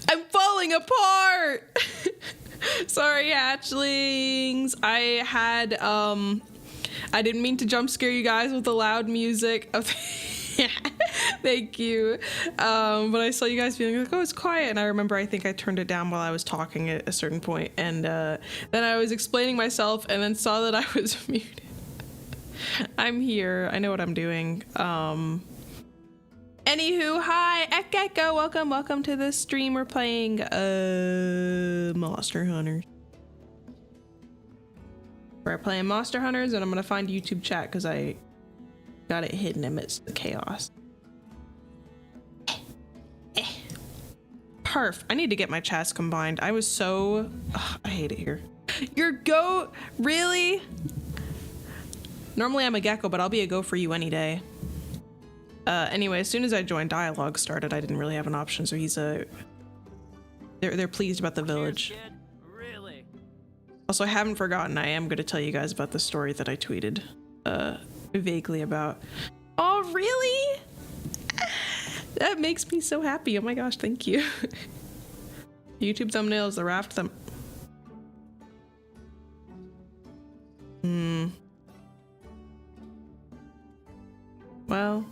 I'm falling apart. Sorry, hatchlings. I had I didn't mean to jump scare you guys with the loud music. Oh, thank you. But I saw you guys being like, oh, it's quiet, and I remember I think I turned it down while I was talking at a certain point, and then I was explaining myself and then saw that I was muted. I'm here. I know what I'm doing. Anywho, hi, Ekeko. Welcome to the stream. We're playing Monster Hunters. We're playing Monster Hunters, and I'm gonna find YouTube chat because I got it hidden amidst the chaos. Perf. I need to get my chats combined. I was so... Ugh, I hate it here. Your goat? Really? Normally I'm a gecko, but I'll be a go for you any day. Anyway, as soon as I joined, dialogue started. I didn't really have an option, so he's a... They're pleased about the village. Really? Also, I haven't forgotten. I am going to tell you guys about the story that I tweeted vaguely about. Oh, really? That makes me so happy. Oh my gosh, thank you. YouTube thumbnails, the raft thumb. Well.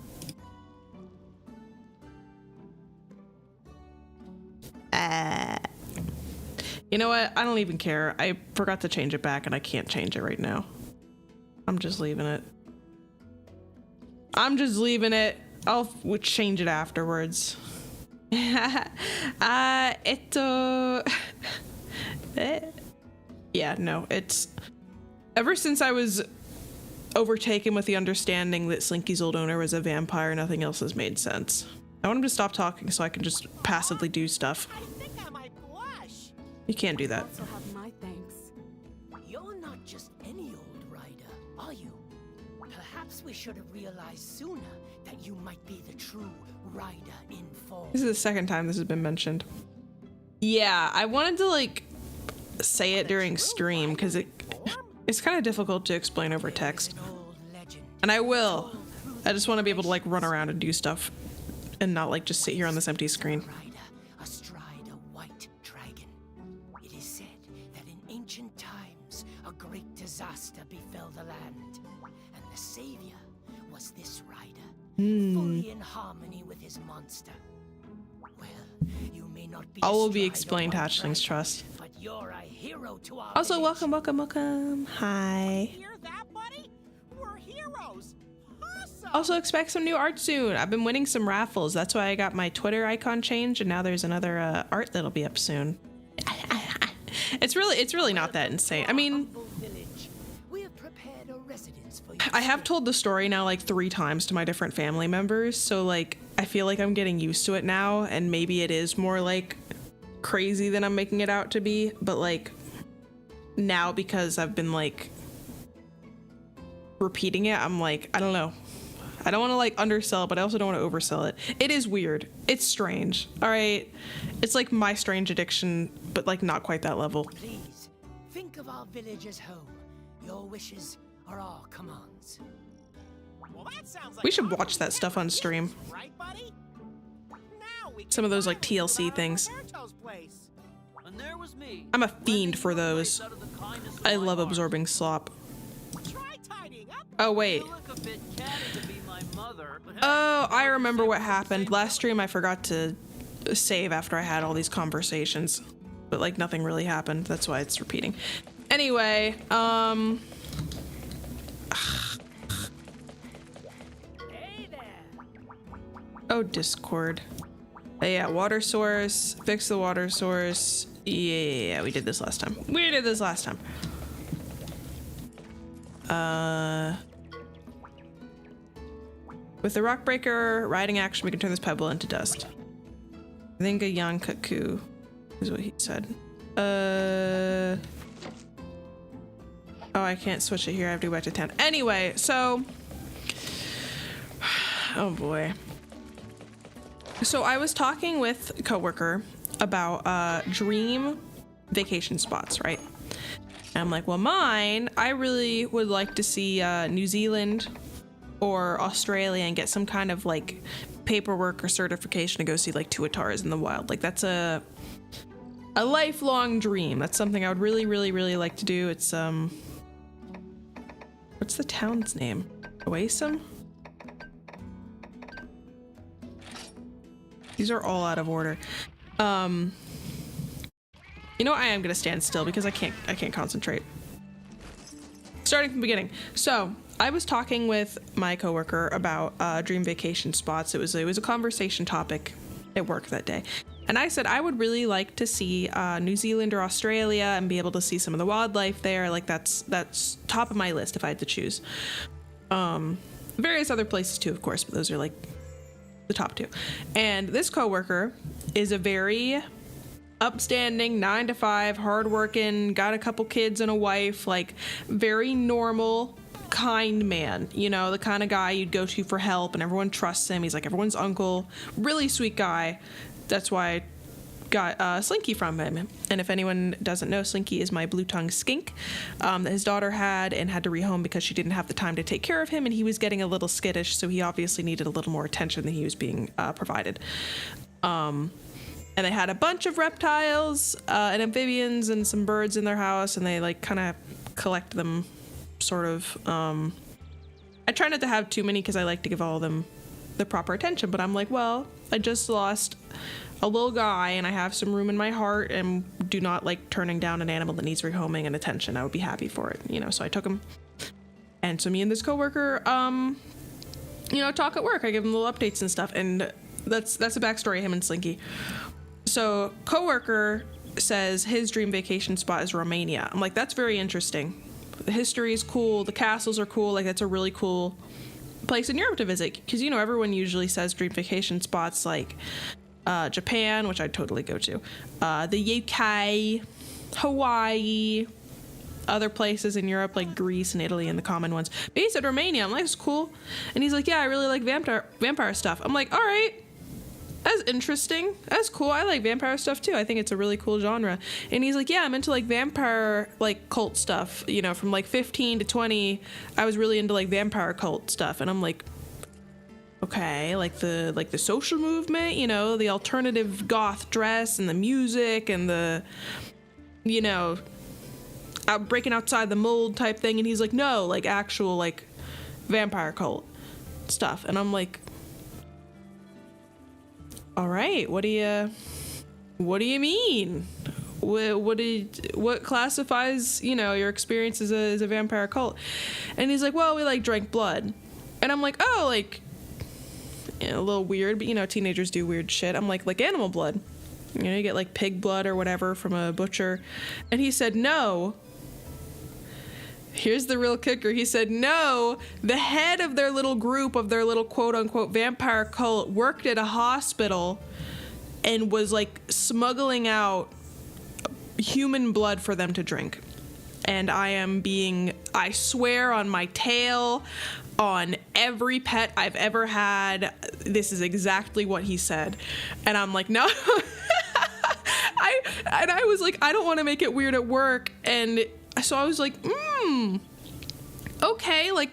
You know what? I don't even care. I forgot to change it back and I can't change it right now. I'm just leaving it. I'll change it afterwards. Yeah, no, it's... Ever since I was overtaken with the understanding that Slinky's old owner was a vampire, nothing else has made sense. I want him to stop talking so I can just passively do stuff. I think I might blush. You can't do that. Also have my thanks. You're not just any old rider, are you? Perhaps we should have realized sooner that you might be the true rider in form. This is the second time this has been mentioned. Yeah, I wanted to like say it during stream because it's kind of difficult to explain over text. And I will. I just want to be able to like run around and do stuff and not like just sit here on this empty screen. Astride a white dragon. It is said that in ancient times a great disaster befell the land, and the savior was this rider, fully in harmony with his monster. Well, you may not be. All will be explained, hatchlings trust. But you're a hero to our Also, village. welcome. Hi. Hear that, buddy? We're heroes. Awesome. Also expect some new art soon. I've been winning some raffles. That's why I got my Twitter icon changed, and now there's another art that'll be up soon. It's really not that insane. I mean, We have prepared a residence for you. I have told the story now like 3 times to my different family members, so like I feel like I'm getting used to it now, and maybe it is more like crazy than I'm making it out to be, but like now because I've been like repeating it, I'm like, I don't know. I don't want to like undersell it, but I also don't want to oversell it. It is weird. It's strange. All right. It's like my strange addiction, but like not quite that level. Please, think of our village as home. Your wishes are our commands. Well, that sounds like We should watch that stuff on stream. right, buddy? Now we Some of those like TLC things. place. And there was me. I'm a fiend for those. Out of the kindness of I my love heart. absorbing slop. Try tidying up. Oh, wait. You look a bit catty to be my mother, but hey, Oh, I remember what happened. Last stream I forgot to save after I had all these conversations. But like nothing really happened. That's why it's repeating. Anyway, Hey there. oh, Discord. Yeah, water source. Fix the water source. Yeah, we did this last time. With the rock breaker riding action, we can turn this pebble into dust. I think a Yankaku is what he said. Oh, I can't switch it here. I have to go back to town. Anyway, so... Oh boy. So I was talking with a coworker about dream vacation spots, right? And I'm like, well, mine, I really would like to see New Zealand or Australia and get some kind of like paperwork or certification to go see like tuatars in the wild. Like that's a lifelong dream. That's something I would really, really, really like to do. It's what's the town's name? Oasim? These are all out of order. You know, I am gonna stand still because I can't concentrate. Starting from the beginning. So I was talking with my coworker about dream vacation spots. It was a conversation topic at work that day. And I said I would really like to see New Zealand or Australia and be able to see some of the wildlife there. Like that's top of my list if I had to choose. Various other places too, of course, but those are like the top two. And this coworker is a very upstanding, 9-to-5, hardworking, got a couple kids and a wife, like very normal, kind man. You know, the kind of guy you'd go to for help and everyone trusts him. He's like everyone's uncle. Really sweet guy. That's why I got Slinky from him. And if anyone doesn't know, Slinky is my blue-tongued skink that his daughter had and had to rehome because she didn't have the time to take care of him, and he was getting a little skittish, so he obviously needed a little more attention than he was being provided. And they had a bunch of reptiles and amphibians and some birds in their house, and they like kind of collect them sort of. I try not to have too many because I like to give all of them the proper attention, but I'm like, well, I just lost a little guy and I have some room in my heart and do not like turning down an animal that needs rehoming and attention. I would be happy for it, you know, so I took him. And so me and this coworker, you know, talk at work. I give him little updates and stuff, and that's a backstory of him and Slinky. So coworker says his dream vacation spot is Romania. I'm like, that's very interesting. The history is cool. The castles are cool. Like that's a really cool place in Europe to visit, because you know everyone usually says dream vacation spots like Japan, which I'd totally go to, the UK, Hawaii, other places in Europe like Greece and Italy and the common ones. But he said Romania. I'm like, it's cool. And he's like, yeah, I really like vampire stuff. I'm like, all right, that's interesting. That's cool. I like vampire stuff too. I think it's a really cool genre. And he's like, yeah, I'm into like vampire like cult stuff. You know, from like 15 to 20, I was really into like vampire cult stuff. And I'm like, okay, like the social movement, you know, the alternative goth dress and the music and the, you know, breaking outside the mold type thing. And he's like, no, like actual like vampire cult stuff. And I'm like, all right, what do you mean? What classifies, you know, your experience as a vampire cult? And he's like, well, we like drank blood. And I'm like, oh, like, you know, a little weird, but you know, teenagers do weird shit. I'm like animal blood. You know, you get like pig blood or whatever from a butcher. And he said, no. Here's the real kicker. He said, no, the head of their little group, of their little quote unquote vampire cult, worked at a hospital and was like smuggling out human blood for them to drink. And I swear on my tail, on every pet I've ever had, this is exactly what he said. And I'm like, no. I was like, I don't want to make it weird at work. And so I was like, okay, like,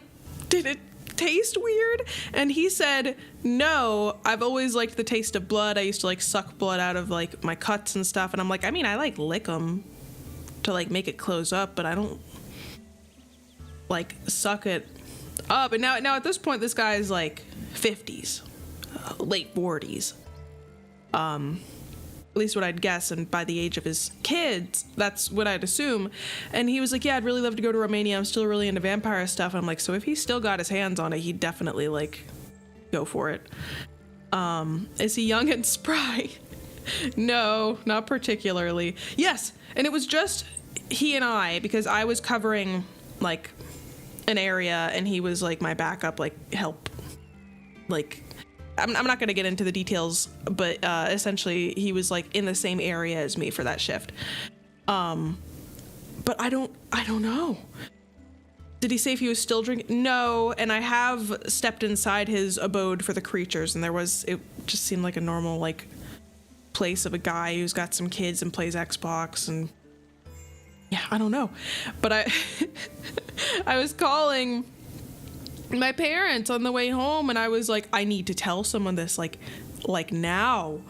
did it taste weird? And he said, no, I've always liked the taste of blood. I used to like suck blood out of like my cuts and stuff. And I'm like, I mean, I like lick them to like make it close up, but I don't like suck it up. And now at this point, this guy is like 50s, late 40s. At least what I'd guess, and by the age of his kids, that's what I'd assume. And he was like, yeah, I'd really love to go to Romania. I'm still really into vampire stuff. And I'm like, so if he still got his hands on it, he'd definitely like go for it. Is he young and spry? No, not particularly. Yes, and it was just he and I, because I was covering like an area and he was like my backup, like help, like I'm not going to get into the details, but essentially he was like in the same area as me for that shift. But I don't know. Did he say if he was still drinking? No. And I have stepped inside his abode for the creatures, and it just seemed like a normal like place of a guy who's got some kids and plays Xbox, and yeah, I don't know. But I was calling my parents on the way home, and I was like, I need to tell someone this, like now.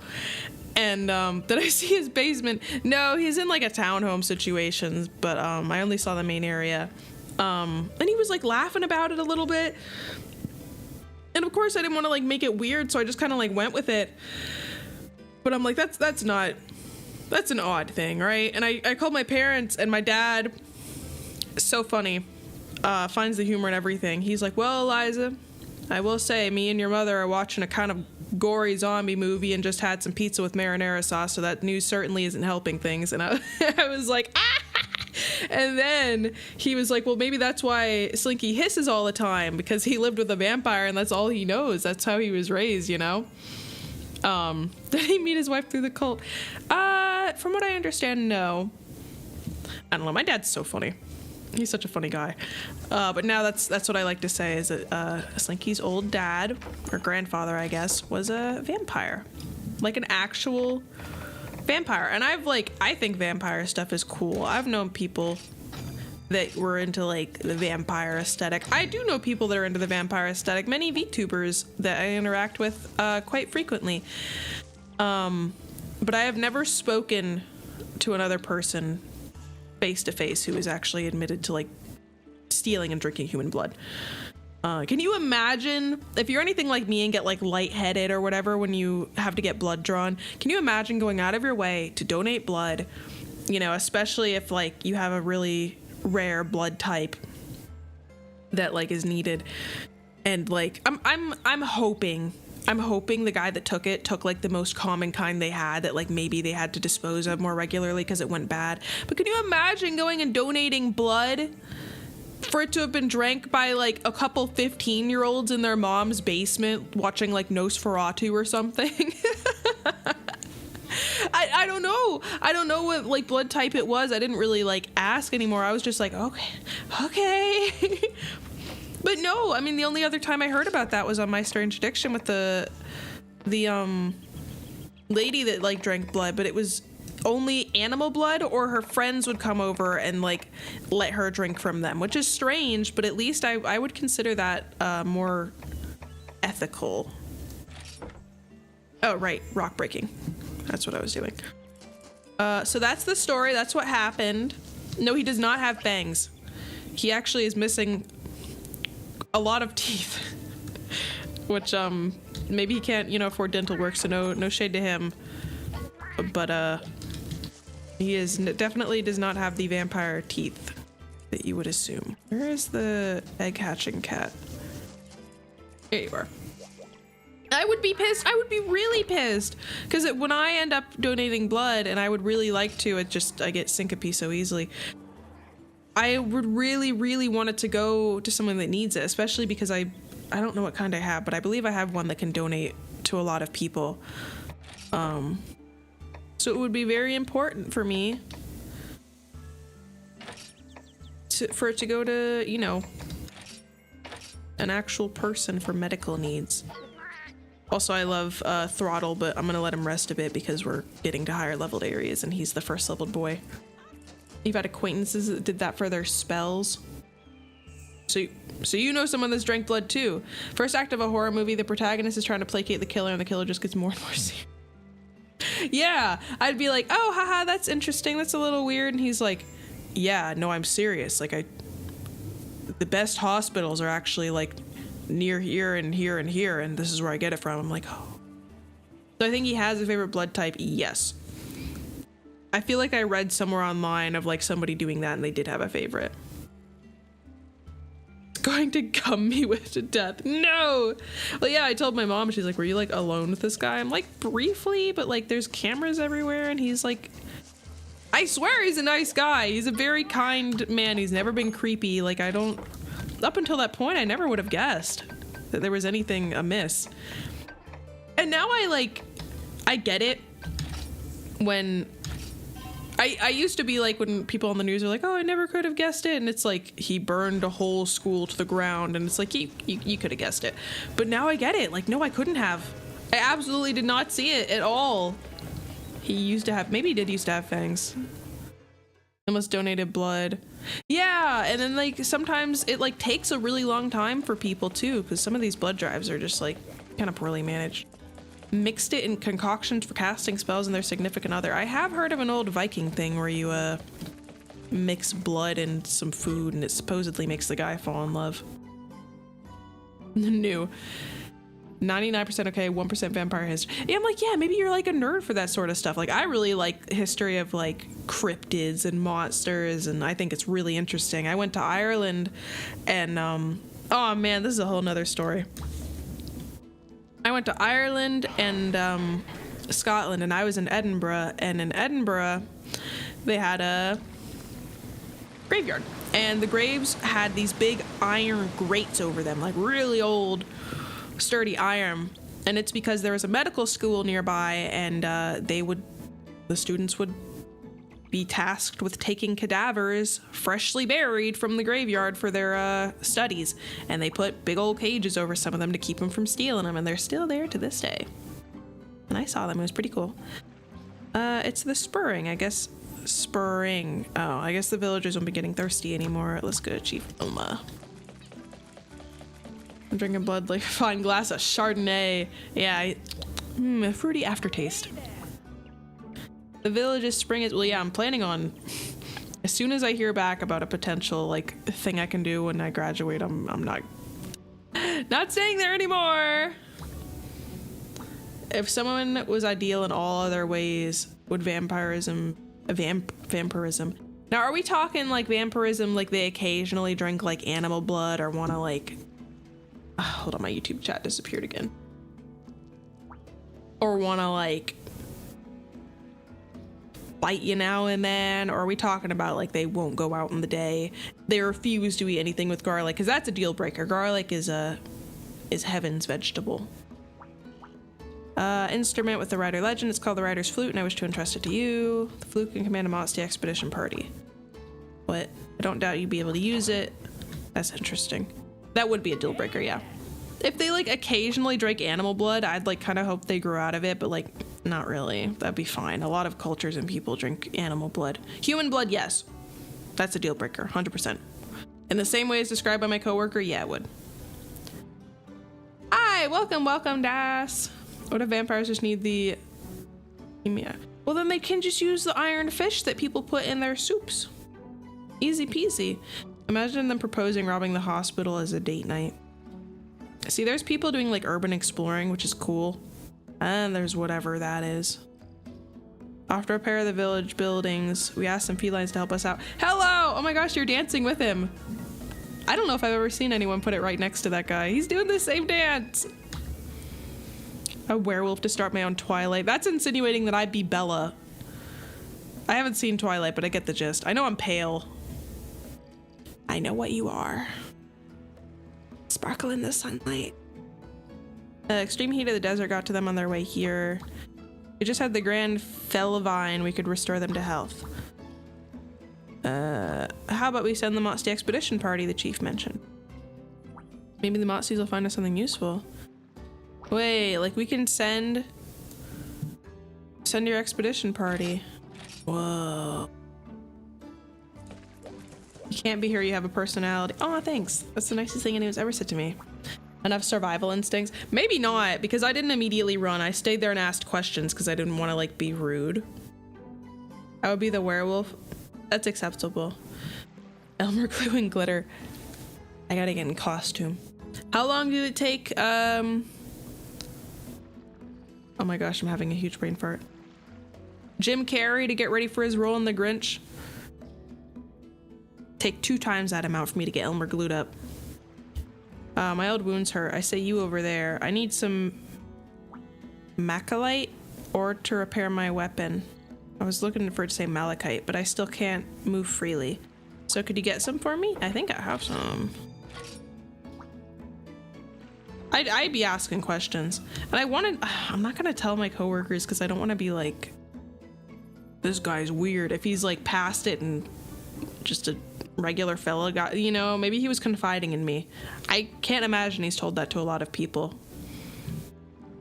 And did I see his basement? No, he's in like a townhome situation, but I only saw the main area. And he was like laughing about it a little bit. And of course I didn't want to like make it weird, so I just kind of like went with it. But I'm like, that's an odd thing, right? And I called my parents, and my dad, so funny, finds the humor in everything. He's like, well, Eliza, I will say, me and your mother are watching a kind of gory zombie movie and just had some pizza with marinara sauce, so that news certainly isn't helping things. And I was like, ah! And then he was like, well, maybe that's why Slinky hisses all the time, because he lived with a vampire and that's all he knows. That's how he was raised, you know? Did he meet his wife through the cult? From what I understand, no. I don't know. My dad's so funny. He's such a funny guy. But now that's what I like to say is that Slinky's old dad, or grandfather, I guess, was a vampire. Like an actual vampire. And I think vampire stuff is cool. I've known people that were into like the vampire aesthetic. I do know people that are into the vampire aesthetic. Many VTubers that I interact with quite frequently. But I have never spoken to another person face to face who is actually admitted to like stealing and drinking human blood. Can you imagine if you're anything like me and get like lightheaded or whatever when you have to get blood drawn? Can you imagine going out of your way to donate blood, you know, especially if like you have a really rare blood type that like is needed, and like I'm hoping the guy that took like the most common kind they had that like maybe they had to dispose of more regularly because it went bad. But can you imagine going and donating blood for it to have been drank by like a couple 15-year-olds in their mom's basement watching like Nosferatu or something? I don't know. I don't know what like blood type it was. I didn't really like ask anymore. I was just like, okay. But no, I mean, the only other time I heard about that was on My Strange Addiction with the lady that like drank blood, but it was only animal blood, or her friends would come over and like let her drink from them, which is strange, but at least I would consider that more ethical. Oh, right. Rock breaking. That's what I was doing. So that's the story. That's what happened. No, he does not have fangs. He actually is missing a lot of teeth, which maybe he can't, you know, afford dental work, so no shade to him. But he definitely does not have the vampire teeth that you would assume. Where is the egg hatching cat? There you are. I would be pissed. I would be really pissed, because when I end up donating blood, and I would really like to, I get syncope so easily. I would really, really want it to go to someone that needs it, especially because I don't know what kind I have, but I believe I have one that can donate to a lot of people. So it would be very important for me for it to go to, you know, an actual person for medical needs. Also, I love Throttle, but I'm gonna let him rest a bit because we're getting to higher leveled areas and he's the first leveled boy. You've had acquaintances that did that for their spells. So you know someone that's drank blood too. First act of a horror movie, the protagonist is trying to placate the killer and the killer just gets more and more serious. Yeah, I'd be like, oh, haha, that's interesting. That's a little weird. And he's like, yeah, no, I'm serious. Like the best hospitals are actually like near here and here and here, and this is where I get it from. I'm like, oh. So I think he has a favorite blood type. Yes. I feel like I read somewhere online of like somebody doing that and they did have a favorite. Going to gum me with to death. No. Well, yeah, I told my mom, she's like, were you like alone with this guy? I'm like, briefly, but like there's cameras everywhere, and he's like, I swear he's a nice guy. He's a very kind man. He's never been creepy. Like up until that point, I never would have guessed that there was anything amiss. And now I get it when I used to be like, when people on the news are like, oh, I never could have guessed it. And it's like, he burned a whole school to the ground. And it's like, you could have guessed it. But now I get it. Like, no, I couldn't have. I absolutely did not see it at all. He used to have, maybe he did used to have fangs. Unless donated blood. Yeah, and then like sometimes it like takes a really long time for people too, because some of these blood drives are just like kind of poorly managed. Mixed it in concoctions for casting spells and their significant other. I have heard of an old Viking thing where you mix blood and some food and it supposedly makes the guy fall in love. New. 99% okay, 1% vampire history. Yeah, I'm like, yeah, maybe you're like a nerd for that sort of stuff. Like, I really like history of like cryptids and monsters, and I think it's really interesting. I went to Ireland and, oh man, this is a whole nother story. I went to Ireland and Scotland, and I was in Edinburgh, and in Edinburgh, they had a graveyard, and the graves had these big iron grates over them, like really old, sturdy iron, and it's because there was a medical school nearby, and the students would be tasked with taking cadavers freshly buried from the graveyard for their studies, and they put big old cages over some of them to keep them from stealing them, and they're still there to this day. And I saw them. It was pretty cool. It's the spurring, I guess. Spurring. Oh, I guess the villagers won't be getting thirsty anymore. Let's go to Chief Oma. I'm drinking blood like a fine glass of Chardonnay. Yeah, a fruity aftertaste. The village's spring is, well, yeah, I'm planning on, as soon as I hear back about a potential like thing I can do when I graduate, I'm not staying there anymore. If someone was ideal in all other ways, would vampirism. Now, are we talking like vampirism, like they occasionally drink like animal blood or want to like, hold on, my YouTube chat disappeared again. Or want to like bite you now and then? Or are we talking about like they won't go out in the day? They refuse to eat anything with garlic, because that's a deal breaker. Garlic is heaven's vegetable. Instrument with the Rider Legend. It's called the Rider's Flute, and I wish to entrust it to you. The flute can command a Modesty expedition party. But I don't doubt you'd be able to use it. That's interesting. That would be a deal breaker, yeah. If they like occasionally drank animal blood, I'd like kind of hope they grew out of it, but like not really. That'd be fine. A lot of cultures and people drink animal blood. Human blood, yes. That's a deal breaker, 100%. In the same way as described by my coworker, yeah, it would. Hi, welcome, Das. What if vampires just need the... Yeah. Well, then they can just use the iron fish that people put in their soups. Easy peasy. Imagine them proposing robbing the hospital as a date night. See, there's people doing like urban exploring, which is cool. And there's whatever that is. After repair of the village buildings, we asked some felines to help us out. Hello! Oh my gosh, you're dancing with him. I don't know if I've ever seen anyone put it right next to that guy. He's doing the same dance. A werewolf to start my own Twilight. That's insinuating that I'd be Bella. I haven't seen Twilight, but I get the gist. I know I'm pale. I know what you are. Sparkle in the sunlight. The extreme heat of the desert got to them on their way here. We just had the grand Felvine. We could restore them to health. How about we send the Motsy expedition party the chief mentioned? Maybe the Motsy's will find us something useful. Wait, like we can send your expedition party. Whoa. You can't be here, you have a personality. Oh, thanks. That's the nicest thing anyone's ever said to me. Enough survival instincts? Maybe not, because I didn't immediately run. I stayed there and asked questions because I didn't want to like be rude. I would be the werewolf. That's acceptable. Elmer glue and glitter. I gotta get in costume. How long did it take? Oh my gosh, I'm having a huge brain fart. Jim Carrey to get ready for his role in The Grinch. Take 2 times that amount for me to get Elmer glued up. My old wounds hurt. I say you over there. I need some macalite or to repair my weapon. I was looking for it to say malachite, but I still can't move freely. So could you get some for me? I think I have some. I'd be asking questions. And I'm not gonna tell my coworkers because I don't want to be like, this guy's weird. If he's like past it and just a regular fella guy, you know, maybe he was confiding in me. I can't imagine he's told that to a lot of people.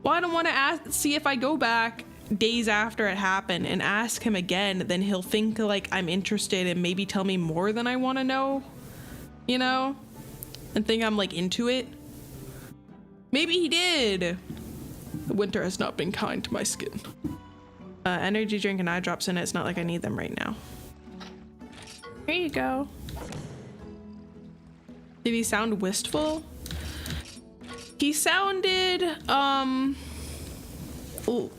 Well, I don't want to see if I go back days after it happened and ask him again, then he'll think like I'm interested and maybe tell me more than I want to know, you know, and think I'm like into it. Maybe he did. The winter has not been kind to my skin. Energy drink and eye drops in it. It's not like I need them right now. Here you go. Did he sound wistful? He sounded, ooh.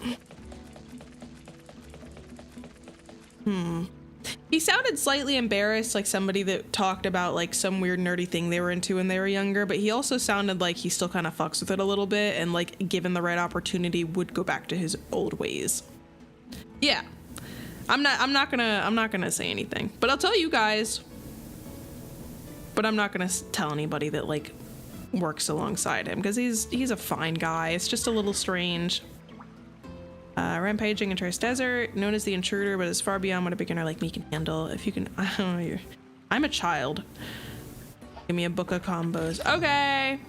He sounded slightly embarrassed, like somebody that talked about like some weird nerdy thing they were into when they were younger, but he also sounded like he still kind of fucks with it a little bit and like given the right opportunity would go back to his old ways. Yeah. I'm not gonna say anything, but I'll tell you guys, but I'm not gonna tell anybody that like works alongside him because he's a fine guy. It's just a little strange. Rampaging in Trace Desert, known as the intruder, but is far beyond what a beginner like me can handle. If you can, I don't know, I'm a child. Give me a book of combos. Okay.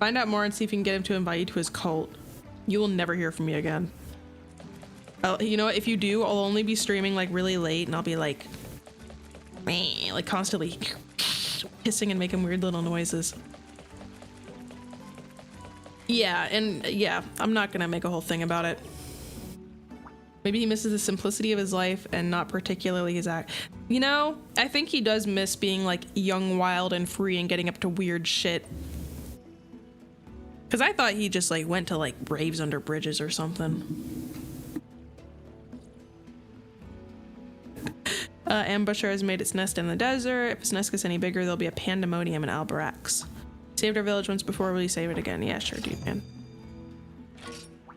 Find out more and see if you can get him to invite you to his cult. You will never hear from me again. You know what? If you do, I'll only be streaming like really late, and I'll be like constantly hissing and making weird little noises. Yeah, and yeah, I'm not gonna make a whole thing about it. Maybe he misses the simplicity of his life and not particularly his act. You know, I think he does miss being like young, wild, and free and getting up to weird shit. Cause I thought he just like went to like raves under bridges or something. Ambusher has made its nest in the desert. If its nest gets any bigger, there'll be a pandemonium in Albarax. Saved our village once before, will you save it again? Yeah, sure, dude, man.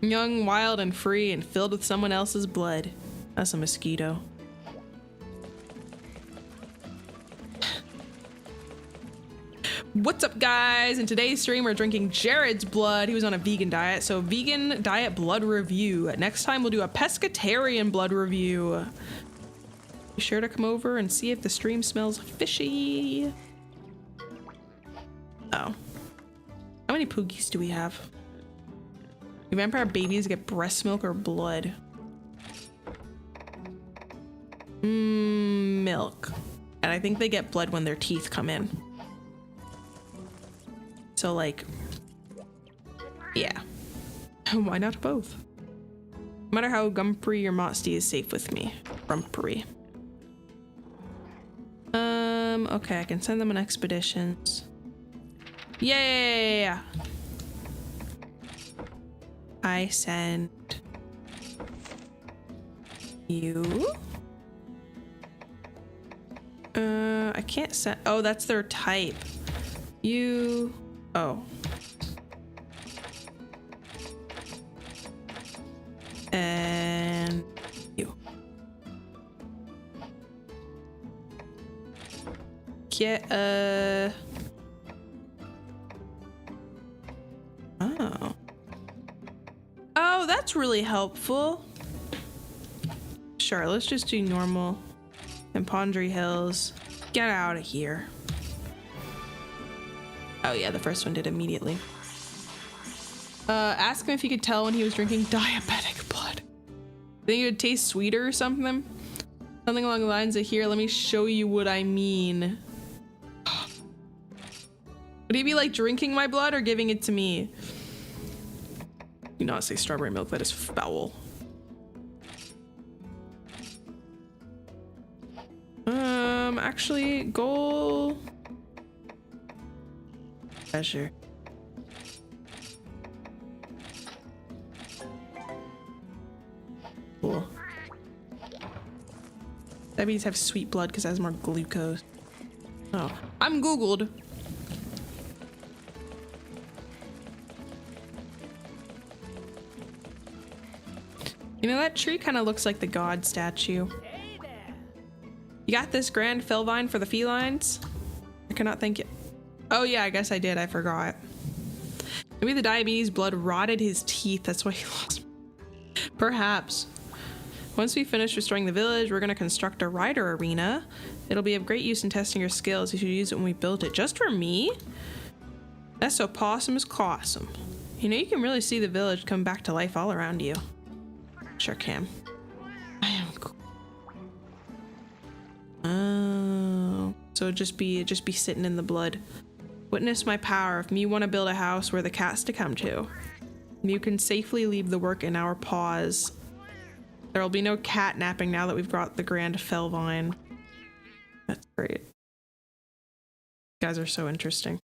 Young, wild, and free, and filled with someone else's blood. That's a mosquito. What's up, guys? In today's stream, we're drinking Jared's blood. He was on a vegan diet, so vegan diet blood review. Next time, we'll do a pescatarian blood review. Be sure to come over and see if the stream smells fishy. Oh. How many poogies do we have? Do vampire babies get breast milk or blood? Milk. And I think they get blood when their teeth come in. So like, yeah. Why not both? No matter how Gumpree or Mosty is safe with me. Gumpree. Okay, I can send them on expeditions. Yeah. I send you. I can't send. Oh, that's their type. You. Oh. And you. Get Oh, that's really helpful. Sure, let's just do normal and Pondry Hills. Get out of here. Oh yeah, the first one did immediately. Ask him if he could tell when he was drinking diabetic blood. Think it would taste sweeter or something? Something along the lines of, here, let me show you what I mean. Would he be like drinking my blood or giving it to me? Do not say strawberry milk, that is foul. Actually, goal. Pleasure. Cool. Diabetes have sweet blood because it has more glucose. Oh, I'm Googled. You know, that tree kind of looks like the god statue. Hey there. You got this grand felvine for the felines? I cannot thank you. Oh yeah, I guess I did. I forgot. Maybe the diabetes blood rotted his teeth. That's why he lost. Perhaps. Once we finish restoring the village, we're going to construct a rider arena. It'll be of great use in testing your skills. You should use it when we build it. Just for me? That's so possum is cawsome. You know, you can really see the village come back to life all around you. Sure can. I am cool. Oh, so just be sitting in the blood. Witness my power. If you want to build a house where the cat's to come to, you can safely leave the work in our paws. There will be no cat napping now that we've got the grand Fellvine. That's great. You guys are so interesting.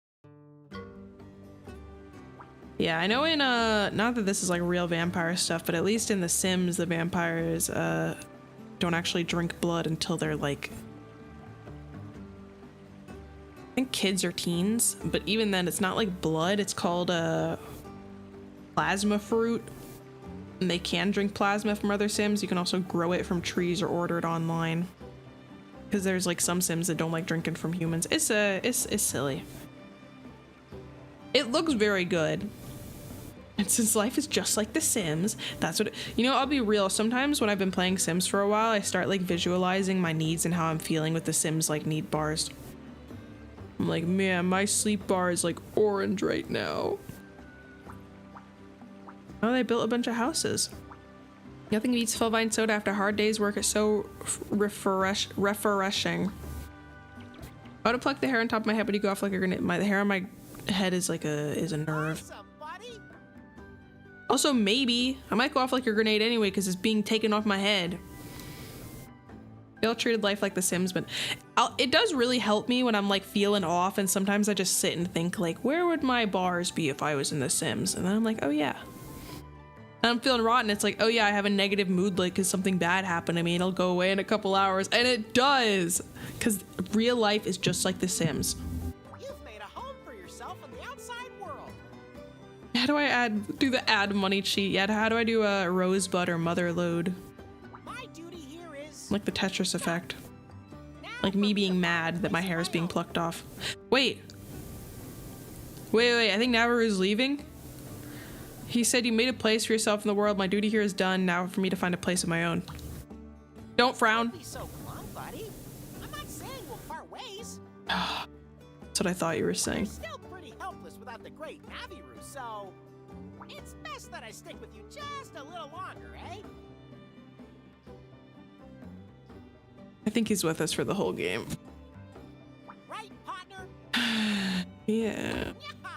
Yeah, I know in not that this is like real vampire stuff, but at least in The Sims, the vampires don't actually drink blood until they're like, I think kids or teens, but even then it's not like blood, it's called plasma fruit. And they can drink plasma from other Sims. You can also grow it from trees or order it online. Because there's like some Sims that don't like drinking from humans. It's silly. It looks very good. And since life is just like The Sims, that's what you know, I'll be real. Sometimes when I've been playing Sims for a while, I start like visualizing my needs and how I'm feeling with the Sims like need bars. I'm like, man, my sleep bar is like orange right now. Oh, they built a bunch of houses. Nothing beats Fellvine soda after a hard day's work. It's so refreshing. I would have plucked the hair on top of my head, but you go off like a grenade. The hair on my head is like a nerve. Also, maybe I might go off like a grenade anyway because it's being taken off my head. They all treated life like The Sims, but it does really help me when I'm like feeling off, and sometimes I just sit and think like, where would my bars be if I was in The Sims? And then I'm like, oh yeah. And I'm feeling rotten. It's like, oh yeah, I have a negative mood like because something bad happened to me. It'll go away in a couple hours, and it does, because real life is just like The Sims. You've made a home for yourself in the outside world. How do I do the add money cheat yet? How do I do a rosebud or mother load? My duty here is Like the Tetris effect. now Like me for being the mad that my hair is being final. plucked off. Wait, I think Navarro's leaving. He said you made a place for yourself in the world. My duty here is done. Now for me to find a place of my own. Don't frown. Don't be so glum, buddy. I'm not saying we'll part ways. That's what I thought you were You're saying. still pretty helpless without the great Naviru, so it's best that I stick with you just a little longer, eh? I think he's with us for the whole game. Right, partner? Yeah. Yaha!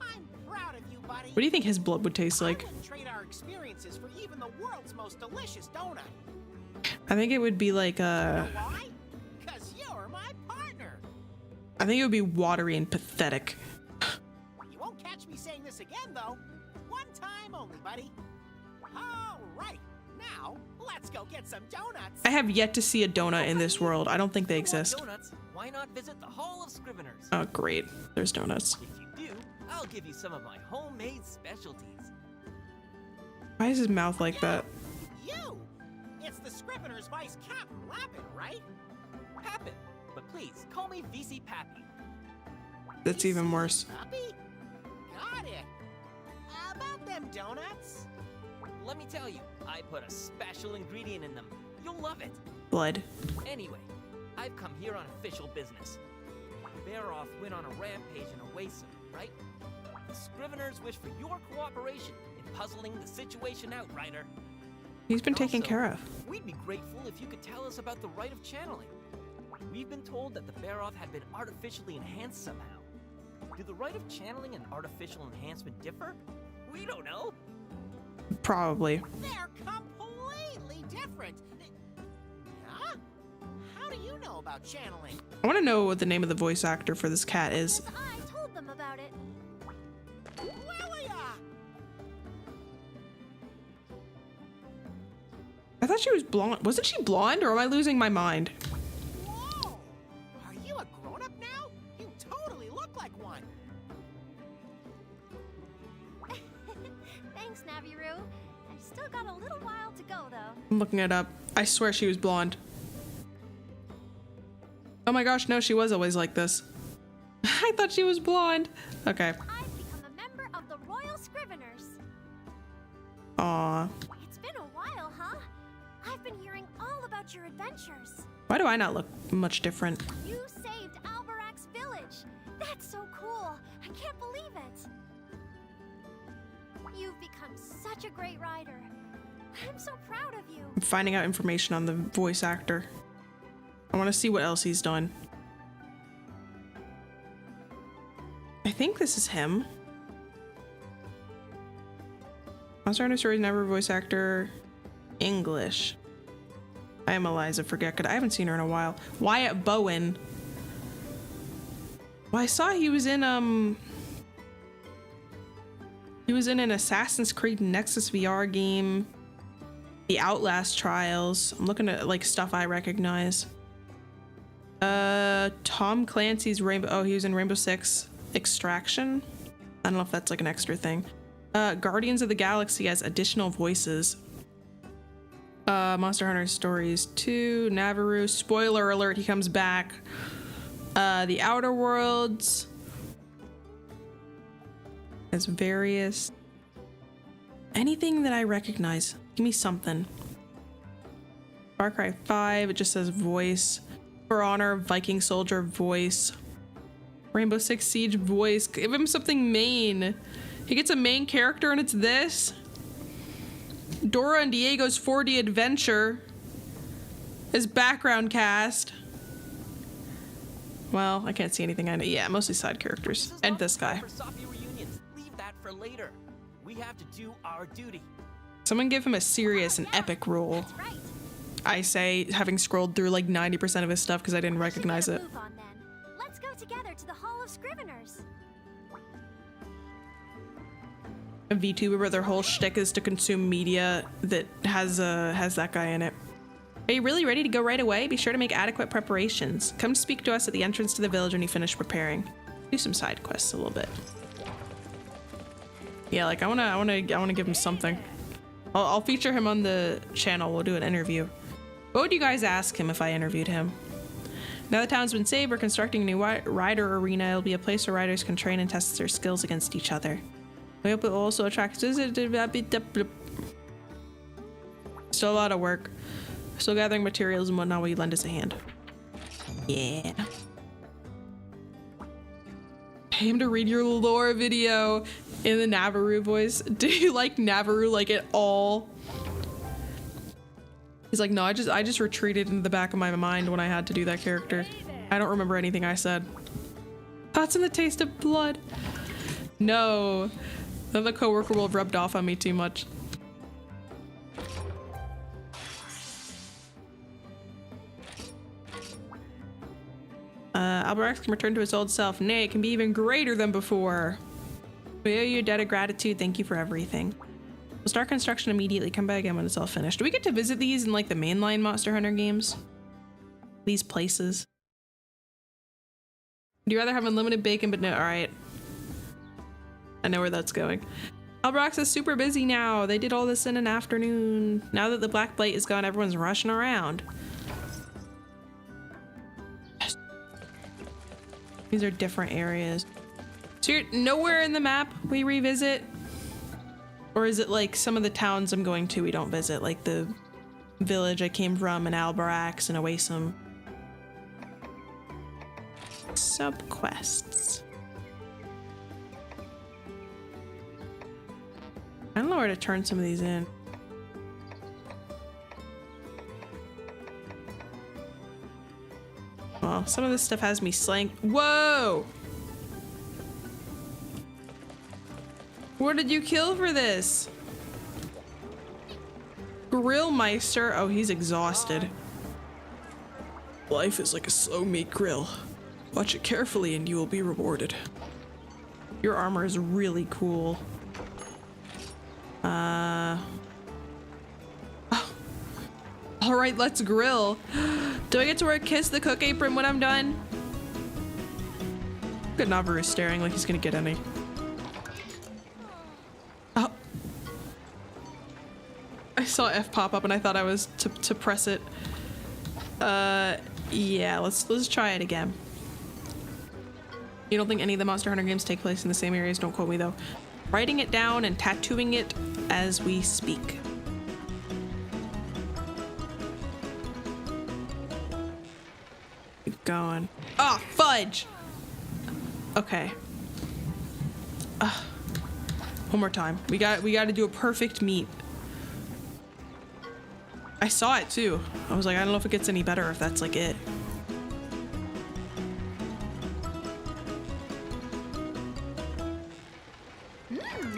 I'm proud of you, buddy. What do you think his blood would taste like? I wouldn't trade our experiences for even the world's most delicious donut. I think it would be like Why? Because you're my partner. I think it would be watery and pathetic. You won't catch me saying this again, though. One time only, buddy. All right. Now, let's go get some donuts. I have yet to see a donut in this world. I don't think they You want exist. Donuts? Why not visit the Hall of Scriveners? Oh, great. There's donuts. If you do, I'll give you some of my homemade specialties. Why is his mouth like that? You! It's the Scrivener's Vice Captain Lappin, right? Pappin, but please call me VC Pappy. That's even worse. Puppy? Got it. About them donuts? Let me tell you, I put a special ingredient in them. You'll love it. Blood. Anyway, I've come here on official business. Bearoff went on a rampage in Oasis, right? The Scriveners wish for your cooperation in puzzling the situation out, Ryder. He's been taken Also, care of. We'd be grateful if you could tell us about the rite of channeling. We've been told that the Bearoff had been artificially enhanced somehow. Do the rite of channeling and artificial enhancement differ? We don't know. Probably. They're completely different. Huh? How do you know about channeling? I want to know what the name of the voice actor for this cat is. I told them about it. Lilia! I thought she was blonde. Wasn't she blonde, or am I losing my mind? Whoa! Are you a grown-up now? You totally look like one. Thanks, Naviru. I've still got a little while to go, though. I'm looking it up. I swear she was blonde. Oh my gosh, no, she was always like this. I thought she was blonde. Okay. I've become a member of the Royal Scriveners. Aw. It's been a while, huh? I've been hearing all about your adventures. Why do I not look much different? You saved Albarak's village. That's so cool. I can't believe it. You've become such a great rider. I'm so proud of you. I'm finding out information on the voice actor. I want to see what else he's done. I think this is him. Monster Hunter Stories Never voice actor English. I am Eliza Forget. I haven't seen her in a while. Wyatt Bowen. Well, I saw he was in an Assassin's Creed Nexus VR game. The Outlast Trials. I'm looking at like stuff I recognize. Tom Clancy's Rainbow. Oh, he was in Rainbow Six Extraction. I don't know if that's like an extra thing. Guardians of the Galaxy has additional voices. Monster Hunter Stories 2, Navarro. Spoiler alert, he comes back. The Outer Worlds has various. Anything that I recognize. Give me something. Far Cry 5, it just says voice. For Honor, Viking Soldier voice. Rainbow Six Siege voice. Give him something main. He gets a main character and it's this. Dora and Diego's 4D Adventure. His background cast. Well, I can't see anything. I know. Yeah, mostly side characters. And this guy. For Sophie reunions. Leave that for later. We have to do our duty. Someone give him a serious and epic role. That's right. I say, having scrolled through like 90% of his stuff because I didn't recognize it. Move on, then. Let's go together to the Hall of Scriveners. A VTuber where their whole shtick is to consume media that has that guy in it. Are you really ready to go right away? Be sure to make adequate preparations. Come speak to us at the entrance to the village when you finish preparing. Do some side quests a little bit. Yeah, like I wanna give him something. I'll feature him on the channel. We'll do an interview. What would you guys ask him if I interviewed him? Now the town's been saved, we're constructing a new rider arena. It'll be a place where riders can train and test their skills against each other. We hope it will also attract. Still a lot of work. Still gathering materials and whatnot while you lend us a hand. Yeah. Pay him to read your lore video in the Navarro voice. Do you like Navarro like at all? He's like, no, I just retreated into the back of my mind when I had to do that character. I don't remember anything I said. Thoughts on the taste of blood? No. Then the coworker will have rubbed off on me too much. Alberax can return to his old self. Nay, it can be even greater than before. We owe you a debt of gratitude. Thank you for everything. We'll start construction immediately. Come back again when it's all finished. Do we get to visit these in like the mainline Monster Hunter games? These places? Would you rather have unlimited bacon, but no, all right. I know where that's going. Alberax is super busy now. They did all this in an afternoon. Now that the Black Blight is gone, everyone's rushing around. These are different areas. So you're nowhere in the map we revisit? Or is it like some of the towns I'm going to we don't visit? Like the village I came from and Alberax and Awesome. Subquests. I don't know where to turn some of these in. Well, some of this stuff has me slaying. Whoa! What did you kill for this? Grillmeister. Oh, he's exhausted. Life is like a slow meat grill. Watch it carefully and you will be rewarded. Your armor is really cool. All right, let's grill. Do I get to wear Kiss the Cook apron when I'm done? Good, Navarro is staring like he's gonna get any. Oh. I saw F pop up and I thought I was to press it. Yeah, let's try it again. You don't think any of the Monster Hunter games take place in the same areas? Don't quote me though. Writing it down and tattooing it as we speak. Keep going. Oh, fudge! Okay. One more time. We got to do a perfect meat. I saw it too. I was like, I don't know if it gets any better if that's like it.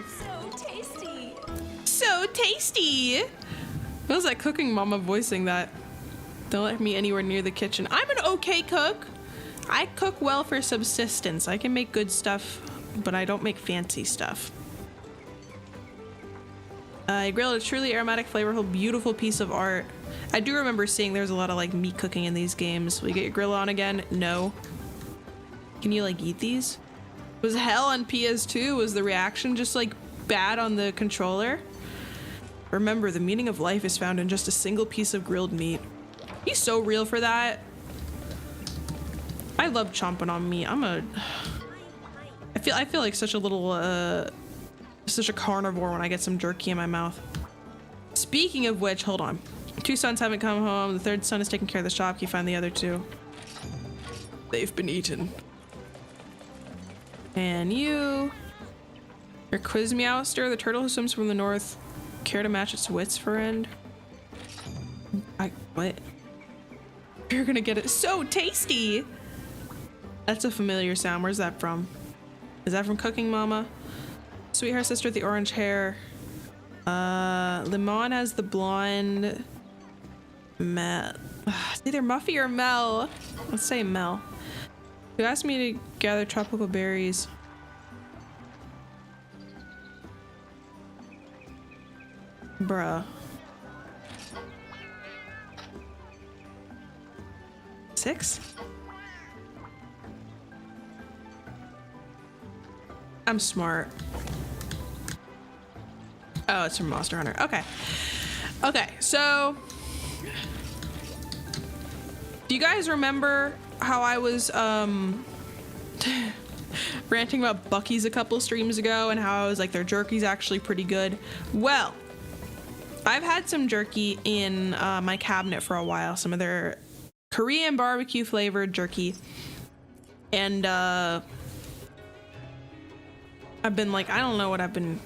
So tasty. So tasty. What was that cooking mama voicing that? Don't let me anywhere near the kitchen. I'm an okay cook. I cook well for subsistence. I can make good stuff, but I don't make fancy stuff. I grilled a truly aromatic, flavorful, beautiful piece of art. I do remember seeing there's a lot of like meat cooking in these games. Will you get your grill on again? No. Can you like eat these? Was hell on PS2? Was the reaction just like bad on the controller? Remember, the meaning of life is found in just a single piece of grilled meat. He's so real for that. I love chomping on meat. I feel like such a little such a carnivore when I get some jerky in my mouth. Speaking of which, hold on. 2 sons haven't come home. The 3rd son is taking care of the shop. Can you find the other 2? They've been eaten. And you're Quizmeowster, the turtle who swims from the north. Care to match its wits, friend? What? You're gonna get it. So tasty! That's a familiar sound. Where's that from? Is that from Cooking Mama? Sweetheart sister with the orange hair. Limon has the blonde. Mel. It's either Muffy or Mel. Let's say Mel. Who asked me to gather tropical berries. Bruh. 6? I'm smart. Oh, it's from Monster Hunter. Okay. Okay, so do you guys remember how I was ranting about Buc-ee's a couple streams ago and how I was like their jerky's actually pretty good? Well, I've had some jerky in my cabinet for a while, some of their Korean barbecue flavored jerky, and I've been like, I don't know what I've been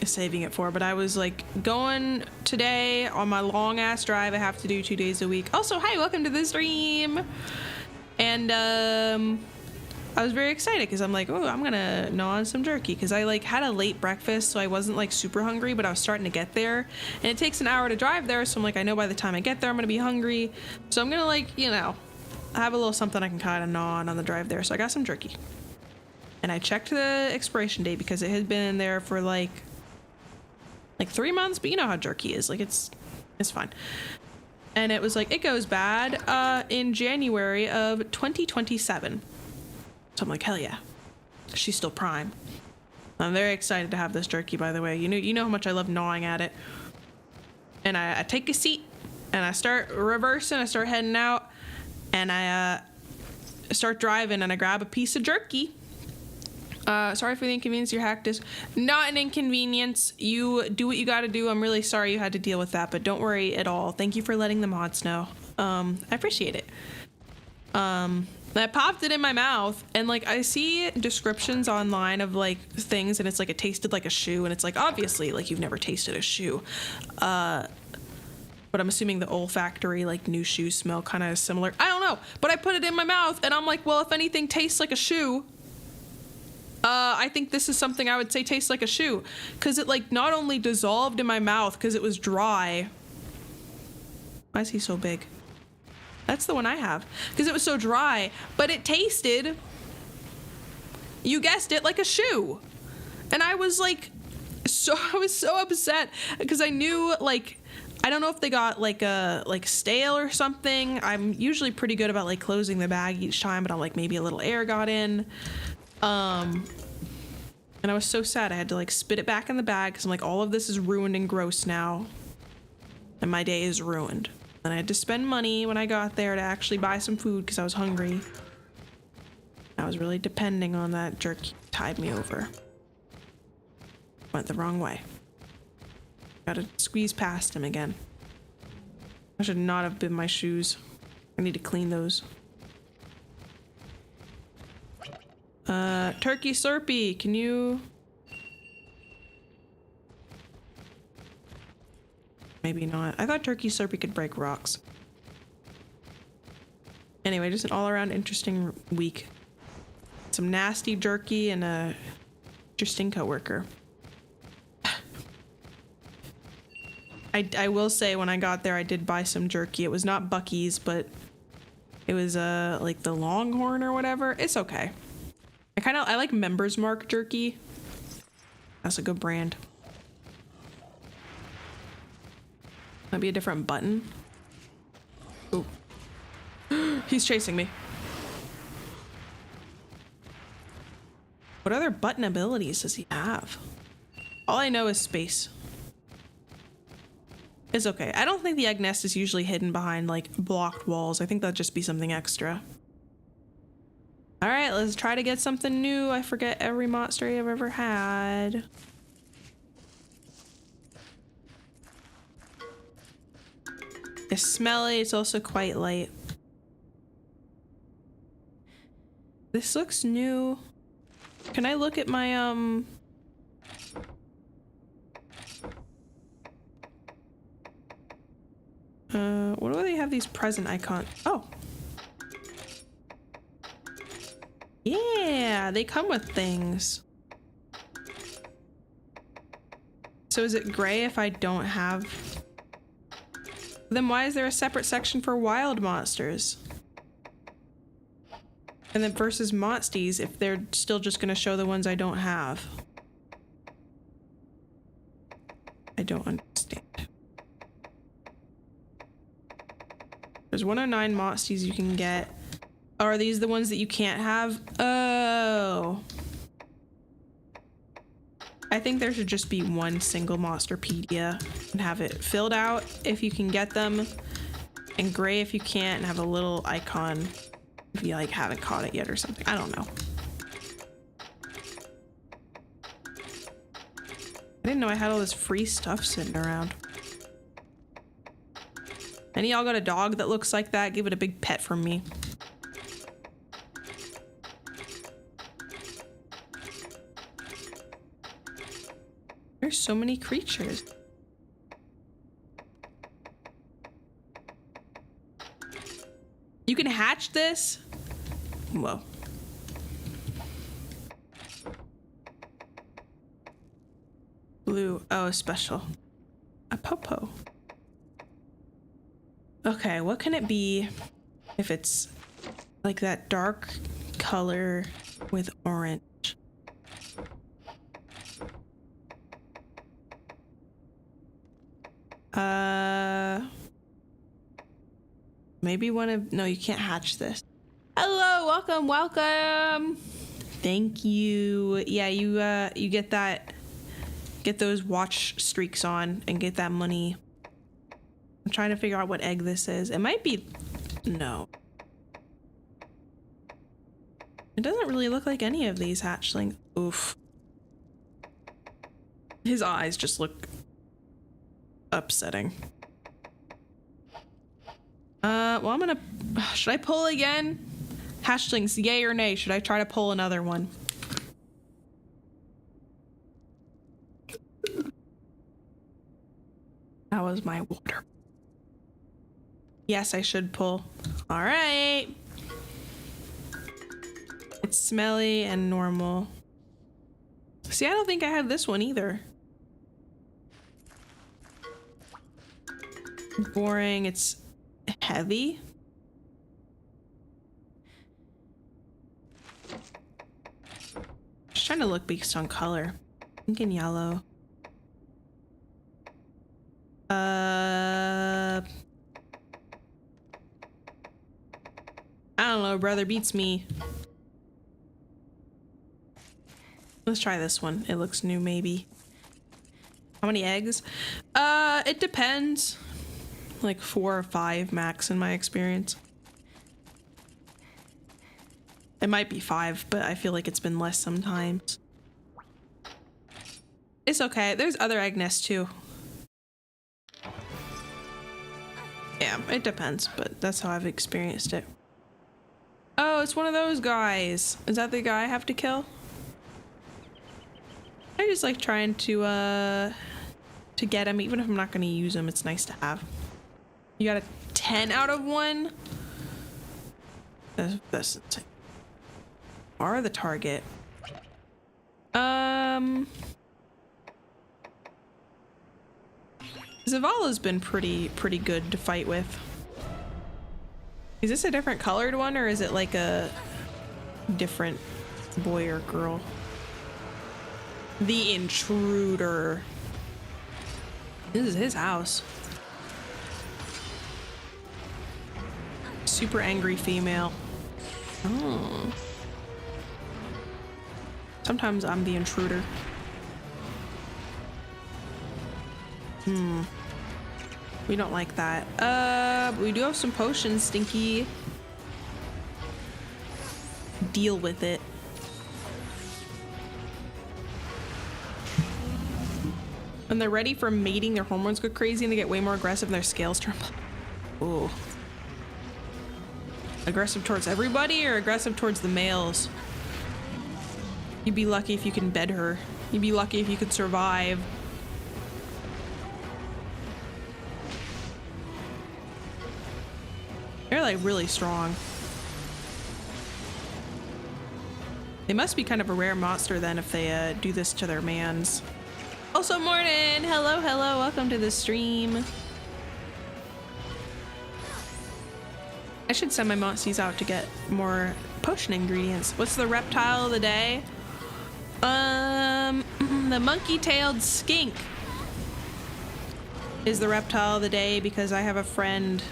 saving it for, but I was like going today on my long ass drive I have to do 2 days a week. Also, hi, welcome to the stream. And I was very excited because I'm like, oh, I'm gonna gnaw on some jerky because I like had a late breakfast, so I wasn't like super hungry, but I was starting to get there, and it takes an hour to drive there, so I'm like, I know by the time I get there I'm gonna be hungry, so I'm gonna like, you know, have a little something I can kind of gnaw on the drive there. So I got some jerky, and I checked the expiration date because it had been in there for like 3 months, but you know how jerky is, like it's fine. And it was like, it goes bad in January of 2027. So I'm like, hell yeah, she's still prime. I'm very excited to have this jerky, by the way. You know how much I love gnawing at it. And I take a seat and I start reversing, I start heading out, and I start driving and I grab a piece of jerky. Sorry for the inconvenience your hacked is. Not an inconvenience. You do what you gotta do. I'm really sorry you had to deal with that, but don't worry at all. Thank you for letting the mods know. I appreciate it. I popped it in my mouth, and like I see descriptions online of like things, and it's like it tasted like a shoe, and it's like obviously like you've never tasted a shoe. But I'm assuming the olfactory like new shoe smell kind of is similar. I don't know, but I put it in my mouth, and I'm like, well, if anything tastes like a shoe, I think this is something I would say tastes like a shoe, because it like not only dissolved in my mouth because it was dry. Why is he so big? That's the one I have, because it was so dry, but it tasted, you guessed it, like a shoe. And I was like, I was so upset because I knew, like, I don't know if they got like a stale or something. I'm usually pretty good about like closing the bag each time, but I'm like, maybe a little air got in. And I was so sad I had to like spit it back in the bag because I'm like, all of this is ruined and gross now, and my day is ruined. And I had to spend money when I got there to actually buy some food because I was hungry. I was really depending on that jerky to tide me over. Went the wrong way. Gotta squeeze past him again. I should not have been my shoes. I need to clean those. Turkey Slurpee, can you Maybe not. I thought Turkey Slurpee could break rocks. Anyway, just an all-around interesting week. Some nasty jerky and a interesting coworker. I will say when I got there, I did buy some jerky. It was not Buc-ee's, but it was like the Longhorn or whatever. It's okay. I like Members Mark jerky. That's a good brand. Might be a different button. Ooh. He's chasing me. What other button abilities does he have? All I know is space. It's okay. I don't think the egg nest is usually hidden behind like blocked walls. I think that'd just be something extra. All right, let's try to get something new. I forget every monster I've ever had. It's smelly. It's also quite light. This looks new. Can I look at my what do they have these present icons? Oh. Yeah, they come with things. So is it gray if I don't have? Then why is there a separate section for wild monsters? And then versus Monsties if they're still just gonna show the ones I don't have. I don't understand. There's 109 Monsties you can get. Are these the ones that you can't have? Oh. I think there should just be one single Monsterpedia and have it filled out if you can get them, and gray if you can't, and have a little icon if you like haven't caught it yet or something. I don't know. I didn't know I had all this free stuff sitting around. Any of y'all got a dog that looks like that? Give it a big pet from me. There's so many creatures. You can hatch this? Whoa. Blue. Oh, special. A popo. Okay, what can it be if it's like that dark color with orange? Maybe one of, no, you can't hatch this. Hello, welcome, welcome. Thank you. Yeah, you get that, get those watch streaks on and get that money. I'm trying to figure out what egg this is. It might be, no. It doesn't really look like any of these hatchlings. Oof. His eyes just look upsetting. Well, I'm gonna, should I pull again? Hatchlings, yay or nay? Should I try to pull another one? That was my water. Yes, I should pull. All right. It's smelly and normal. See, I don't think I have this one either. Boring. It's heavy. Just trying to look based on color. Pink and yellow. I don't know, brother beats me. Let's try this one. It looks new, maybe. How many eggs? It depends. Like 4 or 5 max in my experience. It might be 5, but I feel like it's been less sometimes. It's okay. There's other egg nests too. Yeah, it depends, but that's how I've experienced it. Oh, it's one of those guys. Is that the guy I have to kill? I just like trying to to get them, even if I'm not going to use them. It's nice to have. You got a 10 out of 1. That's are the target. Zavala's been pretty good to fight with. Is this a different colored one, or is it like a different boy or girl? The intruder. This is his house. Super angry female. Oh. Sometimes I'm the intruder. We don't like that. But we do have some potions, Stinky. Deal with it. When they're ready for mating, their hormones go crazy and they get way more aggressive and their scales turn. Ooh. Aggressive towards everybody or aggressive towards the males? You'd be lucky if you can bed her. You'd be lucky if you could survive. They're like really strong. They must be kind of a rare monster then if they do this to their mans. Also, morning! Hello, hello, welcome to the stream. I should send my monsters out to get more potion ingredients. What's the reptile of the day? The monkey-tailed skink is the reptile of the day because I have a friend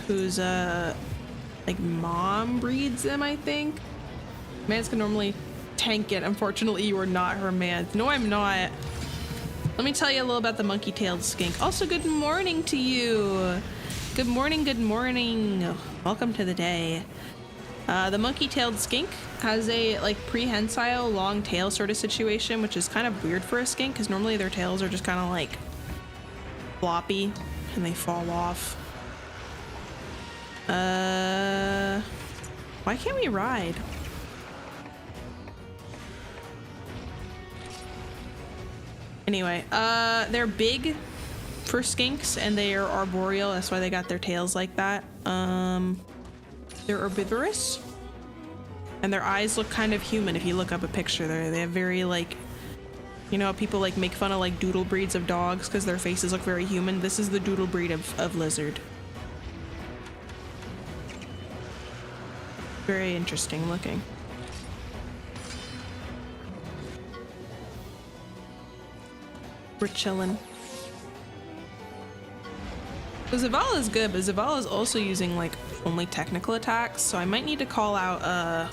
whose like mom breeds them, I think. Mans can normally tank it. Unfortunately, you are not her man. No, I'm not. Let me tell you a little about the monkey-tailed skink. Also, good morning to you. Good morning, good morning. Welcome to the day. The monkey-tailed skink has a like prehensile long tail sort of situation, which is kind of weird for a skink because normally their tails are just kind of like floppy and they fall off. Why can't we ride? Anyway, they're big for skinks and they are arboreal. That's why they got their tails like that. They're herbivorous and their eyes look kind of human. If you look up a picture, they have very like, you know, people like make fun of like doodle breeds of dogs because their faces look very human. This is the doodle breed of lizard. Very interesting looking. We're chilling. So Zavala is good, but Zavala is also using like only technical attacks, so I might need to call out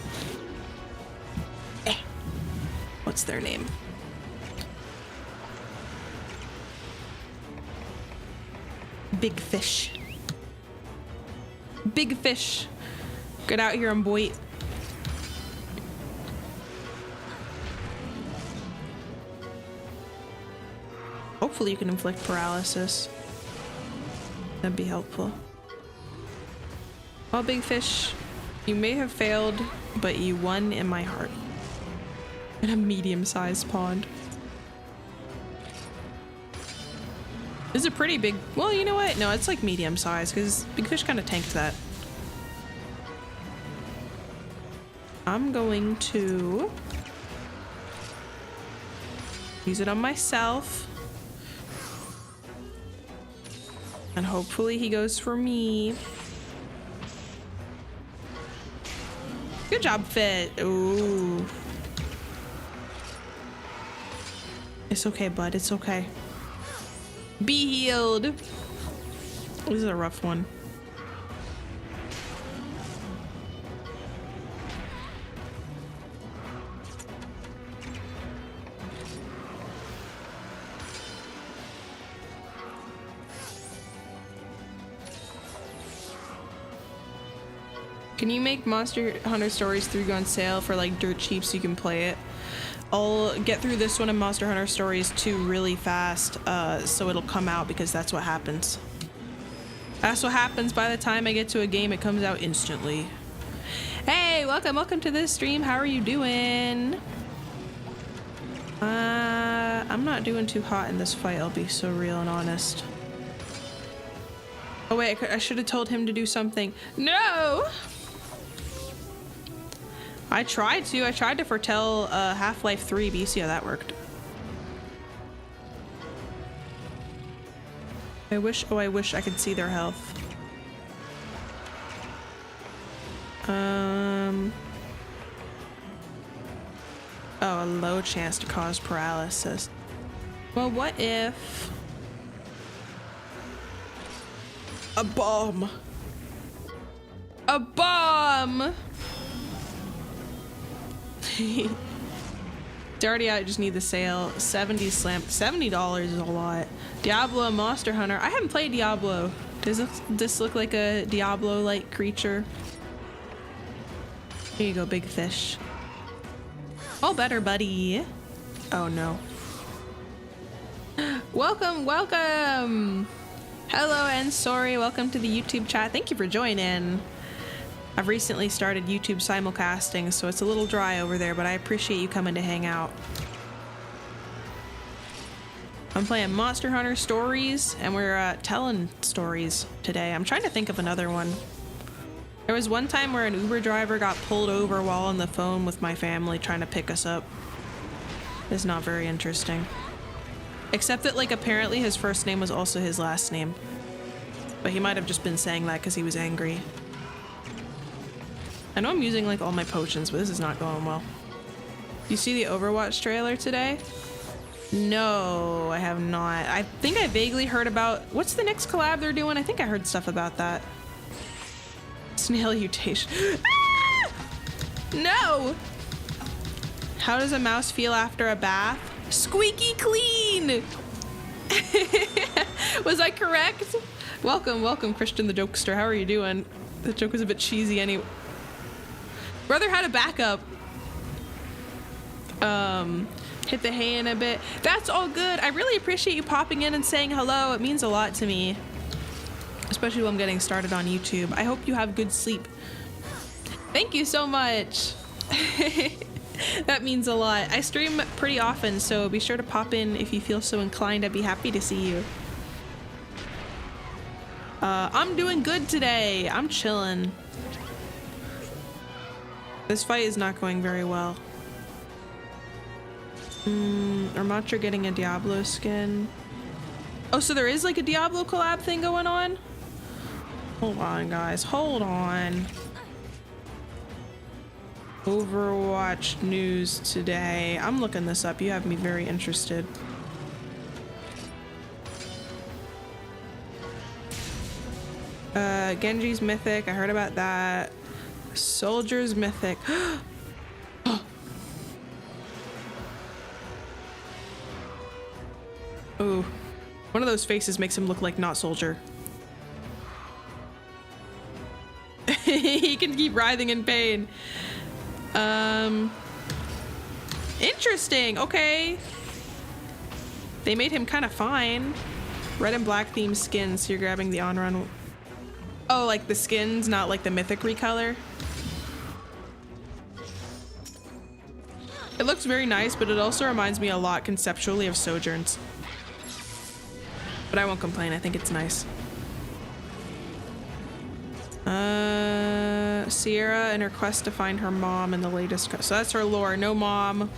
what's their name? Big fish. Big fish. Get out here and boy. Hopefully you can inflict paralysis. That'd be helpful. Well, big fish, you may have failed, but you won in my heart. In a medium-sized pond. This is a pretty big, well, you know what? No, it's like medium-sized because big fish kind of tanked that. I'm going to use it on myself. And hopefully he goes for me. Good job, Fit. Ooh. It's okay, bud. It's okay. Be healed. This is a rough one. Can you make Monster Hunter Stories 3 go on sale for like dirt cheap so you can play it? I'll get through this one in Monster Hunter Stories 2 really fast, so it'll come out because that's what happens. That's what happens by the time I get to a game, it comes out instantly. Hey, welcome to this stream. How are you doing? not doing too hot in this fight, I'll be so real and honest. Oh wait, I should have told him to do something. No! I tried to foretell Half-Life 3, but you see how that worked. I wish I could see their health. Oh, a low chance to cause paralysis. Well, what if... a bomb? A bomb! It's already out, I just need the sale. 70 slam. $70 is a lot. Diablo Monster Hunter. I haven't played Diablo. Does this look like a Diablo-like creature? Here you go, big fish. All better, buddy. Oh no. Welcome, welcome! Hello and sorry, welcome to the YouTube chat. Thank you for joining. I've recently started YouTube simulcasting, so it's a little dry over there, but I appreciate you coming to hang out. I'm playing Monster Hunter Stories, and we're telling stories today. I'm trying to think of another one. There was one time where an Uber driver got pulled over while on the phone with my family trying to pick us up. It's not very interesting. Except that, like, apparently his first name was also his last name. But he might have just been saying that because he was angry. I know I'm using, like, all my potions, but this is not going well. You see the Overwatch trailer today? No, I have not. I think I vaguely heard about... What's the next collab they're doing? I think I heard stuff about that. Snail mutation. Ah! No! How does a mouse feel after a bath? Squeaky clean! Was I correct? Welcome, welcome, Christian the Jokester. How are you doing? The joke was a bit cheesy anyway. Brother had a backup. Hit the hay in a bit. That's all good. I really appreciate you popping in and saying hello. It means a lot to me. Especially when I'm getting started on YouTube. I hope you have good sleep. Thank you so much. That means a lot. I stream pretty often, so be sure to pop in if you feel so inclined. I'd be happy to see you. I'm doing good today. I'm chilling. This fight is not going very well. Armatra getting a Diablo skin. Oh, so there is like a Diablo collab thing going on? Hold on, guys. Hold on. Overwatch news today. I'm looking this up. You have me very interested. Genji's mythic. I heard about that. Soldier's mythic. Ooh. One of those faces makes him look like not soldier. He can keep writhing in pain. Interesting. Okay. They made him kind of fine. Red and black themed skins, so you're grabbing the on-run. Oh, like the skins, not like the mythic recolor. It looks very nice, but it also reminds me a lot conceptually of Sojourns. But I won't complain. I think it's nice. Sierra and her quest to find her mom in the latest. So that's her lore. No mom.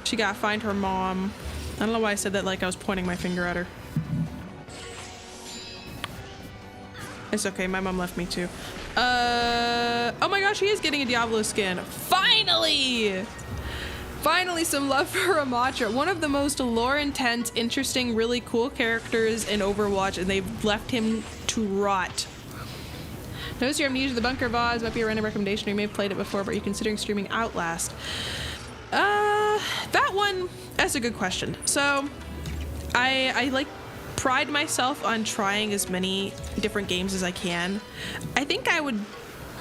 She gotta find her mom. I don't know why I said that like I was pointing my finger at her. It's okay. My mom left me too. Oh my gosh, he is getting a Diablo skin. Finally! Finally, some love for Ramatra. One of the most lore-intense, interesting, really cool characters in Overwatch, and they've left him to rot. Notice your amnesia to the bunker VODs might be a random recommendation. You may have played it before, but are you considering streaming Outlast? That one, that's a good question. So, I like pride myself on trying as many different games as I can. I think I would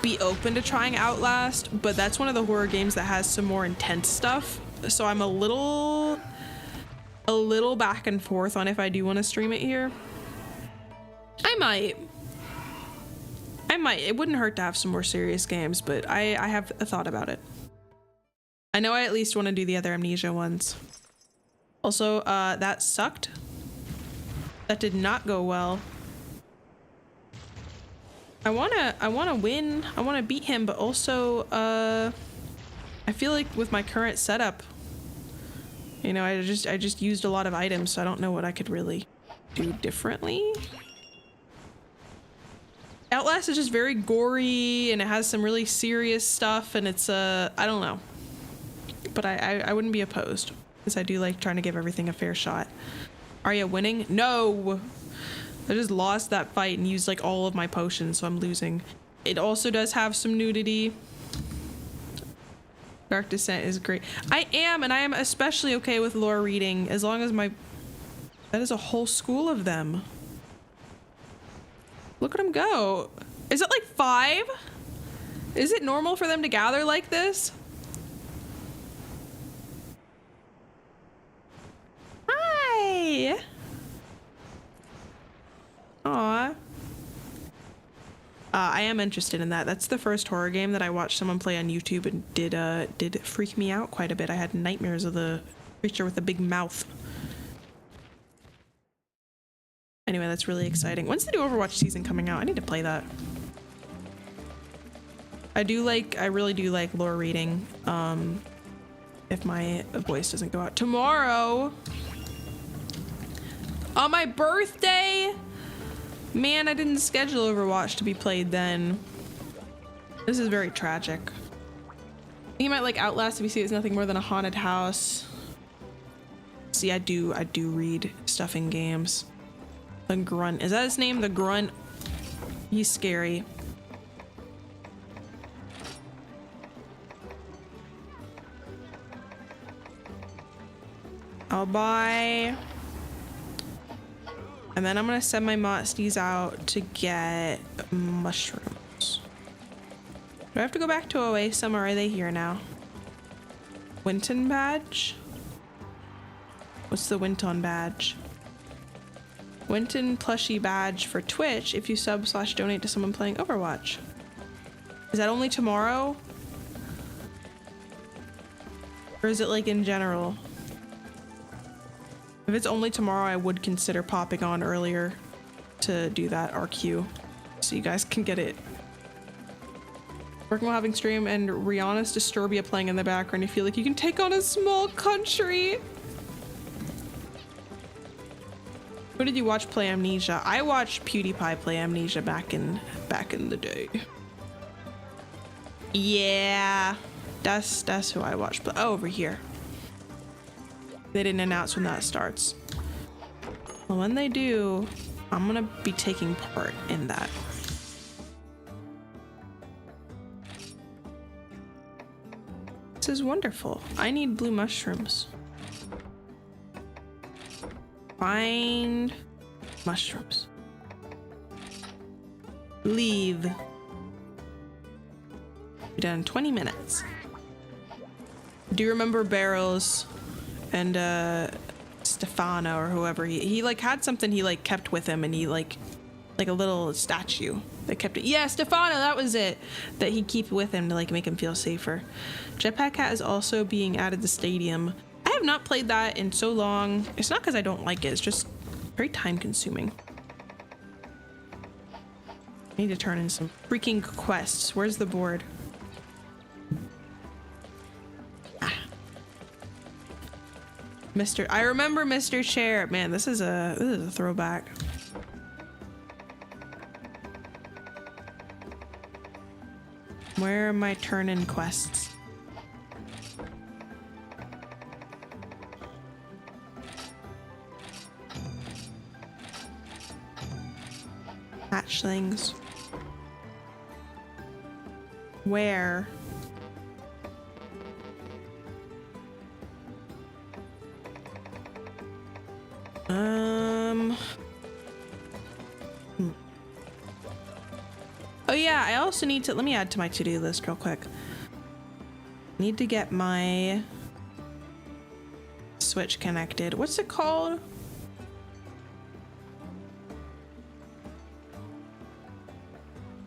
be open to trying Outlast, but that's one of the horror games that has some more intense stuff. So I'm a little back and forth on if I do want to stream it here. I might. It wouldn't hurt to have some more serious games, but I have a thought about it. I know I at least want to do the other Amnesia ones. Also, that sucked. That did not go well. I wanna win. I wanna beat him, but also, I feel like with my current setup, you know, I just used a lot of items, so I don't know what I could really do differently. Outlast is just very gory, and it has some really serious stuff, and it's, I don't know. But I wouldn't be opposed, because I do like trying to give everything a fair shot. Are you winning? No! I just lost that fight and used like all of my potions, so I'm losing. It also does have some nudity. Dark Descent is great. I am, and I am especially okay with lore reading, as long as my... That is a whole school of them. Look at them go. Is it like 5? Is it normal for them to gather like this? Hi! Aw. I am interested in that. That's the first horror game that I watched someone play on YouTube and did freak me out quite a bit. I had nightmares of the creature with a big mouth. Anyway, that's really exciting. When's the new Overwatch season coming out? I need to play that. I really do like lore reading. If my voice doesn't go out tomorrow. On my birthday? Man, I didn't schedule Overwatch to be played then. This is very tragic. I think you might like Outlast if you see it's nothing more than a haunted house. See, I do read stuff in games. The Grunt. Is that his name? The Grunt? He's scary. I'll buy... And then I'm gonna send my Motsties out to get mushrooms. Do I have to go back to Oasis, or are they here now? Winton badge? What's the Winton badge? Winton plushie badge for Twitch if you sub/donate to someone playing Overwatch. Is that only tomorrow? Or is it like in general? If it's only tomorrow, I would consider popping on earlier to do that RQ so you guys can get it. Working while having stream and Rihanna's Disturbia playing in the background. You feel like you can take on a small country. Who did you watch play Amnesia? I watched PewDiePie play Amnesia back in the day. Yeah, that's who I watched. But over here. They didn't announce when that starts. Well, when they do, I'm gonna be taking part in that. This is wonderful. I need blue mushrooms. Find mushrooms. Leave. Be done in 20 minutes. Do you remember Barrels and Stefano or whoever? He like had something he like kept with him, and he like a little statue that kept it. Yeah, Stefano, that was it. That he'd keep with him to like make him feel safer. Jetpack Cat is also being added to Stadium. I have not played that in so long. It's not because I don't like it, it's just very time consuming. I need to turn in some freaking quests. Where's the board? I remember Mr. Chair. Man, this is a throwback. Where are my turn-in quests? Hatchlings. Where? Oh yeah, I also need to, let me add to my to-do list real quick. Need to get my Switch connected. What's it called?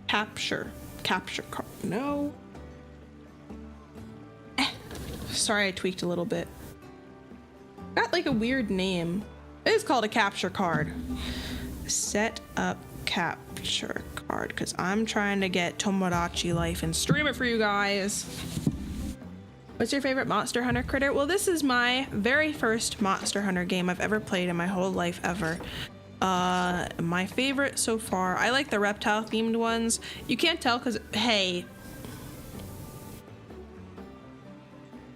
Capture card. No. Sorry, I tweaked a little bit. Got like a weird name. It is called a capture card. Set up capture card, because I'm trying to get Tomodachi Life and stream it for you guys. What's your favorite Monster Hunter critter? Well, this is my very first Monster Hunter game I've ever played in my whole life ever. My favorite so far, I like the reptile themed ones. You can't tell because, hey,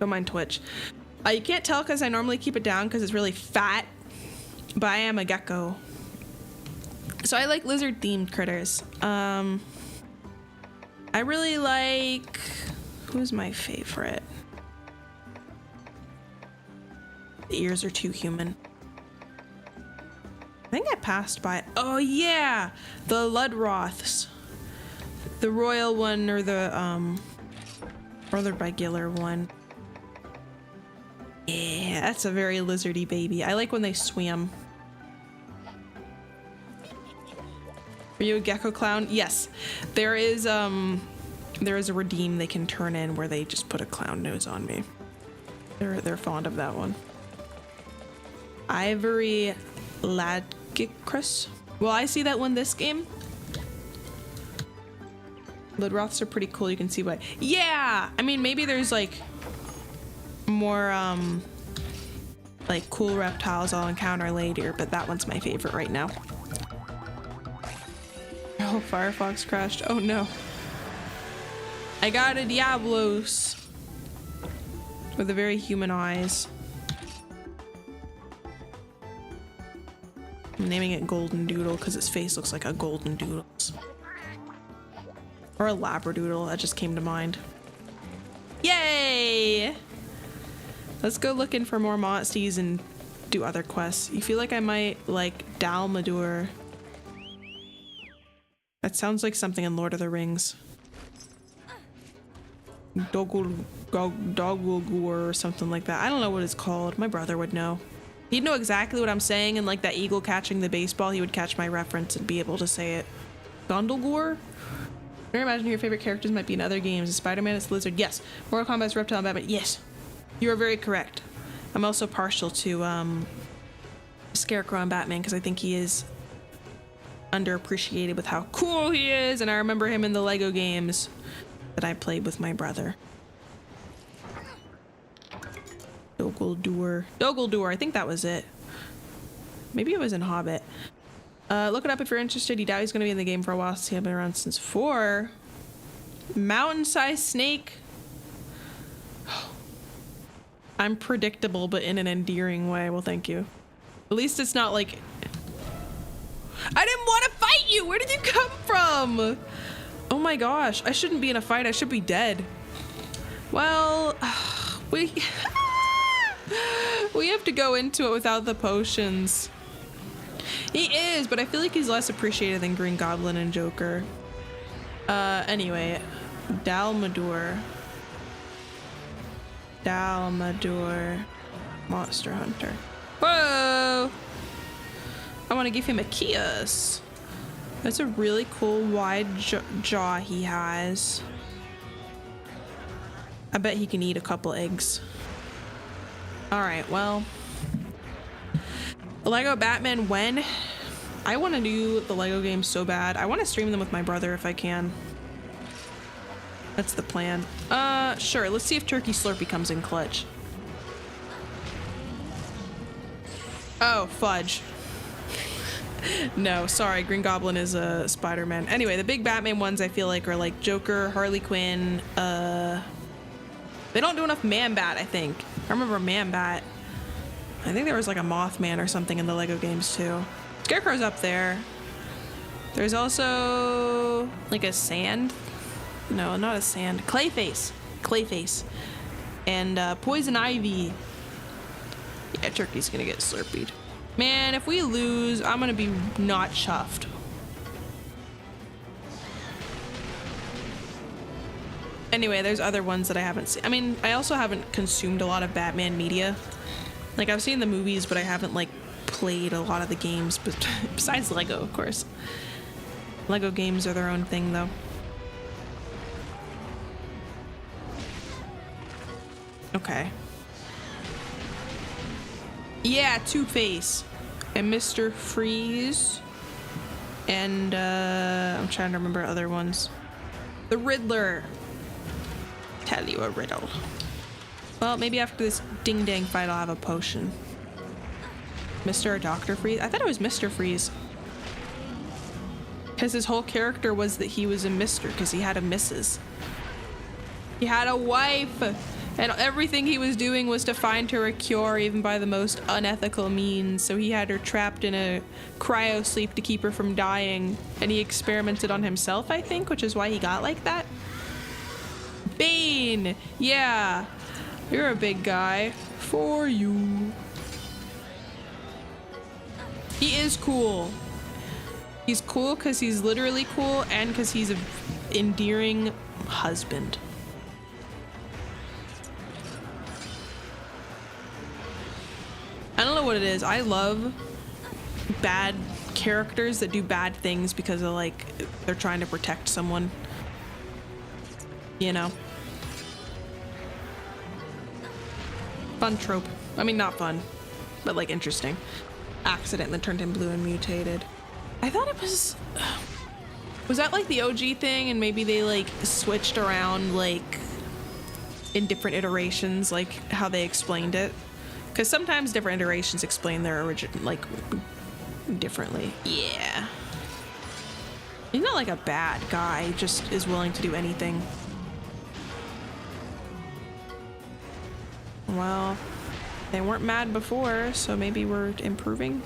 don't mind Twitch. You can't tell because I normally keep it down because it's really fat, but I am a gecko. So I like lizard themed critters. I really like, who's my favorite? The ears are too human. I think I passed by it. Oh yeah, the Ludroths. The royal one or the regular one. Yeah, that's a very lizardy baby. I like when they swim. Are you a gecko clown? Yes. There is a redeem they can turn in where they just put a clown nose on me. They're fond of that one. Ivory Ladgicrus. Will I see that one this game? Ludroths are pretty cool, you can see why. Yeah! I mean, maybe there's like more like cool reptiles I'll encounter later, but that one's my favorite right now. Oh, Firefox crashed. Oh no. I got a Diablos with the very human eyes. I'm naming it Golden Doodle because its face looks like a golden doodle's. Or a Labradoodle, that just came to mind. Yay! Let's go looking for more monsties and do other quests. You feel like I might like Dalmadur. That sounds like something in Lord of the Rings. Dogulgur or something like that. I don't know what it's called. My brother would know. He'd know exactly what I'm saying, and like that eagle catching the baseball, he would catch my reference and be able to say it. Gondelgur? I imagine your favorite characters might be in other games. Spider-Man is Lizard. Yes. Mortal Kombat's Reptile and Batman. Yes. You are very correct. I'm also partial to Scarecrow and Batman because I think he is underappreciated with how cool he is, and I remember him in the Lego games that I played with my brother. Doguldur, I think that was it. Maybe it was in Hobbit. Look it up if you're interested. You doubt he's gonna be in the game for a while since he's been around since 4. Mountain-sized snake. I'm predictable, but in an endearing way. Well, thank you. At least it's not like... I didn't want to fight you! Where did you come from? Oh my gosh, I shouldn't be in a fight. I should be dead. Well, we have to go into it without the potions. He is, but I feel like he's less appreciated than Green Goblin and Joker. Anyway, Dalmadur, Monster Hunter. Whoa! I want to give him a kiss. That's a really cool wide jaw he has. I bet he can eat a couple eggs. Alright, well. Lego Batman when? I want to do the Lego games so bad. I want to stream them with my brother if I can. That's the plan. Sure. Let's see if Turkey Slurpee comes in clutch. Oh, fudge. No, sorry. Green Goblin is a Spider-Man. Anyway, the big Batman ones I feel like are like Joker, Harley Quinn. They don't do enough Man-Bat, I think. I remember Man-Bat. I think there was like a Mothman or something in the Lego games too. Scarecrow's up there. There's also like a sand. No, not a sand. Clayface. And Poison Ivy. Yeah, Turkey's gonna get slurpeed. Man, if we lose, I'm gonna be not chuffed. Anyway, there's other ones that I haven't seen. I mean, I also haven't consumed a lot of Batman media. Like, I've seen the movies, but I haven't, like, played a lot of the games, but besides Lego, of course. Lego games are their own thing, though. Okay. Yeah, Two-Face and Mr. Freeze. And I'm trying to remember other ones. The Riddler. Tell you a riddle. Well, maybe after this ding-dang fight I'll have a potion. Mr. or Dr. Freeze? I thought it was Mr. Freeze. Because his whole character was that he was a Mr. because he had a Mrs. He had a wife! And everything he was doing was to find her a cure, even by the most unethical means. So he had her trapped in a cryo sleep to keep her from dying. And he experimented on himself, I think, which is why he got like that. Bane! Yeah. You're a big guy. For you. He is cool. He's cool because he's literally cool and because he's an endearing husband. I don't know what it is. I love bad characters that do bad things because of like they're trying to protect someone. You know? Fun trope. I mean, not fun, but like interesting. Accident that turned him blue and mutated. I thought it was that like the OG thing and maybe they like switched around like in different iterations, like how they explained it? Because sometimes different iterations explain their origin like differently. Yeah. He's not like a bad guy, he just is willing to do anything. Well, they weren't mad before, so maybe we're improving.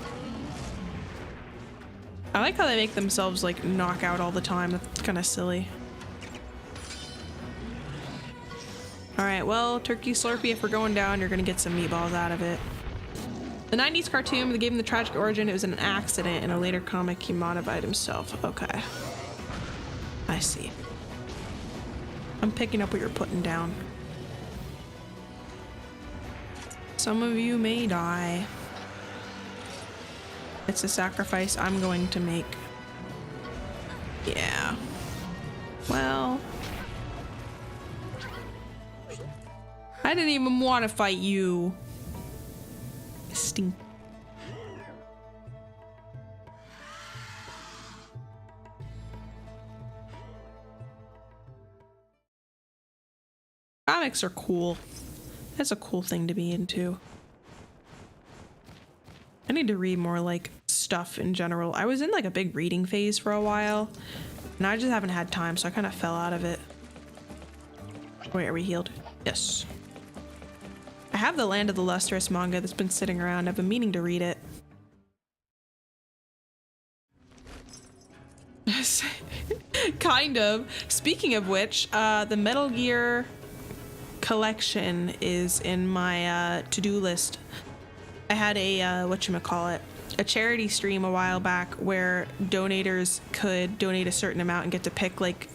I like how they make themselves like knock out all the time. That's kind of silly. All right, well, Turkey Slurpee, if we're going down, you're gonna get some meatballs out of it. The 90s cartoon, they gave him the tragic origin. It was an accident. In a later comic, he modified himself. Okay. I see. I'm picking up what you're putting down. Some of you may die. It's a sacrifice I'm going to make. Yeah. Well. I didn't even want to fight you. Stink. Comics are cool. That's a cool thing to be into. I need to read more like stuff in general. I was in like a big reading phase for a while and I just haven't had time, so I kind of fell out of it. Wait, are we healed? Yes. I have the Land of the Lustrous manga that's been sitting around. I've been meaning to read it. Kind of. Speaking of which, the Metal Gear collection is in my to-do list. I had a whatchamacallit, a charity stream a while back where donators could donate a certain amount and get to pick like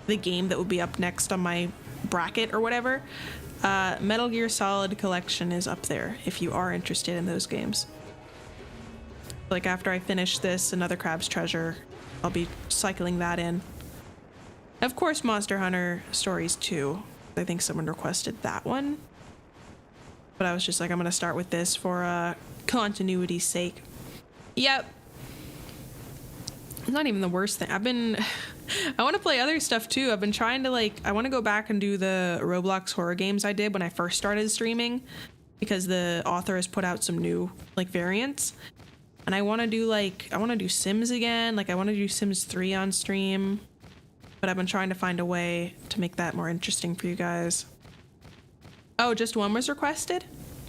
the game that would be up next on my bracket or whatever. Metal Gear Solid collection is up there if you are interested in those games. Like after I finish this, Another Crab's Treasure, I'll be cycling that in. Of course, Monster Hunter Stories 2. I think someone requested that one. But I was just like, I'm gonna start with this for continuity's sake. Yep. It's not even the worst thing. I want to play other stuff too. I've been trying to like, I want to go back and do the Roblox horror games I did when I first started streaming, because the author has put out some new like variants. And I want to do like, I want to do Sims again. Like I want to do Sims 3 on stream. But I've been trying to find a way to make that more interesting for you guys. Oh, just one was requested?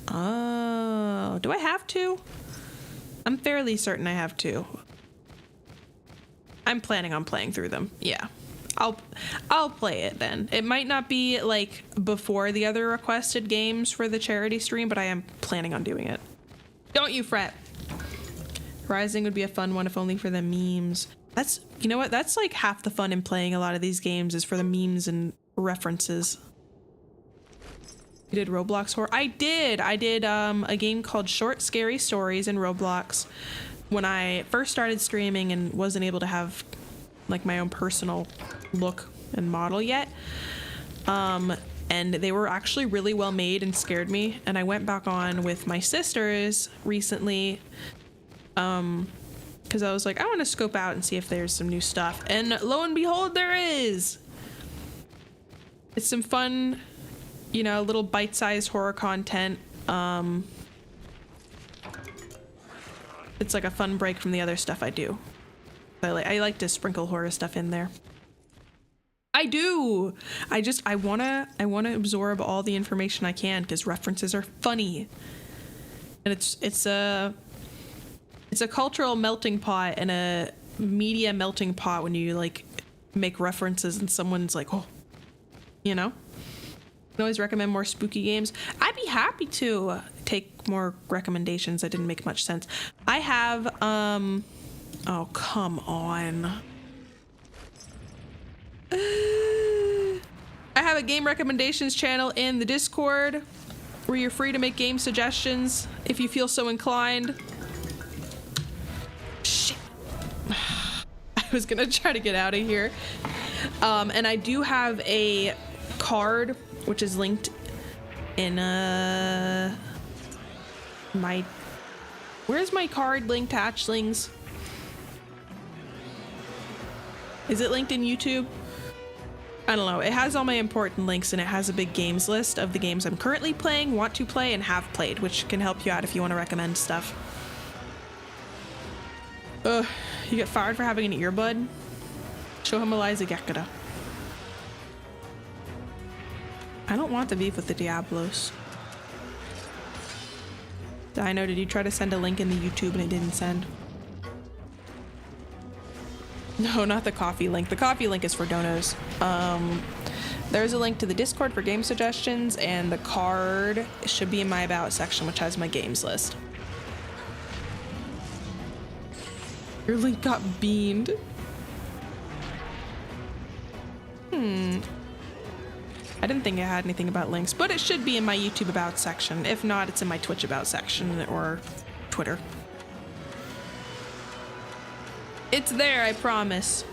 Oh, do I have to? I'm fairly certain I have to. I'm planning on playing through them. Yeah. I'll play it then. It might not be like before the other requested games for the charity stream, but I am planning on doing it. Don't you fret. Rising would be a fun one if only for the memes. That's, you know what? That's like half the fun in playing a lot of these games is for the memes and references. You did Roblox horror? I did a game called Short Scary Stories in Roblox when I first started streaming and wasn't able to have like my own personal look and model yet. and they were actually really well made and scared me. And I went back on with my sisters recently, because I was like, I want to scope out and see if there's some new stuff. And lo and behold, there is. It's some fun, you know, little bite-sized horror content. It's like a fun break from the other stuff I do. I like to sprinkle horror stuff in there. I do. I wanna absorb all the information I can because references are funny, and it's a cultural melting pot and a media melting pot when you like make references and someone's like, oh, you know. I can always recommend more spooky games. I'd be happy to take more recommendations that didn't make much sense. I have oh, come on. I have a game recommendations channel in the Discord where you're free to make game suggestions if you feel so inclined. Shit. I was gonna try to get out of here. And I do have a card which is linked in my... Where's my card linked, hatchlings? Is it linked in YouTube? I don't know. It has all my important links and it has a big games list of the games I'm currently playing, want to play, and have played, which can help you out if you want to recommend stuff. Ugh, you get fired for having an earbud? Show him Eliza Gekada. I don't want the beef with the Diablos. Dino, did you try to send a link in the YouTube and it didn't send? No, not the coffee link. The coffee link is for donos. There's a link to the Discord for game suggestions, and the card should be in my About section, which has my games list. Your link got beamed. I didn't think it had anything about links, but it should be in my YouTube About section. If not, it's in my Twitch About section or Twitter. It's there, I promise.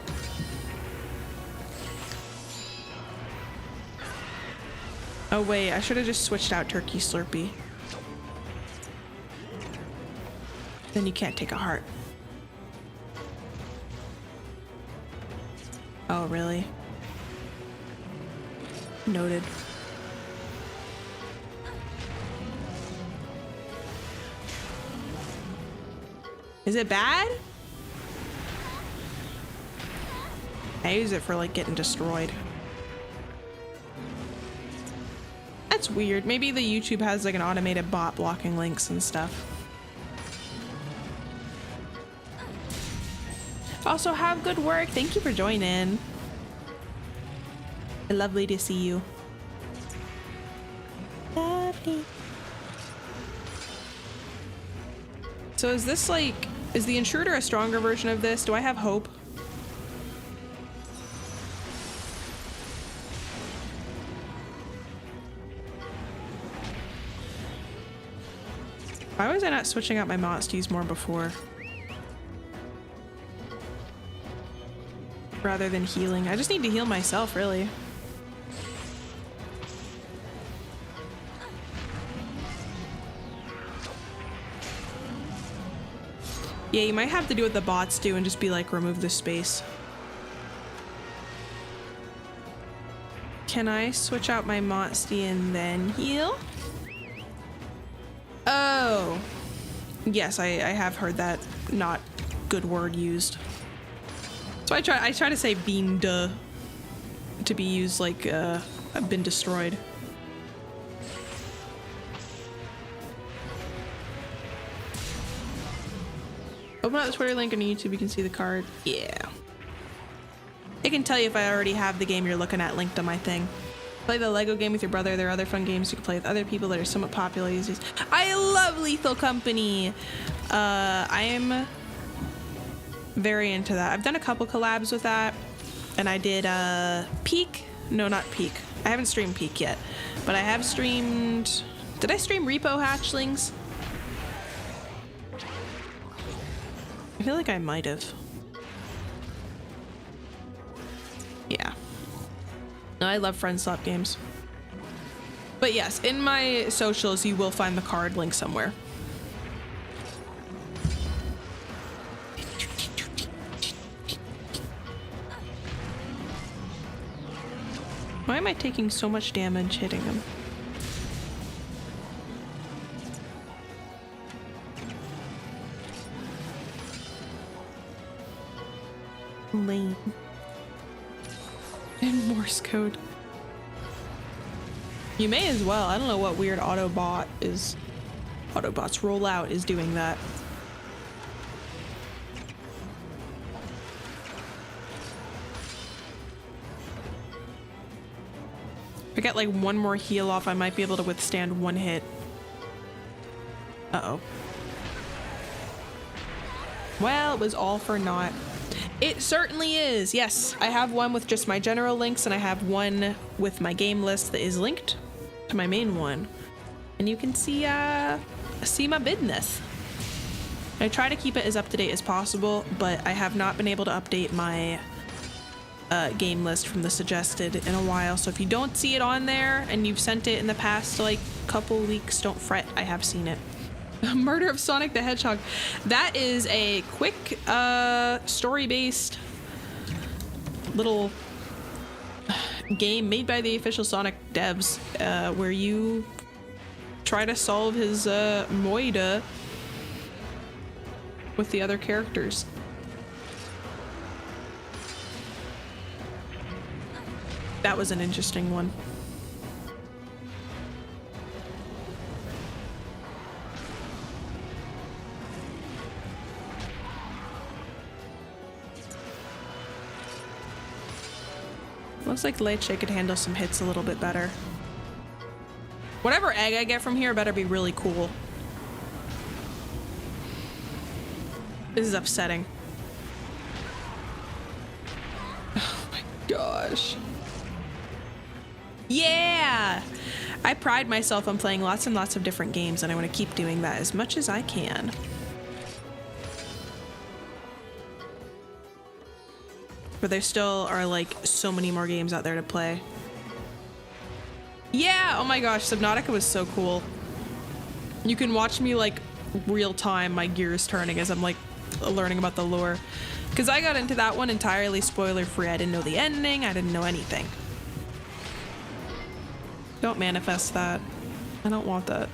Oh wait, I should have just switched out Turkey Slurpee. Then you can't take a heart. Oh, really? Noted. Is it bad? I use it for like getting destroyed. That's weird. Maybe the YouTube has like an automated bot blocking links and stuff. Also, have good work. Thank you for joining. Lovely to see you. Lovely. So is this like, is the intruder a stronger version of this? Do I have hope? Why was I not switching out my mods to use more before? Rather than healing. I just need to heal myself, really. Yeah, you might have to do what the bots do and just be like, remove the space. Can I switch out my Motsty and then heal? Oh. Yes, I have heard that not good word used. So I try to say been to be used like I've been destroyed. Open up the Twitter link on YouTube, you can see the card. Yeah. It can tell you if I already have the game you're looking at linked on my thing. Play the Lego game with your brother. There are other fun games you can play with other people that are somewhat popular these days. I love Lethal Company. I am very into that. I've done a couple collabs with that, and I did Peak. No, not Peak. I haven't streamed Peak yet, but I have streamed. Did I stream Repo Hatchlings? I feel like I might have. Yeah. No, I love friend swap games. But yes, in my socials, you will find the card link somewhere. Why am I taking so much damage hitting him? Lame. And Morse code. You may as well. I don't know what weird Autobots rollout is doing that. If I get like one more heal off, I might be able to withstand one hit. Uh-oh. Well, it was all for naught. It certainly is. Yes, I have one with just my general links, and I have one with my game list that is linked to my main one. And you can see my business. I try to keep it as up to date as possible, but I have not been able to update my game list from the suggested in a while. So if you don't see it on there and you've sent it in the past like couple weeks, don't fret. I have seen it. Murder of Sonic the Hedgehog. That is a quick story-based little game made by the official Sonic devs, where you try to solve his moida with the other characters. That was an interesting one. Looks like Leche could handle some hits a little bit better. Whatever egg I get from here better be really cool. This is upsetting. Oh my gosh. Yeah! I pride myself on playing lots and lots of different games, and I want to keep doing that as much as I can. But there still are like so many more games out there to play. Yeah, oh my gosh, Subnautica was so cool. You can watch me like real time, my gears turning as I'm like learning about the lore. Because I got into that one entirely spoiler free. I didn't know the ending, I didn't know anything. Don't manifest that. I don't want that.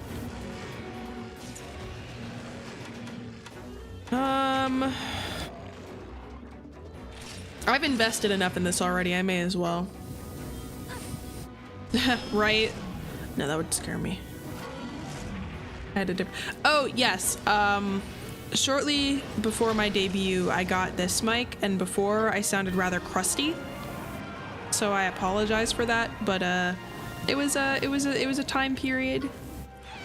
I've invested enough in this already, I may as well. Right? No, that would scare me. I had to dip. Oh, yes. Shortly before my debut, I got this mic, and before I sounded rather crusty. So I apologize for that, but it was a time period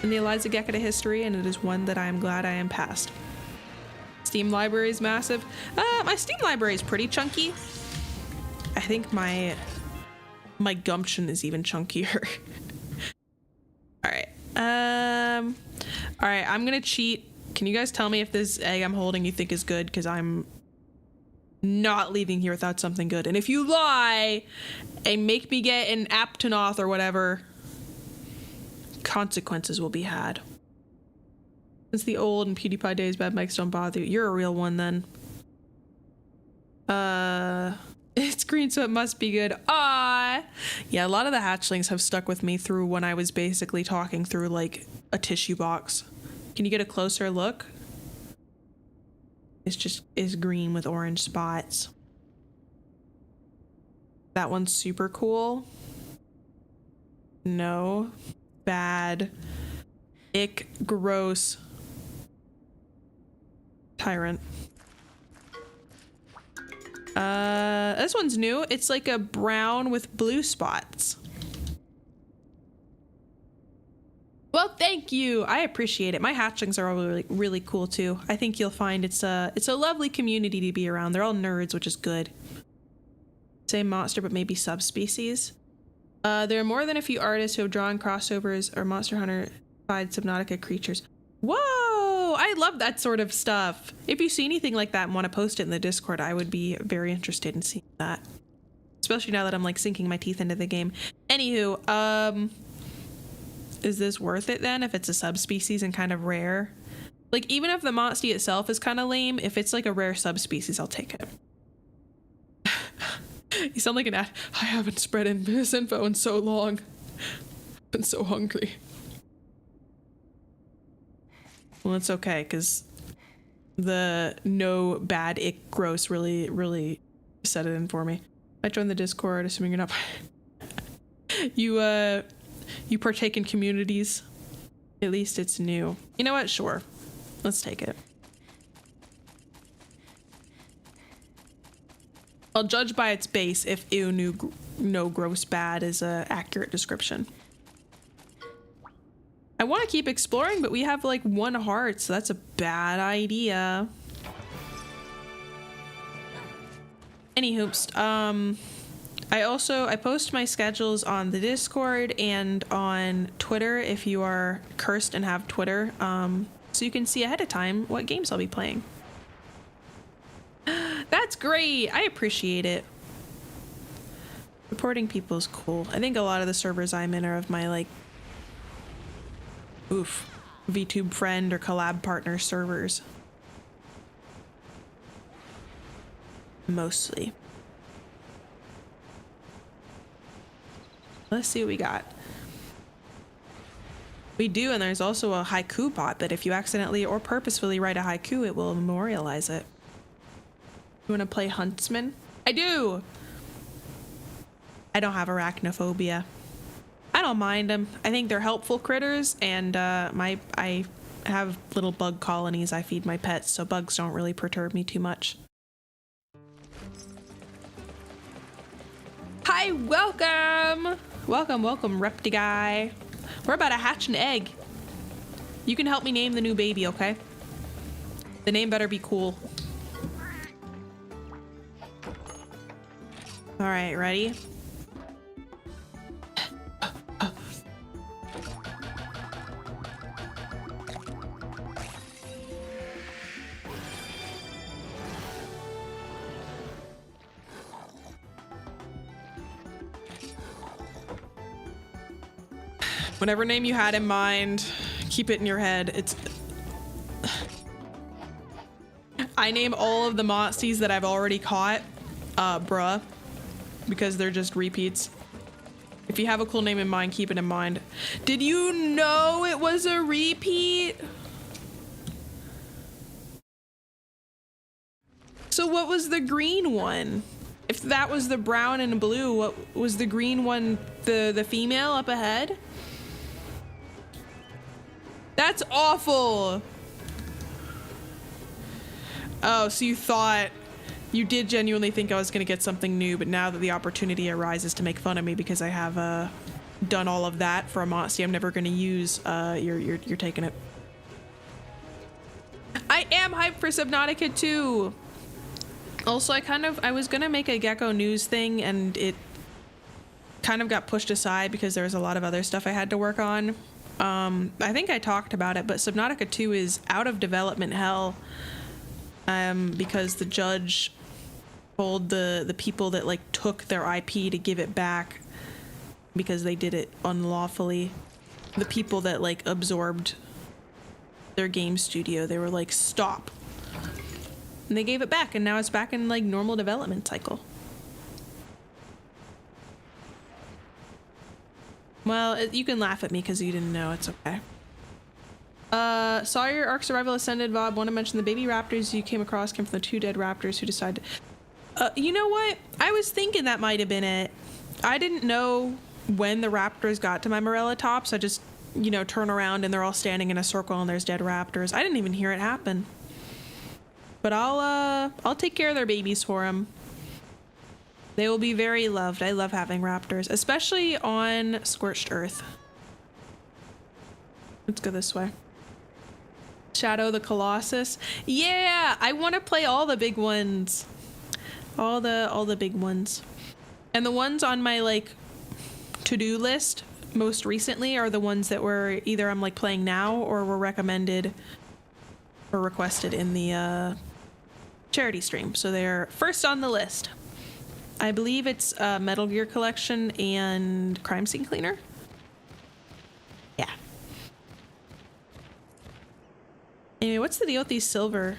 in the Eliza Gekida history, and it is one that I am glad I am past. Steam library is massive. My Steam library is pretty chunky. I think my gumption is even chunkier. All right. All right, I'm gonna cheat. Can you guys tell me if this egg I'm holding you think is good? Because I'm not leaving here without something good. And if you lie and make me get an Aptonoth or whatever, consequences will be had. Since the old and PewDiePie days, bad mics don't bother you. You're a real one then. It's green, so it must be good. Ah, yeah, a lot of the hatchlings have stuck with me through when I was basically talking through like a tissue box. Can you get a closer look? It's just is green with orange spots. That one's super cool. No. Bad. Ick. Gross. Tyrant. This one's new. It's like a brown with blue spots. Well, thank you. I appreciate it. My hatchlings are all really, really cool too. I think you'll find it's a lovely community to be around. They're all nerds, which is good. Same monster, but maybe subspecies. There are more than a few artists who have drawn crossovers or Monster Hunter-fied Subnautica creatures. Whoa! I love that sort of stuff. If you see anything like that and want to post it in the Discord, I would be very interested in seeing that. Especially now that I'm like sinking my teeth into the game. Anywho, is this worth it then if it's a subspecies and kind of rare? Like, even if the Monstie itself is kind of lame, if it's like a rare subspecies, I'll take it. You sound like an ad. I haven't spread in this info in so long. I've been so hungry. Well, it's okay, because the no bad ick gross really set it in for me. I joined the Discord, assuming you're not. You partake in communities. At least it's new. You know what? Sure. Let's take it. I'll judge by its base if ew, no gross bad is a accurate description. I want to keep exploring, but we have like 1 heart, so that's a bad idea. Anywho, I post my schedules on the Discord and on Twitter if you are cursed and have Twitter, so you can see ahead of time what games I'll be playing. That's great. I appreciate it. Reporting people is cool. I think a lot of the servers I'm in are of my like VTube friend or collab partner servers. Mostly. Let's see what we got. We do, and there's also a haiku bot that if you accidentally or purposefully write a haiku, it will memorialize it. You want to play Huntsman? I do! I don't have arachnophobia. I don't mind them. I think they're helpful critters, and I have little bug colonies I feed my pets, so bugs don't really perturb me too much. Hi, welcome! Welcome, Repti guy. We're about to hatch an egg. You can help me name the new baby, okay? The name better be cool. All right, ready? Whatever name you had in mind, keep it in your head. It's... I name all of the Monsties that I've already caught, bruh, because they're just repeats. If you have a cool name in mind, keep it in mind. Did you know it was a repeat? So what was the green one? If that was the brown and blue, what was the green one, the female up ahead? That's awful. Oh, so you did genuinely think I was gonna get something new, but now that the opportunity arises to make fun of me because I have done all of that for a Monstie I'm never gonna use, you're taking it. I am hyped for Subnautica 2. Also, I was gonna make a Gecko News thing, and it kind of got pushed aside because there was a lot of other stuff I had to work on. I think I talked about it, but Subnautica 2 is out of development hell, because the judge told the people that like took their IP to give it back because they did it unlawfully. The people that like absorbed their game studio, they were like, stop. And they gave it back, and now it's back in like normal development cycle. Well, you can laugh at me because you didn't know. It's okay. Saw your Ark Survival Ascended VOD. Want to mention the baby raptors you came across came from the 2 dead raptors who decided... you know what? I was thinking that might have been it. I didn't know when the raptors got to my Morella tops. I just, you know, turn around and they're all standing in a circle and there's dead raptors. I didn't even hear it happen. But I'll take care of their babies for them. They will be very loved. I love having raptors, especially on Scorched Earth. Let's go this way. Shadow the Colossus. Yeah, I want to play all the big ones. All the big ones. And the ones on my like to-do list most recently are the ones that were either I'm like playing now or were recommended or requested in the charity stream. So they're first on the list. I believe it's Metal Gear Collection and Crime Scene Cleaner. Yeah. Anyway, what's the deal with these silver?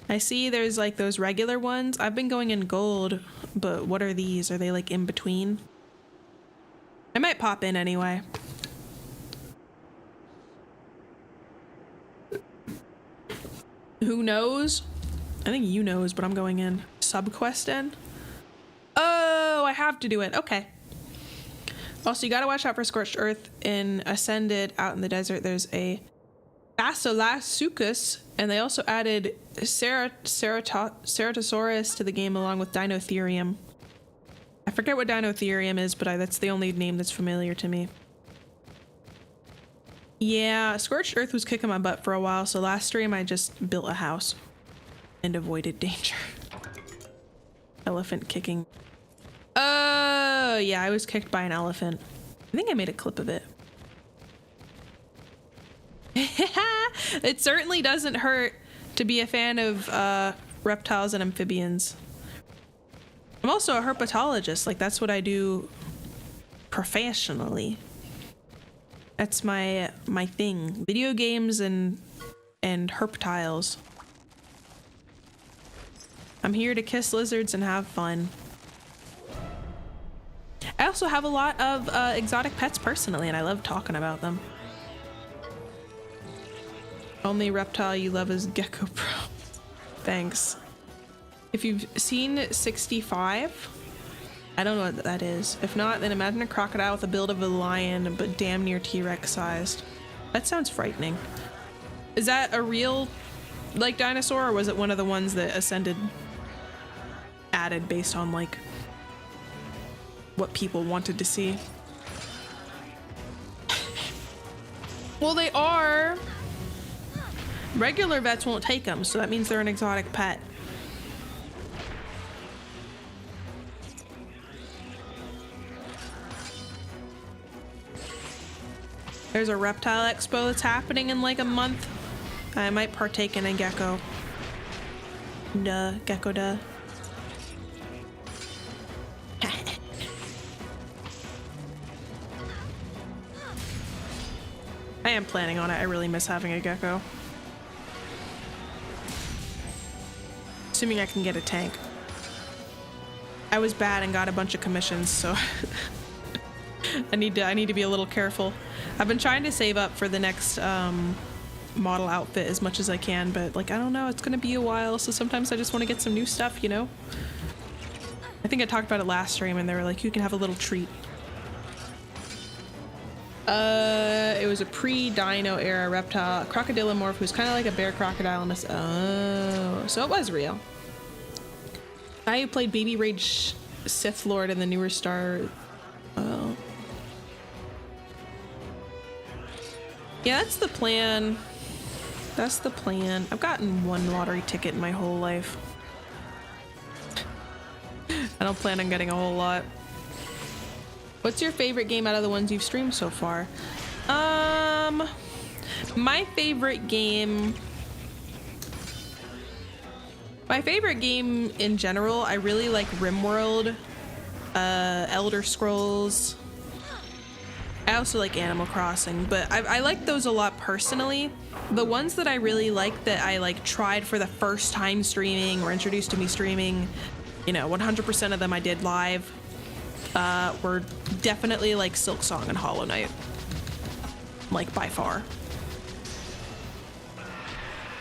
I see there's like those regular ones. I've been going in gold, but what are these? Are they like in between? I might pop in anyway. Who knows? I think you knows, but I'm going in. Subquest in? Oh, I have to do it. Okay. Also, you gotta watch out for Scorched Earth in Ascended out in the desert. There's a Basilosuchus, and they also added Ceratosaurus to the game along with Dinotherium. I forget what Dinotherium is, but that's the only name that's familiar to me. Yeah, Scorched Earth was kicking my butt for a while, so last stream I just built a house and avoided danger. Elephant kicking. Oh, yeah, I was kicked by an elephant. I think I made a clip of it. It certainly doesn't hurt to be a fan of reptiles and amphibians. I'm also a herpetologist. Like, that's what I do professionally. That's my thing. Video games and herptiles. I'm here to kiss lizards and have fun. I also have a lot of exotic pets personally, and I love talking about them. Only reptile you love is Gecko Pro. Thanks. If you've seen 65, I don't know what that is. If not, then imagine a crocodile with the build of a lion, but damn near T-Rex sized. That sounds frightening. Is that a real, like, dinosaur, or was it one of the ones that Ascended added based on, like, what people wanted to see? Well, they are. Regular vets won't take them, so that means they're an exotic pet. There's a reptile expo that's happening in like a month. I might partake in a gecko. Duh, gecko duh. I am planning on it. I really miss having a gecko. Assuming I can get a tank. I was bad and got a bunch of commissions, so I need to be a little careful. I've been trying to save up for the next model outfit as much as I can, but like, I don't know, it's gonna be a while, so sometimes I just want to get some new stuff, you know? I think I talked about it last stream and they were like, you can have a little treat. It was a pre-dino era reptile, crocodilomorph, who's kind of like a bear crocodile. Oh, so it was real. I played Baby Rage Sith Lord in the newer Star. Oh. Yeah, that's the plan. That's the plan. I've gotten one lottery ticket in my whole life. I don't plan on getting a whole lot. What's your favorite game out of the ones you've streamed so far? My favorite game in general, I really like RimWorld, Elder Scrolls. I also like Animal Crossing, but I like those a lot personally. The ones that I really like that I like tried for the first time streaming or introduced to me streaming, you know, 100% of them I did live, were definitely like Silksong and Hollow Knight. Like, by far.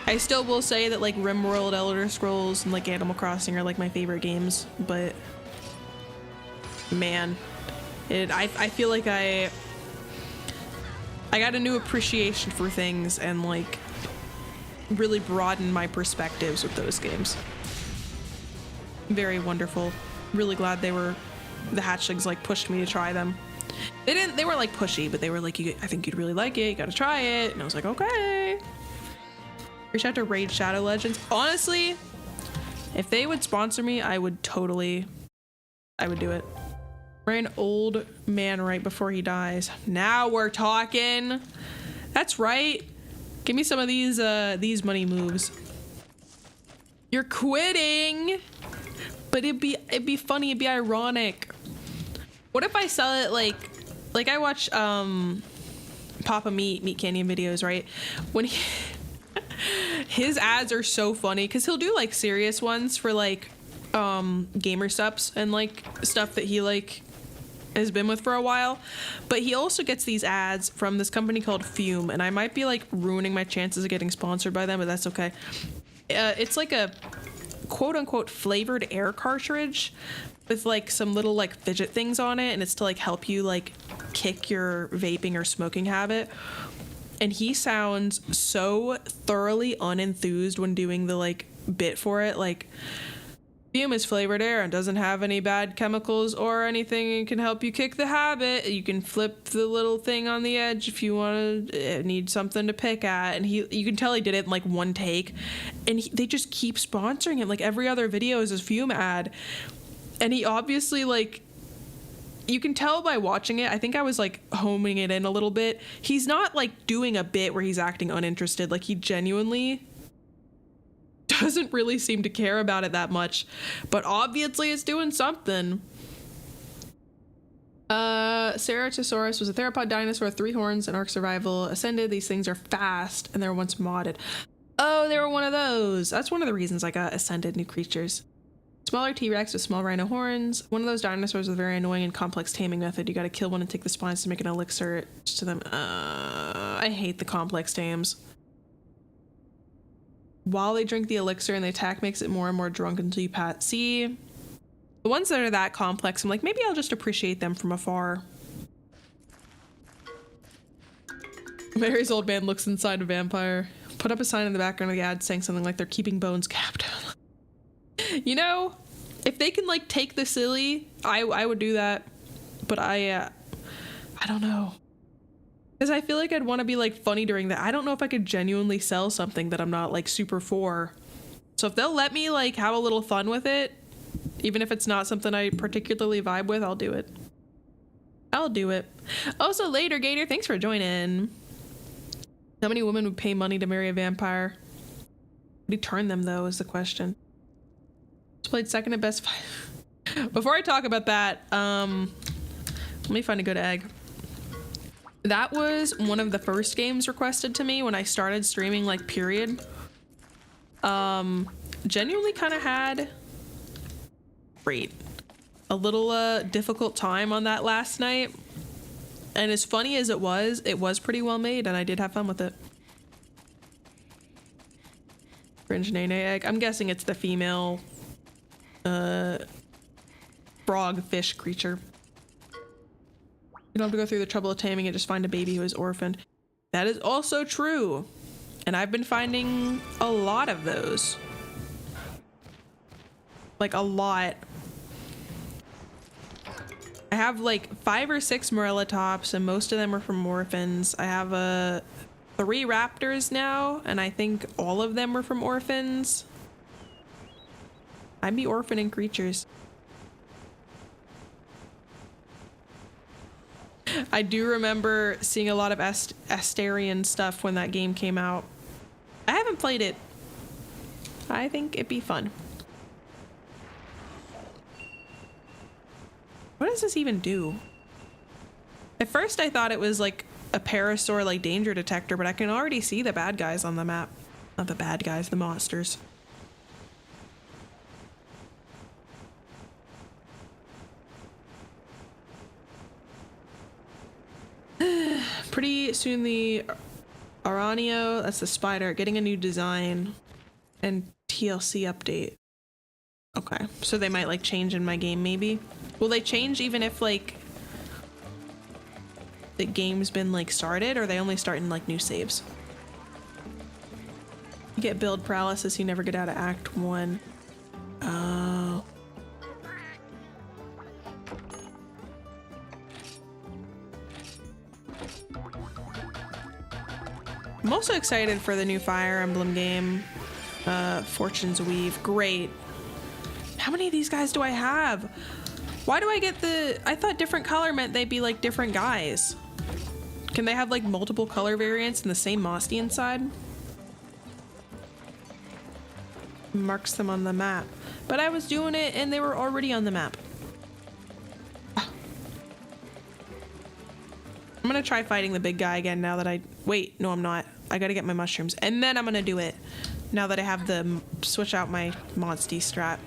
I still will say that like RimWorld, Elder Scrolls, and like Animal Crossing are like my favorite games, but man, I feel like I got a new appreciation for things and like really broadened my perspectives with those games. Very wonderful. Really glad the hatchlings like pushed me to try them. They weren't like pushy, but they were like, I think you'd really like it, you gotta try it. And I was like, okay. Reach out to Raid Shadow Legends. Honestly, if they would sponsor me, I would do it. We're an old man right before he dies. Now we're talking. That's right. Give me some of these money moves. You're quitting. But it'd be funny, it'd be ironic. What if I sell it like I watch Papa Meat Canyon videos, right? His ads are so funny because he'll do like serious ones for like gamer subs and like stuff that he like has been with for a while, but he also gets these ads from this company called Fume, and I might be like ruining my chances of getting sponsored by them, but that's okay. It's like a quote unquote flavored air cartridge with like some little like fidget things on it, and it's to like help you like kick your vaping or smoking habit. And he sounds so thoroughly unenthused when doing the like bit for it, like Fume is flavored air and doesn't have any bad chemicals or anything and can help you kick the habit. You can flip the little thing on the edge if you want to need something to pick at. And you can tell he did it in like one take. And they just keep sponsoring him. Like every other video is a Fume ad. And he obviously like, you can tell by watching it. I think I was like homing it in a little bit. He's not like doing a bit where he's acting uninterested. Like he genuinely doesn't really seem to care about it that much, but obviously it's doing something. Ceratosaurus was a theropod dinosaur with 3 horns and Ark survival. Ascended. These things are fast and they were once modded. Oh, they were one of those. That's one of the reasons I got Ascended new creatures. Smaller T-Rex with small rhino horns. One of those dinosaurs with a very annoying and complex taming method. You gotta kill one and take the spines to make an elixir to them. I hate the complex tames. While they drink the elixir and the attack makes it more and more drunk until you pat. See, the ones that are that complex, I'm like, maybe I'll just appreciate them from afar. Mary's old man looks inside a vampire. Put up a sign in the background of the ad saying something like they're keeping Bones captive. You know, if they can like take the silly, I would do that. But I don't know. Because I feel like I'd want to be like funny during that. I don't know if I could genuinely sell something that I'm not like super for. So if they'll let me like have a little fun with it, even if it's not something I particularly vibe with, I'll do it. I'll do it. Also later, Gator, thanks for joining. How many women would pay money to marry a vampire? Would he turn them though is the question. Just played second at best five. Before I talk about that, let me find a good egg. That was one of the first games requested to me when I started streaming, like, period. Genuinely kind of had a little difficult time on that last night. And as funny as it was pretty well made, and I did have fun with it. Cringe nene egg. I'm guessing it's the female frog fish creature. You don't have to go through the trouble of taming it, just find a baby who is orphaned. That is also true. And I've been finding a lot of those. Like a lot. I have like 5 or 6 Morella tops and most of them are from orphans. I have 3 raptors now and I think all of them were from orphans. I'd be orphaning creatures. I do remember seeing a lot of Asterian stuff when that game came out. I haven't played it. I think it'd be fun. What does this even do? At first I thought it was like a parasaur like danger detector, but I can already see the bad guys on the map. Not the bad guys, the monsters. Pretty soon the Aranio, that's the spider, getting a new design and TLC update. Okay, so they might like change in my game maybe. Will they change even if like the game's been like started, or they only start in like new saves? You get build paralysis, you never get out of Act 1. Oh. I'm also excited for the new Fire Emblem game, Fortune's Weave. Great. How many of these guys do I have? Why do I get I thought different color meant they'd be like different guys. Can they have like multiple color variants in the same Mosty inside? Marks them on the map. But I was doing it and they were already on the map. I'm gonna try fighting the big guy again now that wait, no I'm not. I gotta get my mushrooms and then I'm gonna do it. now that I have the switch out my Monsty strat.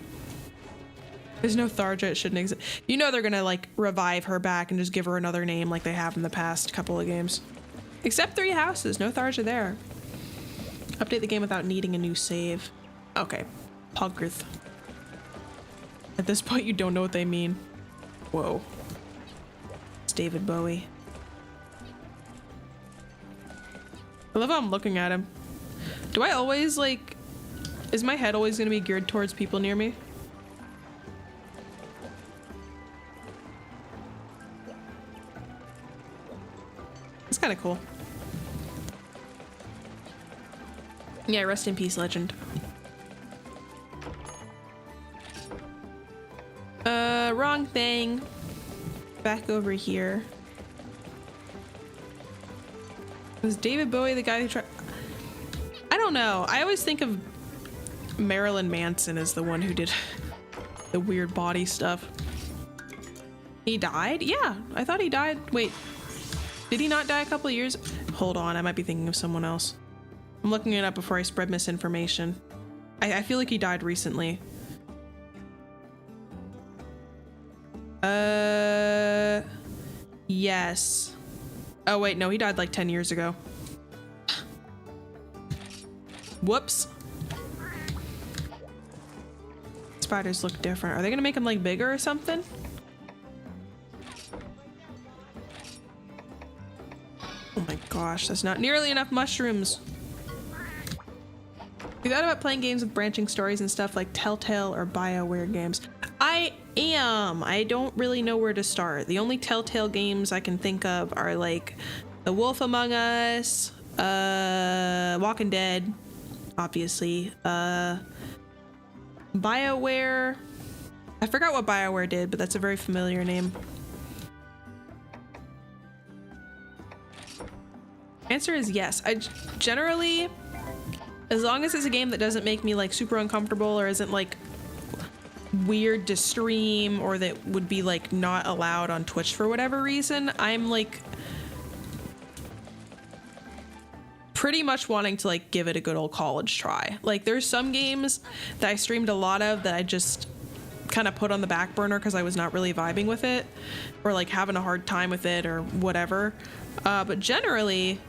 There's no Tharja, it shouldn't exist. You know they're gonna like revive her back and just give her another name like they have in the past couple of games. Except 3 houses, no Tharja there. Update the game without needing a new save. Okay, Pogrith. At this point you don't know what they mean. Whoa. It's David Bowie. I love how I'm looking at him. Do I always like, is my head always gonna be geared towards people near me? It's kind of cool. Yeah, rest in peace, legend. Wrong thing. Back over here. Was David Bowie the guy who tried? I don't know. I always think of Marilyn Manson as the one who did the weird body stuff. He died? Yeah, I thought he died. Wait. Did he not die a couple of years? Hold on, I might be thinking of someone else. I'm looking it up before I spread misinformation. I feel like he died recently. Yes. Oh wait, no, he died like 10 years ago. Whoops. Spiders look different. Are they gonna make them like bigger or something? Oh my gosh, that's not nearly enough mushrooms. You thought about playing games with branching stories and stuff like Telltale or BioWare games? I am. I don't really know where to start. The only Telltale games I can think of are like The Wolf Among Us, Walking Dead, obviously, BioWare. I forgot what BioWare did, but that's a very familiar name. Answer is yes. I generally, as long as it's a game that doesn't make me like super uncomfortable or isn't like weird to stream or that would be like not allowed on Twitch for whatever reason, I'm like pretty much wanting to like give it a good old college try. Like there's some games that I streamed a lot of that I just kind of put on the back burner because I was not really vibing with it or like having a hard time with it or whatever. But generally,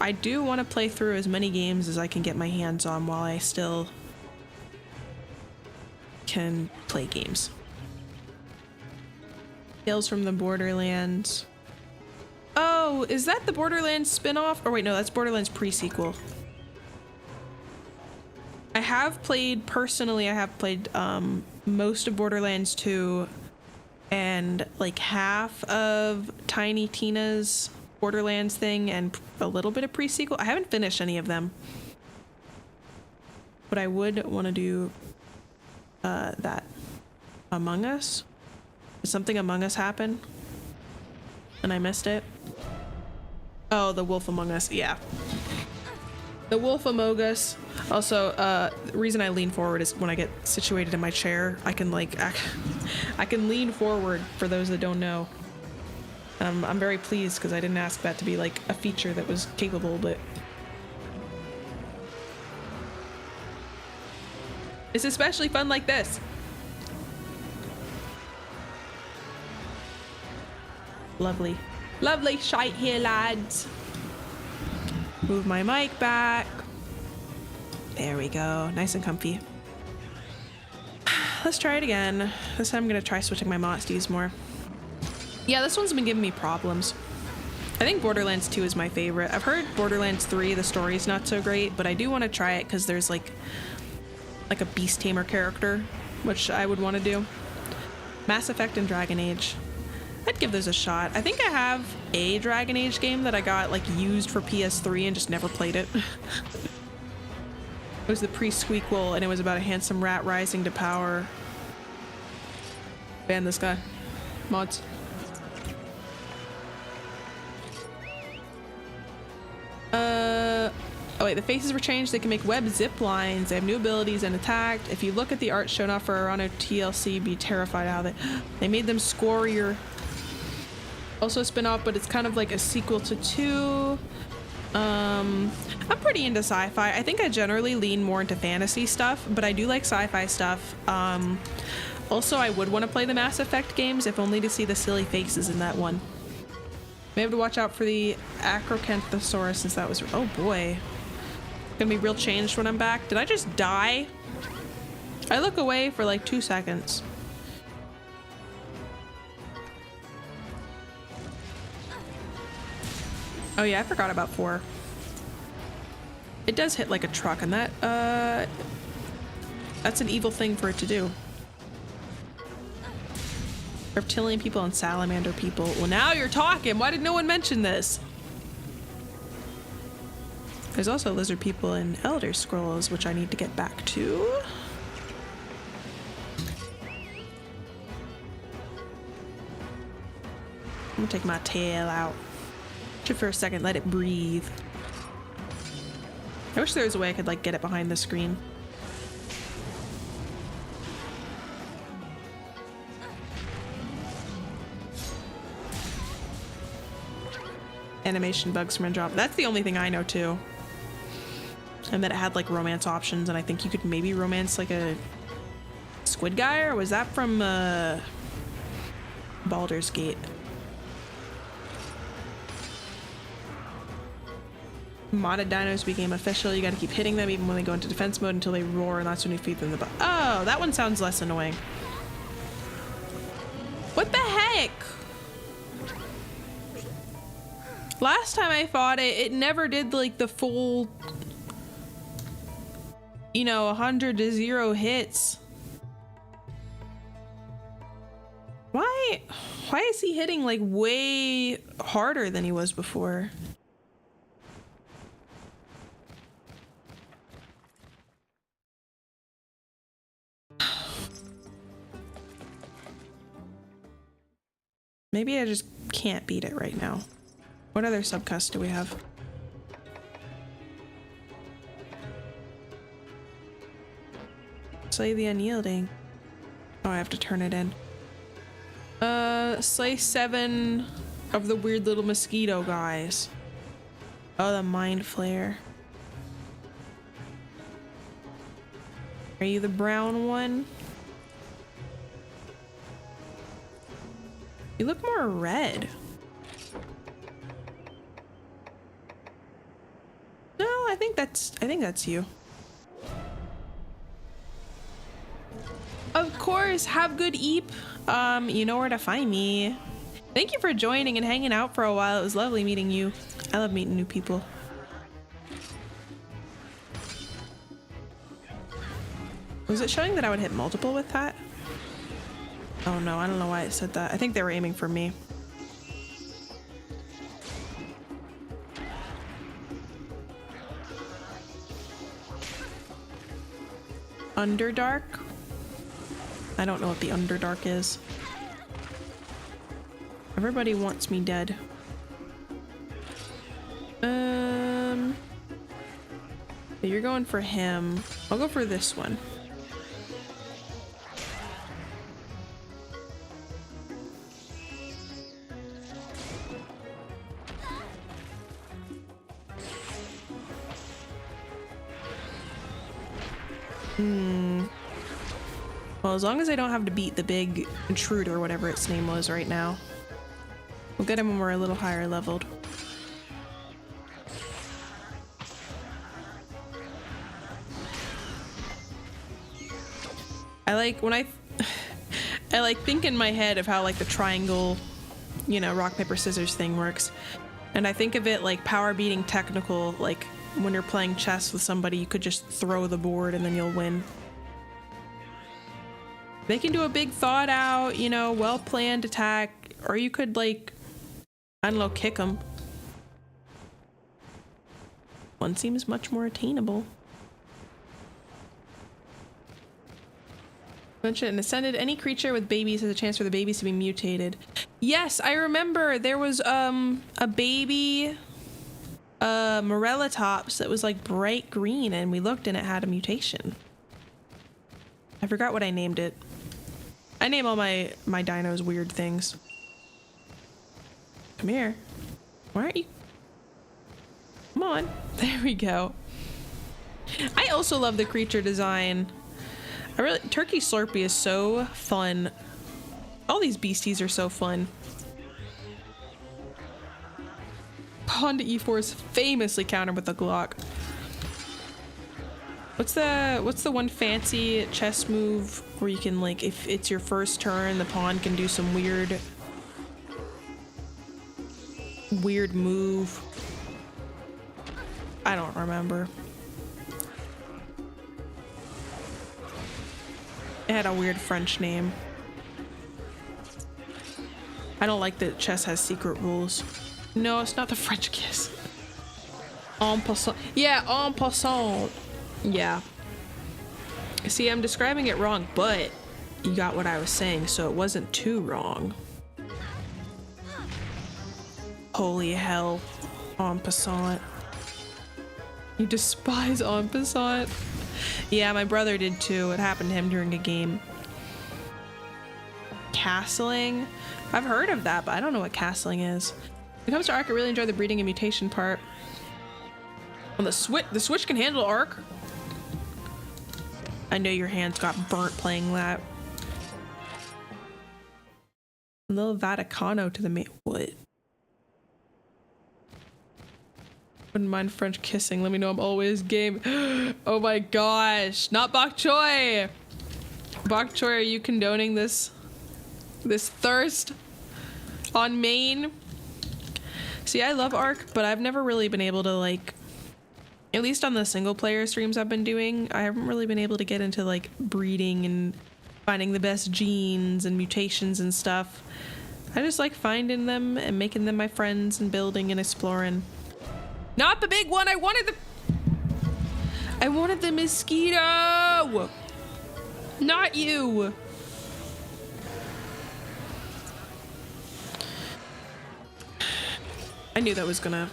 I do want to play through as many games as I can get my hands on while I still can play games. Tales from the Borderlands. Oh, is that the Borderlands spin-off? Or wait, no, that's Borderlands pre-sequel. I have played, personally, I have played most of Borderlands 2 and like half of Tiny Tina's Borderlands thing and a little bit of pre-sequel. I haven't finished any of them, but I would want to do that. Among Us? Did something Among Us happen and I missed it? Oh, the Wolf Among Us, yeah. The Wolf Among Us. Also, the reason I lean forward is when I get situated in my chair, I can like, I can lean forward for those that don't know. I'm very pleased because I didn't ask that to be like a feature that was capable, but it's especially fun like this. Lovely. Lovely shite here, lads. Move my mic back. There we go. Nice and comfy. Let's try it again. This time I'm gonna try switching my Monsties more. Yeah, this one's been giving me problems. I think Borderlands 2 is my favorite. I've heard Borderlands 3, the story's not so great, but I do want to try it because there's like a Beast Tamer character, which I would want to do. Mass Effect and Dragon Age. I'd give those a shot. I think I have a Dragon Age game that I got like used for PS3 and just never played it. It was the pre-squeakquel and it was about a handsome rat rising to power. Ban this guy. Mods. Oh wait, the faces were changed. They can make web zip lines. They have new abilities and attacked. If you look at the art shown off for Arano TLC, be terrified how they made them scorier. Also a spin-off, but it's kind of like a sequel to 2. I'm pretty into sci-fi. I think I generally lean more into fantasy stuff, but I do like sci-fi stuff. Also, I would want to play the Mass Effect games, if only to see the silly faces in that one. May have to watch out for the Acrocanthosaurus since that was... Oh boy. Gonna be real changed when I'm back. Did I just die? I look away for like 2 seconds. Oh yeah, I forgot about 4. It does hit like a truck, and that, that's an evil thing for it to do. Reptilian people and salamander people. Well, now you're talking. Why did no one mention this? There's also lizard people in Elder Scrolls, which I need to get back to. I'm gonna take my tail out. Just for a second, let it breathe. I wish there was a way I could like get it behind the screen. Animation bugs from Andromeda. That's the only thing I know too. And that it had like romance options, and I think you could maybe romance like a squid guy, or was that from Baldur's Gate? Modded dinos became official. You gotta keep hitting them even when they go into defense mode until they roar, and that's when you feed them the butt. Oh, that one sounds less annoying. What the heck? Last time I fought it, it never did like the full, you know, 100 to 0 hits. Why is he hitting like way harder than he was before? Maybe I just can't beat it right now. What other subcuts do we have? Slay the unyielding. Oh, I have to turn it in. Slay 7 of the weird little mosquito guys. Oh, the mind flare. Are you the brown one? You look more red. No, I think that's you. Of course, have good eep. You know where to find me. Thank you for joining and hanging out for a while. It was lovely meeting you. I love meeting new people. Was it showing that I would hit multiple with that? Oh no, I don't know why it said that. I think they were aiming for me. Underdark? I don't know what the Underdark is. Everybody wants me dead. You're going for him. I'll go for this one. Well, as long as I don't have to beat the big intruder, whatever its name was right now. We'll get him when we're a little higher leveled. I like when I like think in my head of how like the triangle, you know, rock, paper, scissors thing works. And I think of it like power beating technical, like when you're playing chess with somebody, you could just throw the board and then you'll win. They can do a big thought out, you know, well-planned attack, or you could like, I don't know, kick them. One seems much more attainable. Mention and ascended. Any creature with babies has a chance for the babies to be mutated. Yes, I remember there was a baby Morellatops that was like bright green, and we looked and it had a mutation. I forgot what I named it. I name all my dinos weird things. Come here. Why aren't you? Come on. There we go. I also love the creature design. Turkey Slurpee is so fun. All these beasties are so fun. Pawn to e4 is famously countered with a Glock. What's the one fancy chess move where you can, like, if it's your first turn, the pawn can do some weird move? I don't remember. It had a weird French name. I don't like that chess has secret rules. No, it's not the French kiss. En passant. Yeah, en passant. Yeah. See, I'm describing it wrong, but you got what I was saying, so it wasn't too wrong. Holy hell. En passant. You despise en passant. Yeah, my brother did too. It happened to him during a game. Castling? I've heard of that, but I don't know what castling is. When it comes to Arc, I really enjoy the breeding and mutation part. Well, the Switch can handle Arc. I know your hands got burnt playing that. A little Vaticano to the main. What? Wouldn't mind French kissing. Let me know I'm always game. Oh my gosh. Not bok choy. Bok choy, are you condoning this thirst on main? See, I love Arc, but I've never really been able to, like, at least on the single player streams I've been doing, I haven't really been able to get into, like, breeding and finding the best genes and mutations and stuff. I just like finding them and making them my friends and building and exploring. Not the big one. I wanted the mosquito. Not you. I knew that was gonna.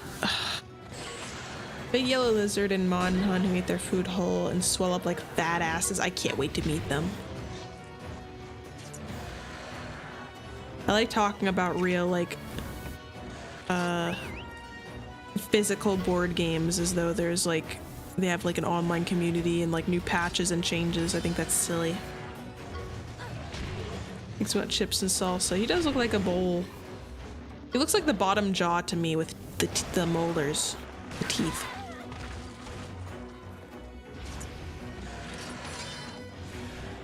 Big yellow lizard and Mon Hun who eat their food whole and swell up like fat asses. I can't wait to meet them. I like talking about real, like, physical board games as though there's, like, they have, like, an online community and, like, new patches and changes. I think that's silly. Thanks about chips and salsa. He does look like a bowl. He looks like the bottom jaw to me with the molars, the teeth.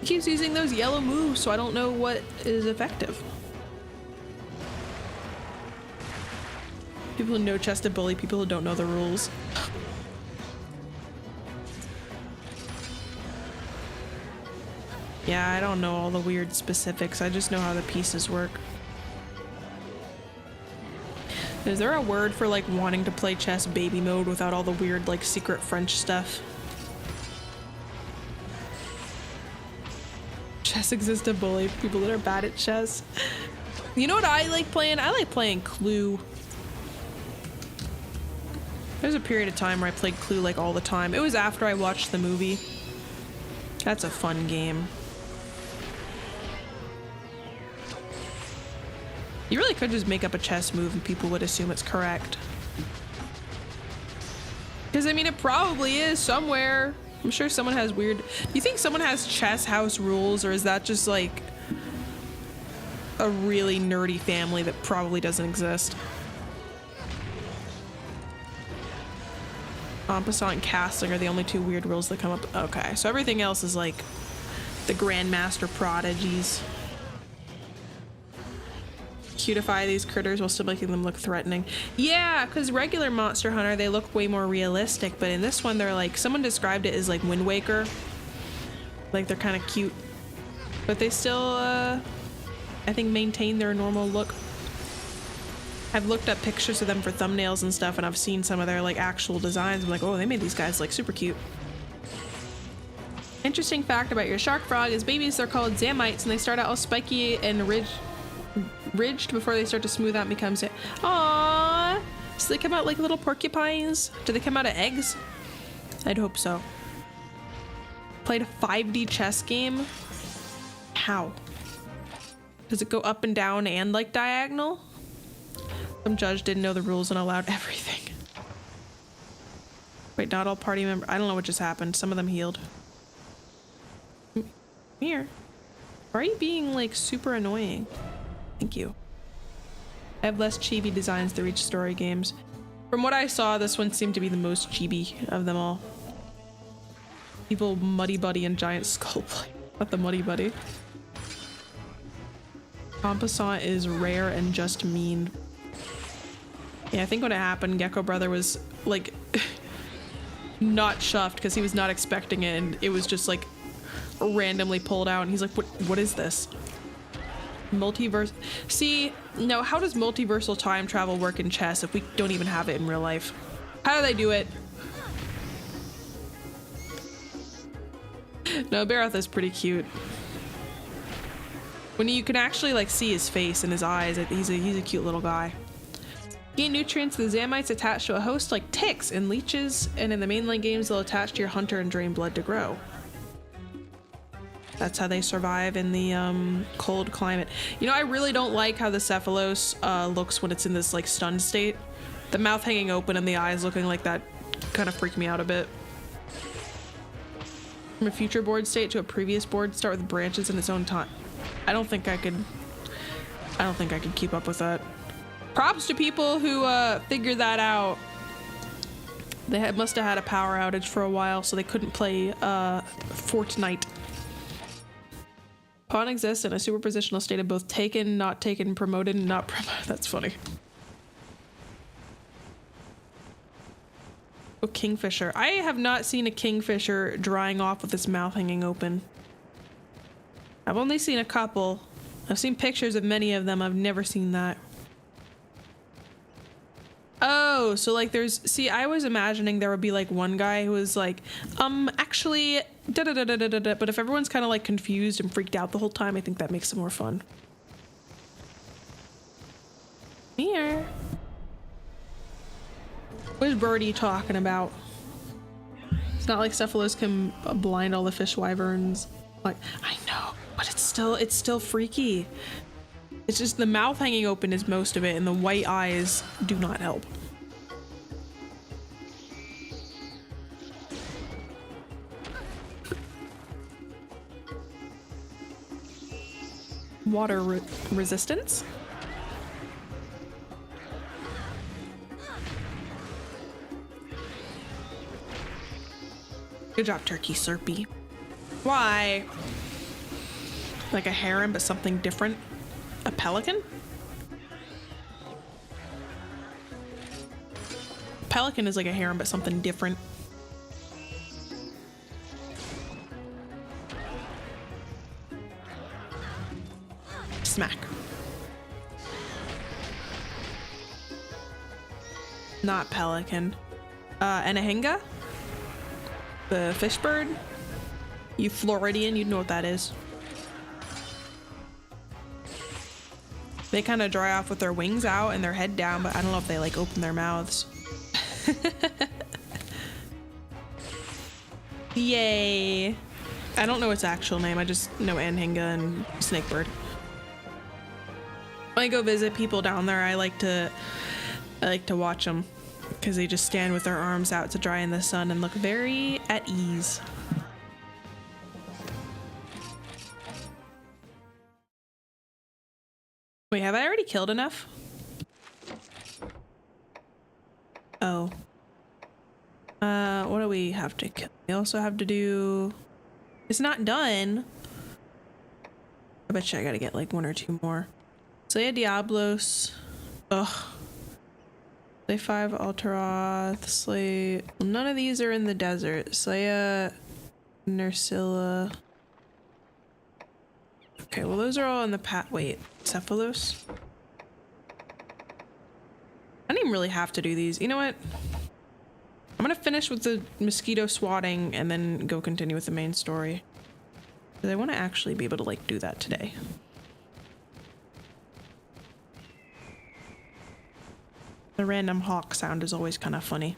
He keeps using those yellow moves, so I don't know what is effective. People who know chess to bully people who don't know the rules. Yeah, I don't know all the weird specifics. I just know how the pieces work. Is there a word for, like, wanting to play chess baby mode without all the weird, like, secret French stuff? Chess exists to bully people that are bad at chess. You know what I like playing? I like playing Clue. There's a period of time where I played Clue, like, all the time. It was after I watched the movie. That's a fun game. You really could just make up a chess move and people would assume it's correct. Because, I mean, it probably is somewhere. I'm sure someone has weird... Do you think someone has chess house rules, or is that just, like, a really nerdy family that probably doesn't exist? En passant and castling are the only two weird rules that come up. Okay, so everything else is, like, the Grandmaster prodigies. Cutify these critters while still making them look threatening. Yeah, because regular Monster Hunter, they look way more realistic, but in this one, they're like, someone described it as like Wind Waker. Like, they're kind of cute, but they still, I think, maintain their normal look. I've looked up pictures of them for thumbnails and stuff, and I've seen some of their, like, actual designs. I'm like, oh, they made these guys, like, super cute. Interesting fact about your shark frog is babies are called zamites, and they start out all spiky and ridged before they start to smooth out and become Aww. So they come out like little porcupines? Do they come out of eggs? I'd hope so. Played a 5D chess game? How? Does it go up and down and, like, diagonal? Some judge didn't know the rules and allowed everything. Wait, not all party members. I don't know what just happened. Some of them healed. Here. Why are you being like super annoying? Thank you. I have less chibi designs to reach story games. From what I saw, this one seemed to be the most chibi of them all. Evil Muddy Buddy and Giant Skull Plate. Not the Muddy Buddy. Compassant is rare and just mean. Yeah, I think when it happened, Gecko Brother was like not chuffed because he was not expecting it, and it was just like randomly pulled out, and he's like, what is this? Multiverse. See, no, how does multiversal time travel work in chess if we don't even have it in real life? How do they do it? No, Barroth is pretty cute. When you can actually like see his face and his eyes, he's a cute little guy. Gain nutrients. The Zamites attach to a host like ticks and leeches, and in the mainline games they'll attach to your hunter and drain blood to grow. That's how they survive in the cold climate. You know, I really don't like how the Cephalos looks when it's in this like stunned state. The mouth hanging open and the eyes looking like that kind of freaked me out a bit. From a future board state to a previous board, start with branches in its own time. I don't think I could keep up with that. Props to people who figured that out. They must have had a power outage for a while, so they couldn't play Fortnite. Pawn exists in a superpositional state of both taken, not taken, promoted, and not promoted. That's funny. Oh, kingfisher. I have not seen a kingfisher drying off with its mouth hanging open. I've only seen a couple. I've seen pictures of many of them. I've never seen that. Oh, so like see, I was imagining there would be like one guy who was like, actually, da-da-da-da-da-da, but if everyone's kind of like confused and freaked out the whole time, I think that makes it more fun. Here. What is Birdie talking about? It's not like Cephalos can blind all the fish wyverns. Like, I know, but it's still freaky. It's just the mouth hanging open is most of it, and the white eyes do not help. Water resistance? Good job, Turkey Slurpee. Why? Like a heron, but something different? A pelican? Pelican is like a heron, but something different. Smack. Not pelican. Anahinga? The fish bird? You Floridian, you'd know what that is. They kind of dry off with their wings out and their head down, but I don't know if they like open their mouths. Yay. I don't know its actual name. I just know Anhinga and Snakebird. When I go visit people down there, I like to watch them because they just stand with their arms out to dry in the sun and look very at ease. Wait, have I already killed enough? Oh. What do we have to kill? We also have to do... It's not done. I bet you I gotta get like one or two more. Slay a Diablos. Ugh. Slay 5 Alteroth. Slay... Well, none of these are in the desert. Slay a Nersilla. Okay, well those are all in the wait, Cephalos? I don't even really have to do these. You know what? I'm gonna finish with the mosquito swatting and then go continue with the main story. Because I want to actually be able to like do that today. The random hawk sound is always kind of funny.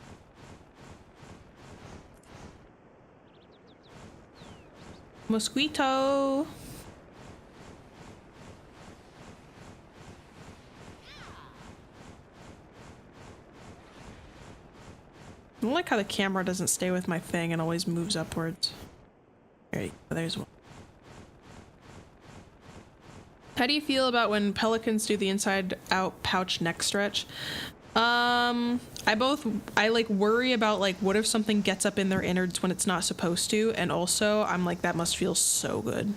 Mosquito! don't like how the camera doesn't stay with my thing and always moves upwards. There you go, there's one. How do you feel about when pelicans do the inside out pouch neck stretch? I like worry about like what if something gets up in their innards when it's not supposed to, and also I'm like, that must feel so good.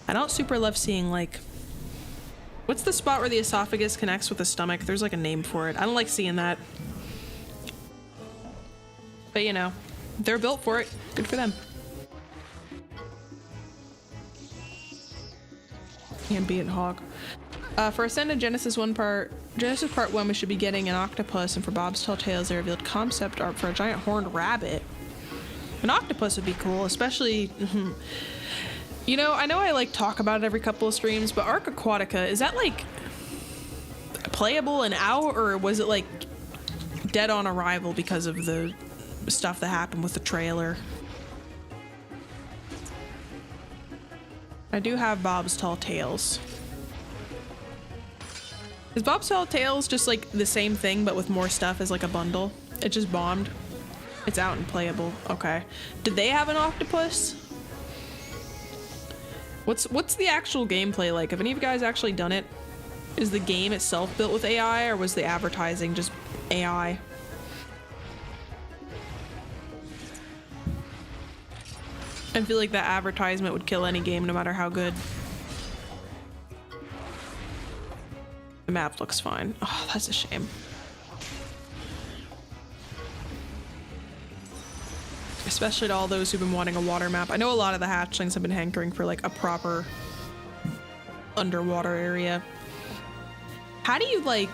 I don't super love seeing like, what's the spot where the esophagus connects with the stomach? There's like a name for it. I don't like seeing that. But you know, they're built for it. Good for them. Ambient hog. For Ascended Genesis Part 1, we should be getting an octopus, and for Bob's Tall Tales, they revealed concept art for a giant horned rabbit. An octopus would be cool, especially, you know I like talk about it every couple of streams, but Arc Aquatica, is that like playable and out, or was it like dead on arrival because of the stuff that happened with the trailer? I do have Bob's Tall Tales. Is Bob's Tall Tales just like the same thing but with more stuff as like a bundle? It just bombed. It's out and playable. Okay. Did they have an octopus? What's the actual gameplay like? Have any of you guys actually done it? Is the game itself built with AI, or was the advertising just AI? I feel like that advertisement would kill any game no matter how good. The map looks fine. Oh, that's a shame. Especially to all those who've been wanting a water map. I know a lot of the hatchlings have been hankering for like a proper underwater area. How do you like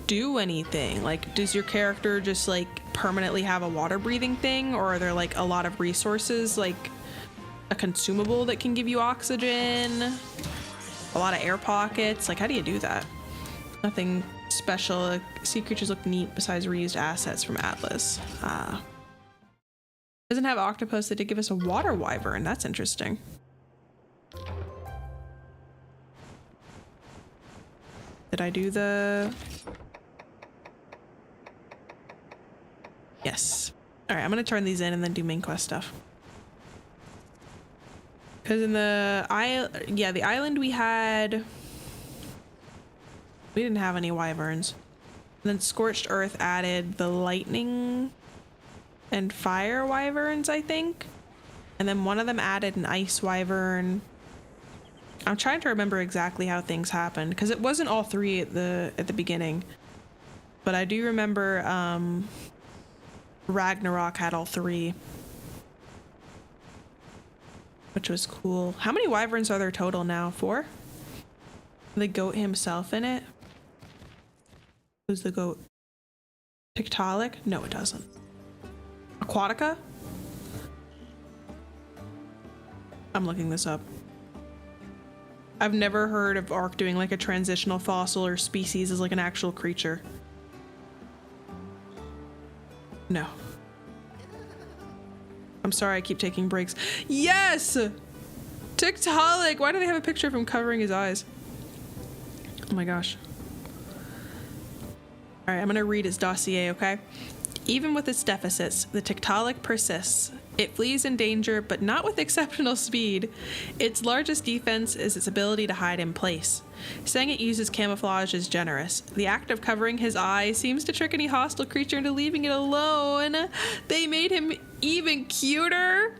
do anything? Like, does your character just like permanently have a water breathing thing, or are there like a lot of resources, like a consumable that can give you oxygen, a lot of air pockets? Like, how do you do that? Nothing special. Sea creatures look neat besides reused assets from Atlas. Doesn't have octopus. That did give us a water wyvern. That's interesting. Did I do the... Yes. All right, I'm gonna turn these in and then do main quest stuff. Because in the the island we didn't have any wyverns. And then Scorched Earth added the lightning and fire wyverns, I think. And then one of them added an ice wyvern. I'm trying to remember exactly how things happened, because it wasn't all three at the beginning. But I do remember Ragnarok had all three, which was cool. How many wyverns are there total now? 4? The goat himself in it? Who's the goat? Tiktaalik? No, it doesn't. Aquatica? I'm looking this up. I've never heard of Ark doing like a transitional fossil or species as like an actual creature. No. I'm sorry, I keep taking breaks. Yes! Tiktaalik! Why do they have a picture of him covering his eyes? Oh my gosh. Alright, I'm gonna read his dossier, okay? Even with its deficits, the Tiktaalik persists. It flees in danger, but not with exceptional speed. Its largest defense is its ability to hide in place. Saying it uses camouflage is generous. The act of covering his eye seems to trick any hostile creature into leaving it alone. They made him even cuter.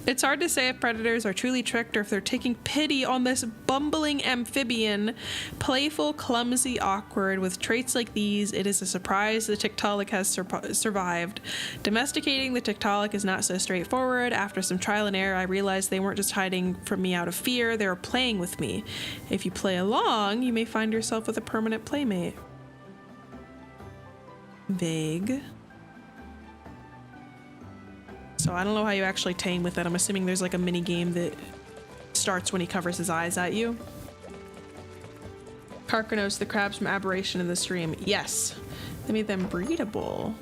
It's hard to say if predators are truly tricked or if they're taking pity on this bumbling amphibian. Playful, clumsy, awkward. With traits like these, it is a surprise the Tiktaalik has survived. Domesticating the Tiktaalik is not so straightforward. After some trial and error, I realized they weren't just hiding from me out of fear, they were playing with me. If you play along, you may find yourself with a permanent playmate. Vague. So I don't know how you actually tame with it. I'm assuming there's like a mini game that starts when he covers his eyes at you. Carcanos, the crabs from Aberration in the stream. Yes. They made them breedable.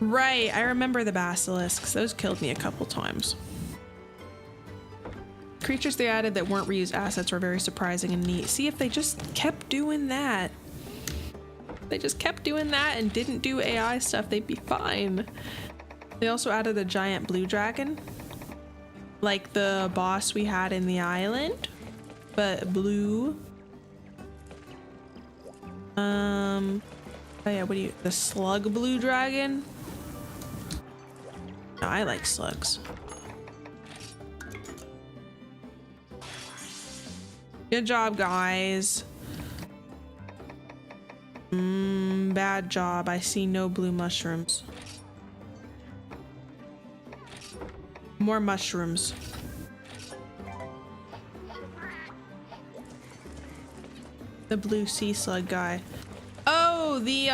Right, I remember the basilisks. Those killed me a couple times. Creatures they added that weren't reused assets were very surprising and neat. See, if they just kept doing that, they just kept doing that and didn't do AI stuff, they'd be fine. They also added a giant blue dragon, like the boss we had in the island, but blue. Oh yeah, what do you, the slug blue dragon? No, I like slugs. Good job, guys. Bad job. I see no blue mushrooms. More mushrooms. The blue sea slug guy. Oh, the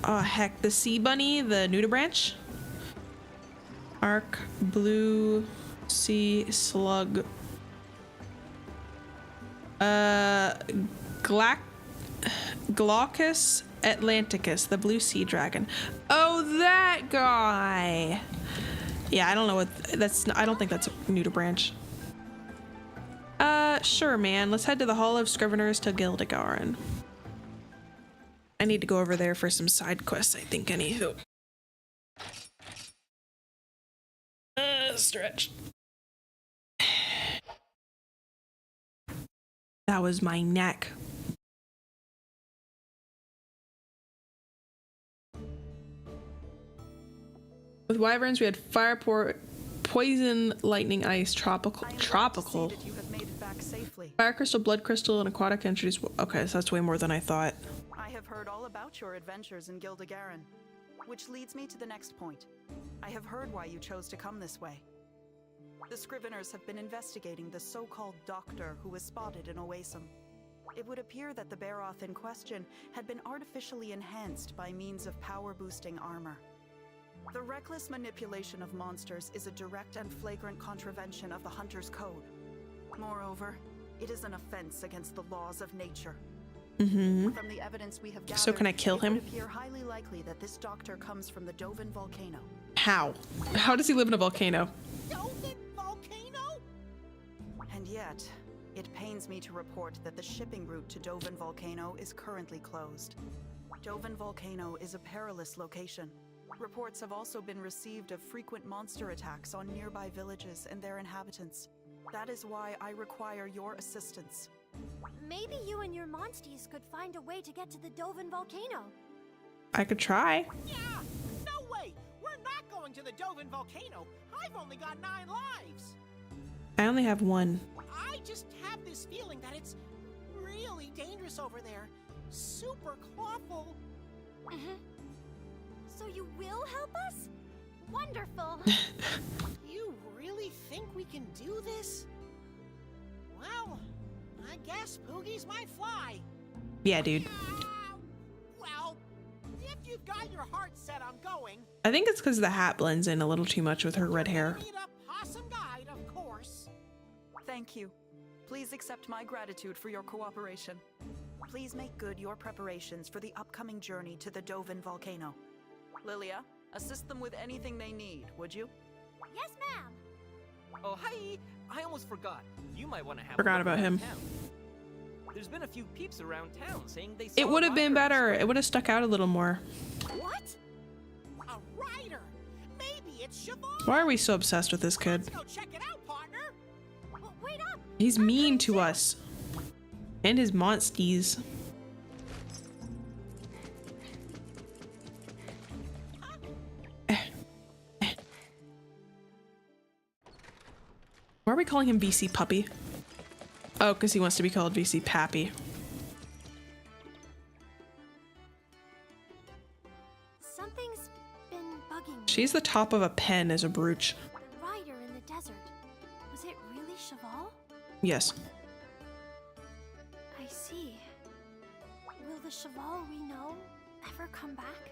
oh heck, the sea bunny, the nudibranch. Arc blue sea slug. Glaucus atlanticus, the blue sea dragon. Oh, that guy. Yeah, I don't know what that's. I don't think that's a nudibranch. Sure, man. Let's head to the Hall of Scriveners to Gildegarn. I need to go over there for some side quests, I think, anywho. Stretch. That was my neck. With wyverns, we had fire, poison, lightning, ice, tropical. That you have made it back safely. Fire crystal, blood crystal, and aquatic entries. Okay, so that's way more than I thought. I have heard all about your adventures in Gildegarn, which leads me to the next point. I have heard why you chose to come this way. The Scriveners have been investigating the so-called doctor who was spotted in Oasim. It would appear that the Baroth in question had been artificially enhanced by means of power-boosting armor. The reckless manipulation of monsters is a direct and flagrant contravention of the Hunter's code. Moreover, it is an offense against the laws of nature. From the evidence we have gathered, So can I kill him? It would appear highly likely that this doctor comes from the Dovin volcano. How? How does he live in a volcano? Dovin volcano? And yet, it pains me to report that the shipping route to Dovin volcano is currently closed. Dovin volcano is a perilous location. Reports have also been received of frequent monster attacks on nearby villages and their inhabitants. That is why I require your assistance. Maybe you and your monsties could find a way to get to the Dovin volcano. I could try. Yeah! No way! We're not going to the Dovin volcano! I've only got 9 lives! I only have 1. I just have this feeling that it's really dangerous over there. Super clawful. So you will help us? Wonderful. You really think we can do this? Well, I guess Poogie's my fly. Yeah, dude. Well, if you've got your heart set on going, I think it's because the hat blends in a little too much with her red hair. meet a possum guide, of course. Thank you. Please accept my gratitude for your cooperation. Please make good your preparations for the upcoming journey to the Dovin volcano. Lilia, assist them with anything they need, would you? Yes, ma'am. Oh, hi! I almost forgot. You might want to have a Forgot look about around him. town. There's been a few peeps around town saying they saw It would have been riders. better. It would have stuck out a little more. What? A rider. Maybe it's Siobhan. Why are we so obsessed with this kid? Let's go check it out, partner. Well, wait up. He's mean to us. And his monsties. Why are we calling him VC Puppy? Oh, because he wants to be called VC Pappy. Something's been bugging me. She's the top of a pen as a brooch. The rider in the desert. Was it really Cheval? Yes. I see. Will the Cheval we know ever come back?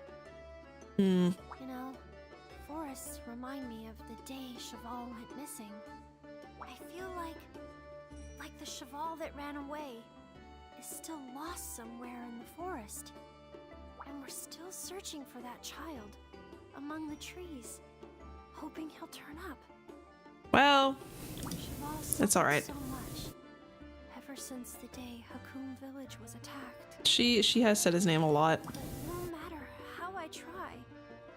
Hmm. You know, forests remind me of the day Cheval went missing. I feel like the Cheval that ran away is still lost somewhere in the forest. And we're still searching for that child among the trees, hoping he'll turn up. Well, Cheval That's all right. suffered so much. Ever ever since the day Hakum village was attacked. She has said his name a lot. But no matter how I try,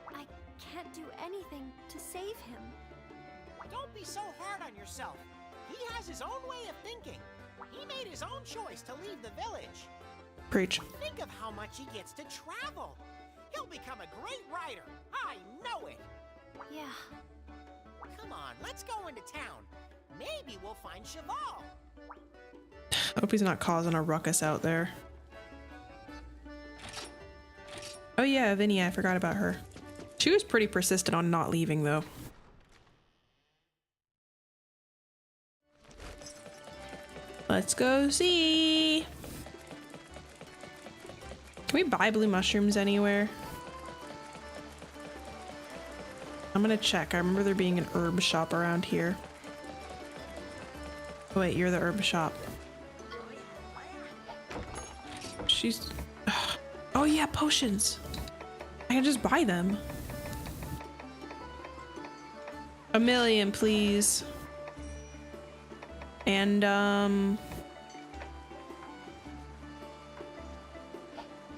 I can't do anything to save him. Don't be so hard on yourself. He has his own way of thinking. He made his own choice to leave the village. Preach. Think of how much he gets to travel. He'll become a great rider. I know it. Yeah. Come on, let's go into town. Maybe we'll find Cheval. I hope he's not causing a ruckus out there. Oh yeah, Vinny, I forgot about her. She was pretty persistent on not leaving though. Let's go see. Can we buy blue mushrooms anywhere? I'm gonna check. I remember there being an herb shop around here. Oh, wait, you're the herb shop. She's... Oh yeah, potions. I can just buy them. 1,000,000, please. And, I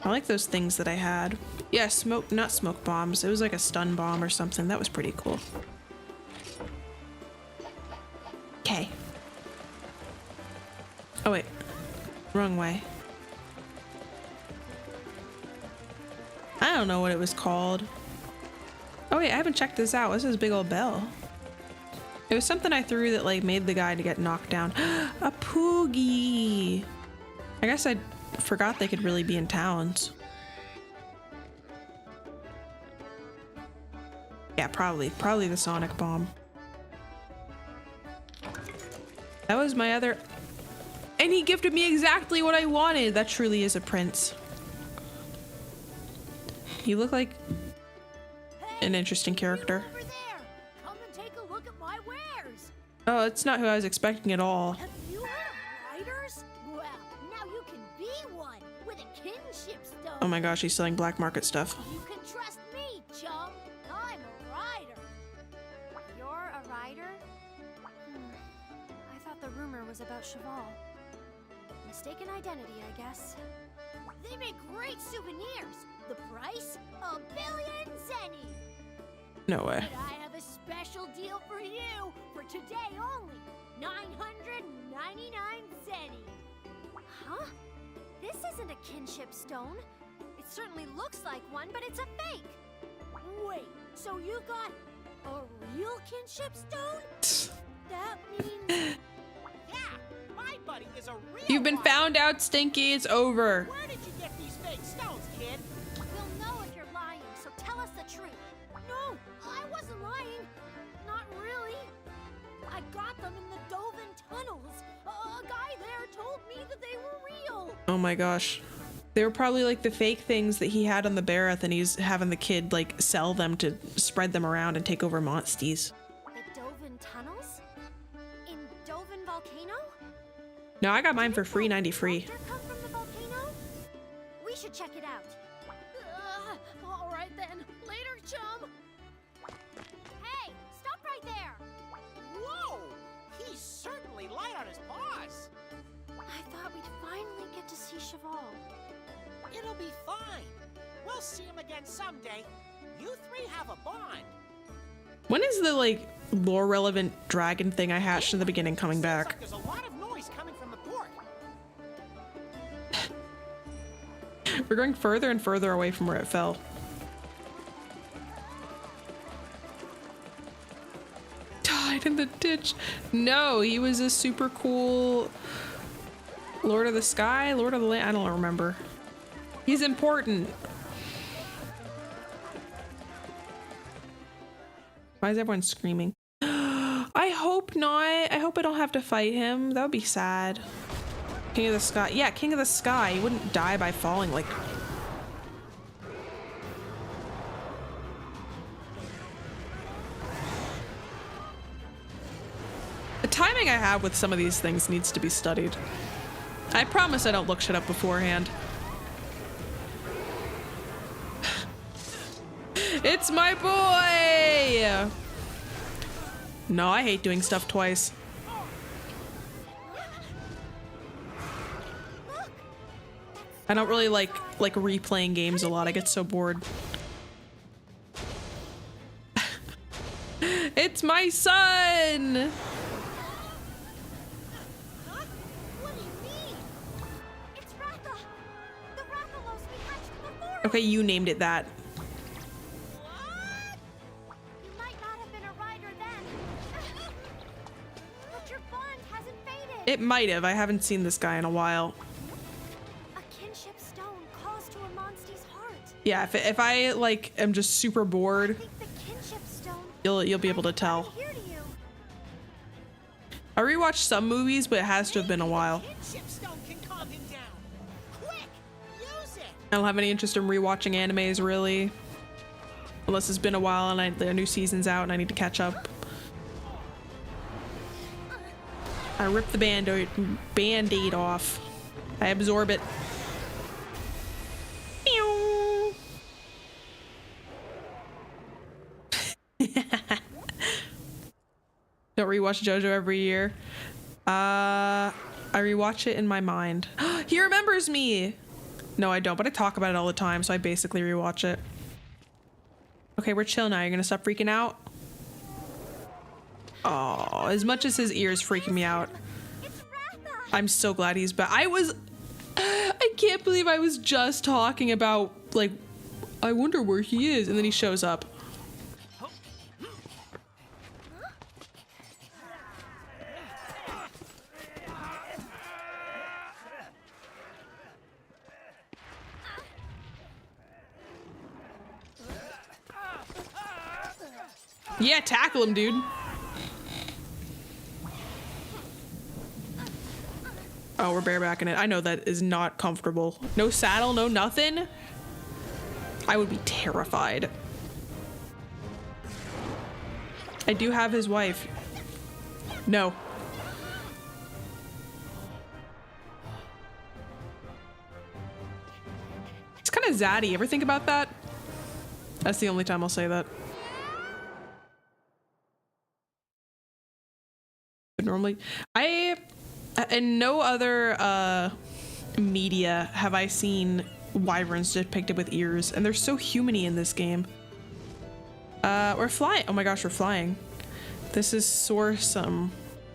like those things that I had. Yeah, not smoke bombs. It was like a stun bomb or something. That was pretty cool. Okay. Oh wait, wrong way. I don't know what it was called. Oh wait, I haven't checked this out. This is a big old bell. It was something I threw that like made the guy to get knocked down. A Poogie. I guess I forgot they could really be in towns. Yeah, probably the sonic bomb. That was my other... And he gifted me exactly what I wanted. That truly is a prince. You look like an interesting character. Over there. Come and take a look at my wares. Oh, it's not who I was expecting at all. Have you heard of riders? Well, now you can be one with a kinship stone. Oh my gosh, he's selling black market stuff. You can trust me, chum. I'm a rider. You're a rider? I thought the rumor was about Cheval. Mistaken identity, I guess. They make great souvenirs. The price? 1 billion zenny. No way. But I have a special deal for you for today only. 999 zenny. Huh? This isn't a kinship stone. It certainly looks like one, but it's a fake. Wait, so you got a real kinship stone? That means... Yeah, my buddy is a real You've been rider. found out, Stinky. It's over. Where did you get these fake stones, kid? We'll know if you're lying, so tell us the truth. No, I wasn't lying. Not really. I got them in the Dovin tunnels. A guy there told me that they were real. Oh my gosh. They were probably like the fake things that he had on the Barroth, and he's having the kid like sell them to spread them around and take over Monsties. The Dovin tunnels? In Dovin Volcano? No, I got mine for free, 90 free. Hunther come from the volcano? We should check it out. All right then. Later, chum. Hey, stop right there! Whoa! He's certainly light on his paws. I thought we'd finally get to see Cheval. It'll be fine. We'll see him again someday. You three have a bond. When is the like lore relevant dragon thing I hatched in the beginning coming Seems back? like there's a lot of noise coming from the port. We're going further and further away from where it fell. Died in the ditch. No, he was a super cool Lord of the Sky, Lord of the Land. I don't remember. He's important. Why is everyone screaming? I hope not. I hope I don't have to fight him. That would be sad. King of the Sky. Yeah, King of the Sky. He wouldn't die by falling like... The timing I have with some of these things needs to be studied. I promise I don't look shit up beforehand. It's my boy! No, I hate doing stuff twice. I don't really like replaying games a lot. I get so bored. It's my son! Huh? What do you mean? It's Ratha! The Rathalos we hatched in the forest! Okay, you named it that. What? You might not have been a rider then. But your bond hasn't faded. It might have. I haven't seen this guy in a while. A kinship stone calls to a monster's heart. Yeah, if I like am just super I bored, think the kinship stone you'll be able to tell. here to you. I rewatched some movies, but it has to have been a while. Kinship stone can calm him down. Quick, use it. I don't have any interest in rewatching animes really, unless it's been a while and the new season's out and I need to catch up. I rip the band-aid off. I absorb it. Meow. Don't rewatch JoJo every year. I rewatch it in my mind. He remembers me. No, I don't, but I talk about it all the time, so I basically rewatch it. Okay, we're chill now. You're gonna stop freaking out? Oh, as much as his ears freaking me out. It's Ratha. I'm so glad he's back. I can't believe I was just talking about, like, I wonder where he is, and then he shows up. Yeah, tackle him, dude. Oh, we're barebacking it. I know that is not comfortable. No saddle, no nothing. I would be terrified. I do have his wife. No. It's kind of zaddy. Ever think about that? That's the only time I'll say that. But normally, in no other media have I seen wyverns depicted with ears, and they're so humany in this game. We're flying. Oh my gosh, we're flying. This is soarsome.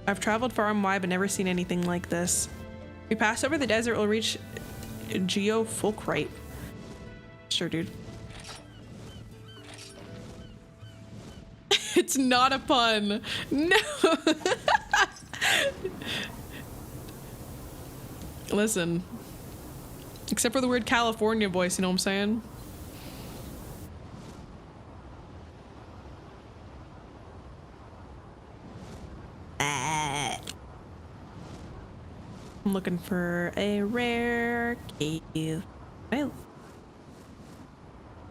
I've traveled far and wide but never seen anything like this. We pass over the desert, we'll reach Geofulcrite. Sure, dude. It's not a pun. No. Listen. Except for the weird California voice, you know what I'm saying? I'm looking for a rare cave.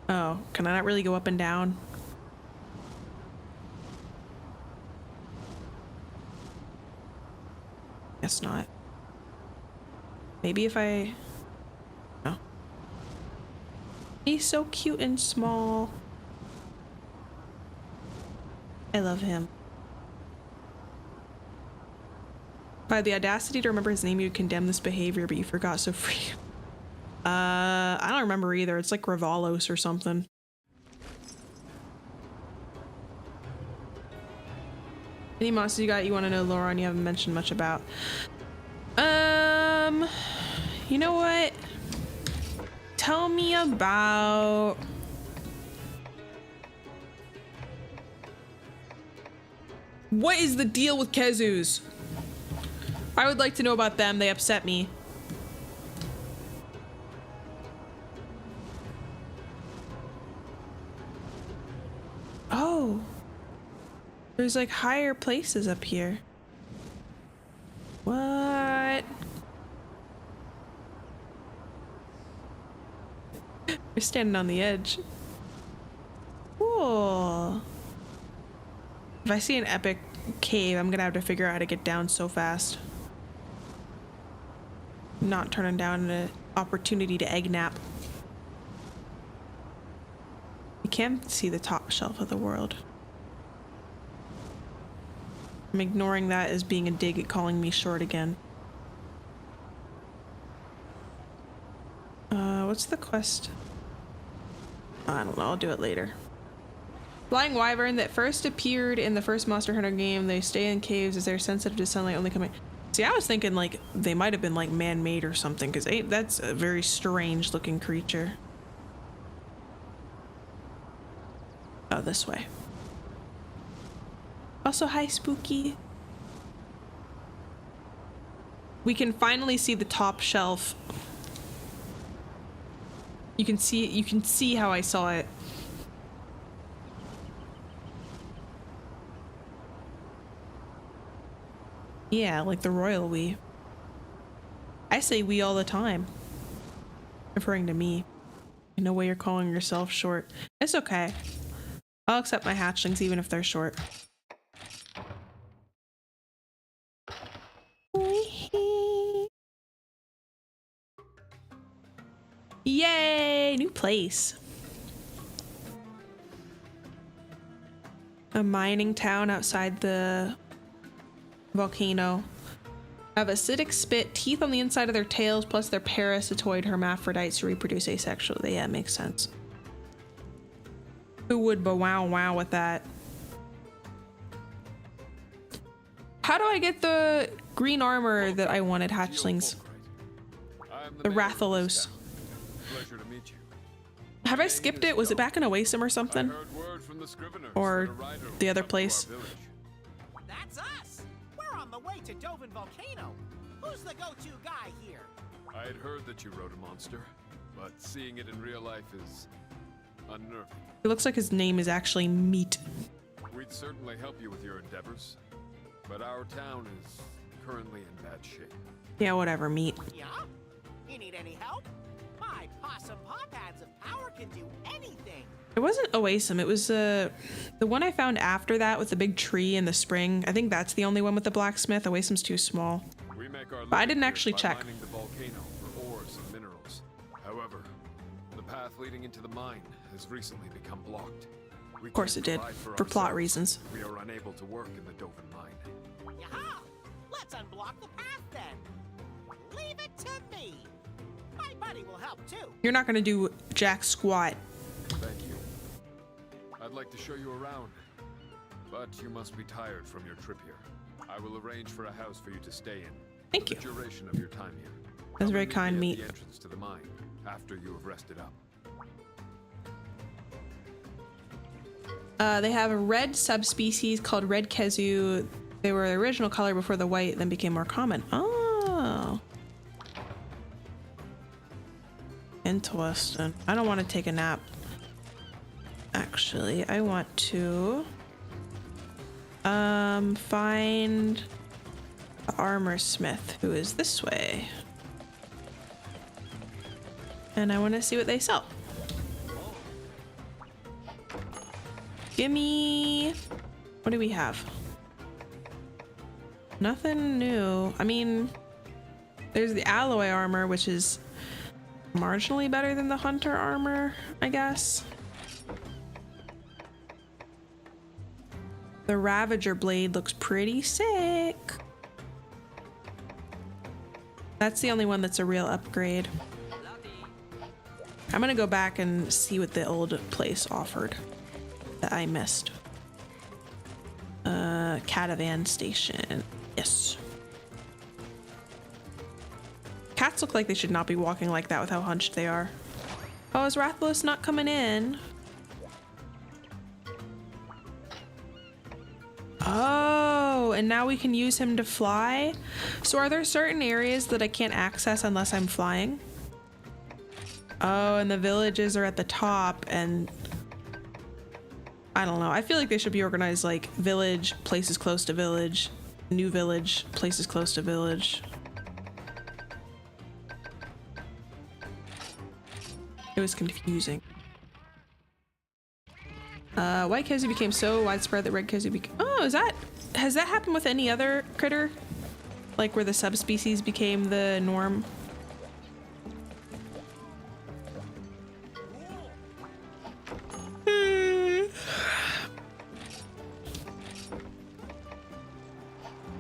Oh, can I not really go up and down? Guess not. Maybe if I... No. He's so cute and small. I love him. If I had the audacity to remember his name, you'd condemn this behavior, but you forgot so free. I don't remember either. It's like Ravalos or something. Any monsters you got you want to know, Laura, and you haven't mentioned much about? You know what? Tell me about... What is the deal with Kezus? I would like to know about them. They upset me. Oh. There's like higher places up here. What? We're standing on the edge. Cool. If I see an epic cave, I'm gonna have to figure out how to get down so fast. Not turning down an opportunity to egg nap. You can't see the top shelf of the world. I'm ignoring that as being a dig at calling me short again. What's the quest? I don't know, I'll do it later. Flying wyvern that first appeared in the first Monster Hunter game. They stay in caves as they're sensitive to sunlight only coming. See, I was thinking like they might have been like man-made or something, because that's a very strange looking creature. Oh, this way. Also, hi, Spooky. We can finally see the top shelf. You can see how I saw it. Yeah, like the royal we. I say we all the time. Referring to me. No way you're calling yourself short. It's okay. I'll accept my hatchlings even if they're short. Yay! New place. A mining town outside the volcano. Have acidic spit, teeth on the inside of their tails, plus they're parasitoid hermaphrodites who reproduce asexually. Yeah, it makes sense. Who would wow with that? How do I get the green armor that I wanted, hatchlings? The Rathalos. Pleasure to meet you. Have I skipped it? Was it back in Oasim or something? Or the other place? That's us! We're on the way to Dovin Volcano. Who's the go-to guy here? I had heard that you rode a monster, but seeing it in real life is unnerving. It looks like his name is actually Meat. We'd certainly help you with your endeavors, but our town is currently in bad shape. Yeah, whatever, Meat. Yeah? You need any help? My possum paw pads of power can do anything. It wasn't Oasim, it was the one I found after that with the big tree in the spring. I think that's the only one with the blacksmith. Oasim's too small. We make our But I didn't living actually by check. mining the volcano for ores and minerals. However, the path leading into the mine has recently become blocked. Of course it did, for plot reasons. We are unable to work in the Dovin mine. Yaha! Let's unblock the path then. Leave it to me. My buddy will help too. You're not gonna do jack squat. Thank you. I'd like to show you around, but you must be tired from your trip here. I will arrange for a house for you to stay in. Thank for you. the duration of your time here. That's very Come kind, and meet Meat. me at the entrance to the mine after you have rested up. They have a red subspecies called red kezu. They were the original color before the white, then became more common. Oh. Interesting. I don't want to take a nap. Actually, I want to find the armor smith who is this way. And I want to see what they sell. Gimme. What do we have? Nothing new. I mean, there's the alloy armor, which is marginally better than the Hunther armor, I guess. The Ravager blade looks pretty sick. That's the only one that's a real upgrade. I'm gonna go back and see what the old place offered that I missed. Catavan station. Yes. Cats look like they should not be walking like that with how hunched they are. Oh, is Rathalos not coming in? Oh, and now we can use him to fly? So are there certain areas that I can't access unless I'm flying? Oh, and the villages are at the top, and I don't know. I feel like they should be organized like village, places close to village, new village, places close to village. It was confusing. White Kezu became so widespread that red Kezu became... Oh, has that happened with any other critter? Like where the subspecies became the norm?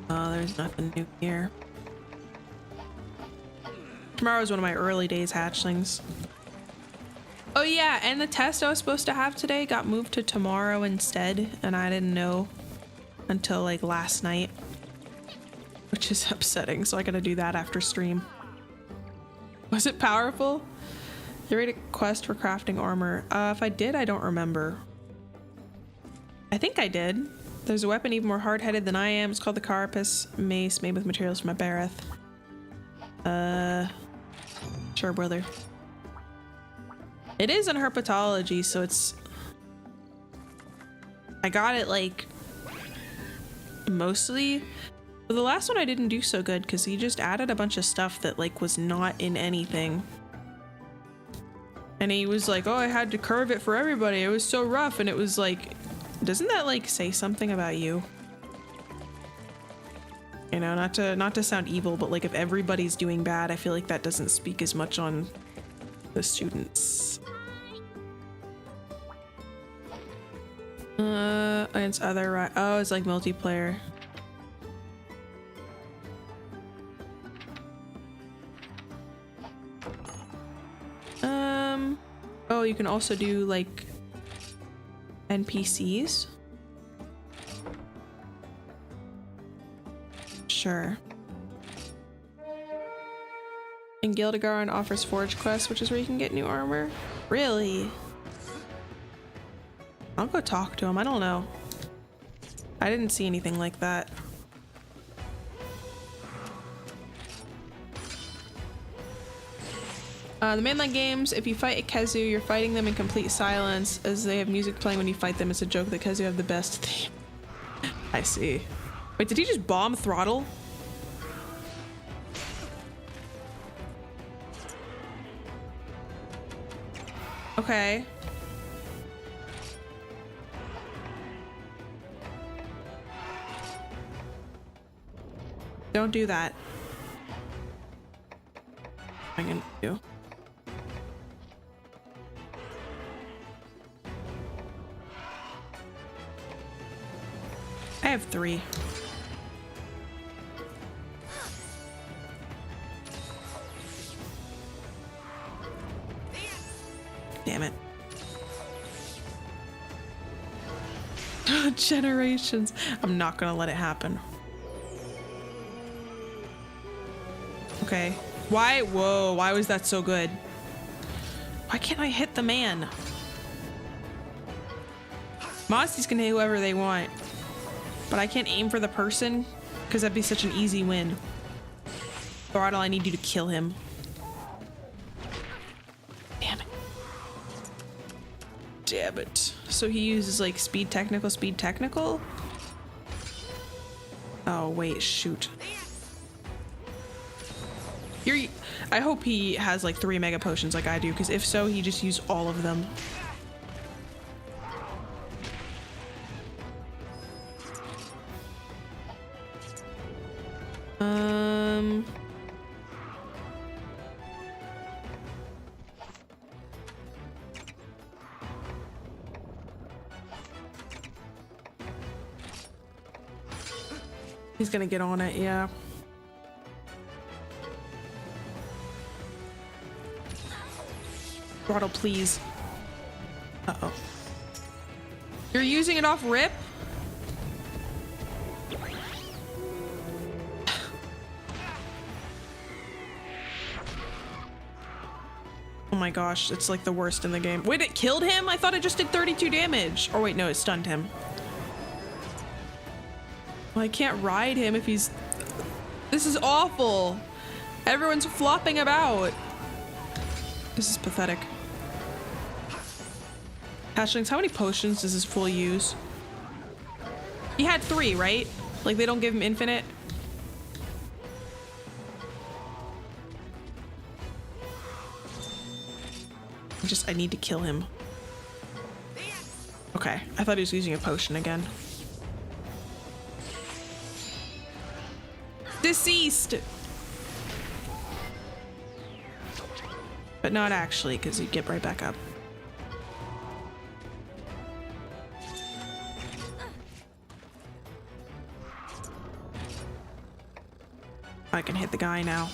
Oh, there's nothing new here. Tomorrow's one of my early days hatchlings. Oh yeah, and the test I was supposed to have today got moved to tomorrow instead, and I didn't know until like last night, which is upsetting, so I gotta do that after stream. Was it powerful? You read a quest for crafting armor. If I did, I don't remember. I think I did. There's a weapon even more hard-headed than I am. It's called the Carapace Mace, made with materials from a Bareth. Sure, brother. It is in herpetology, so it's... I got it, like, mostly. But the last one I didn't do so good, because he just added a bunch of stuff that, like, was not in anything. And he was like, oh, I had to curve it for everybody. It was so rough. And it was like, doesn't that, like, say something about you? You know, not to sound evil, but, like, if everybody's doing bad, I feel like that doesn't speak as much on the students. Against other, oh, it's like multiplayer. Oh, you can also do like NPCs. Sure. And Gildegarn offers Forge Quest, which is where you can get new armor. Really? I'll go talk to him. I don't know. I didn't see anything like that. The mainline games, if you fight a Kezu, you're fighting them in complete silence as they have music playing when you fight them. It's a joke that Kezu have the best theme. I see. Wait, did he just bomb throttle? Okay. Don't do that. I'm gonna do. I have 3. Damn it. Generations. I'm not gonna let it happen. Okay. Why? Whoa, why was that so good? Why can't I hit the man? Monsters can hit whoever they want, but I can't aim for the person because that'd be such an easy win. Throttle, I need you to kill him. Damn it. Damn it. So he uses like speed technical? Oh, wait, shoot. I hope he has like 3 mega potions like I do, because if so, he just used all of them. He's gonna get on it, yeah. Throttle, please. Uh-oh. You're using it off rip? Oh my gosh, it's like the worst in the game. Wait, it killed him? I thought it just did 32 damage. Or wait, no, it stunned him. Well, I can't ride him if he's... This is awful. Everyone's flopping about. This is pathetic. Hatchlings, how many potions does this fool use? He had 3, right? Like, they don't give him infinite? I need to kill him. Okay, I thought he was using a potion again. Deceased! But not actually, because he'd get right back up. I can hit the guy now.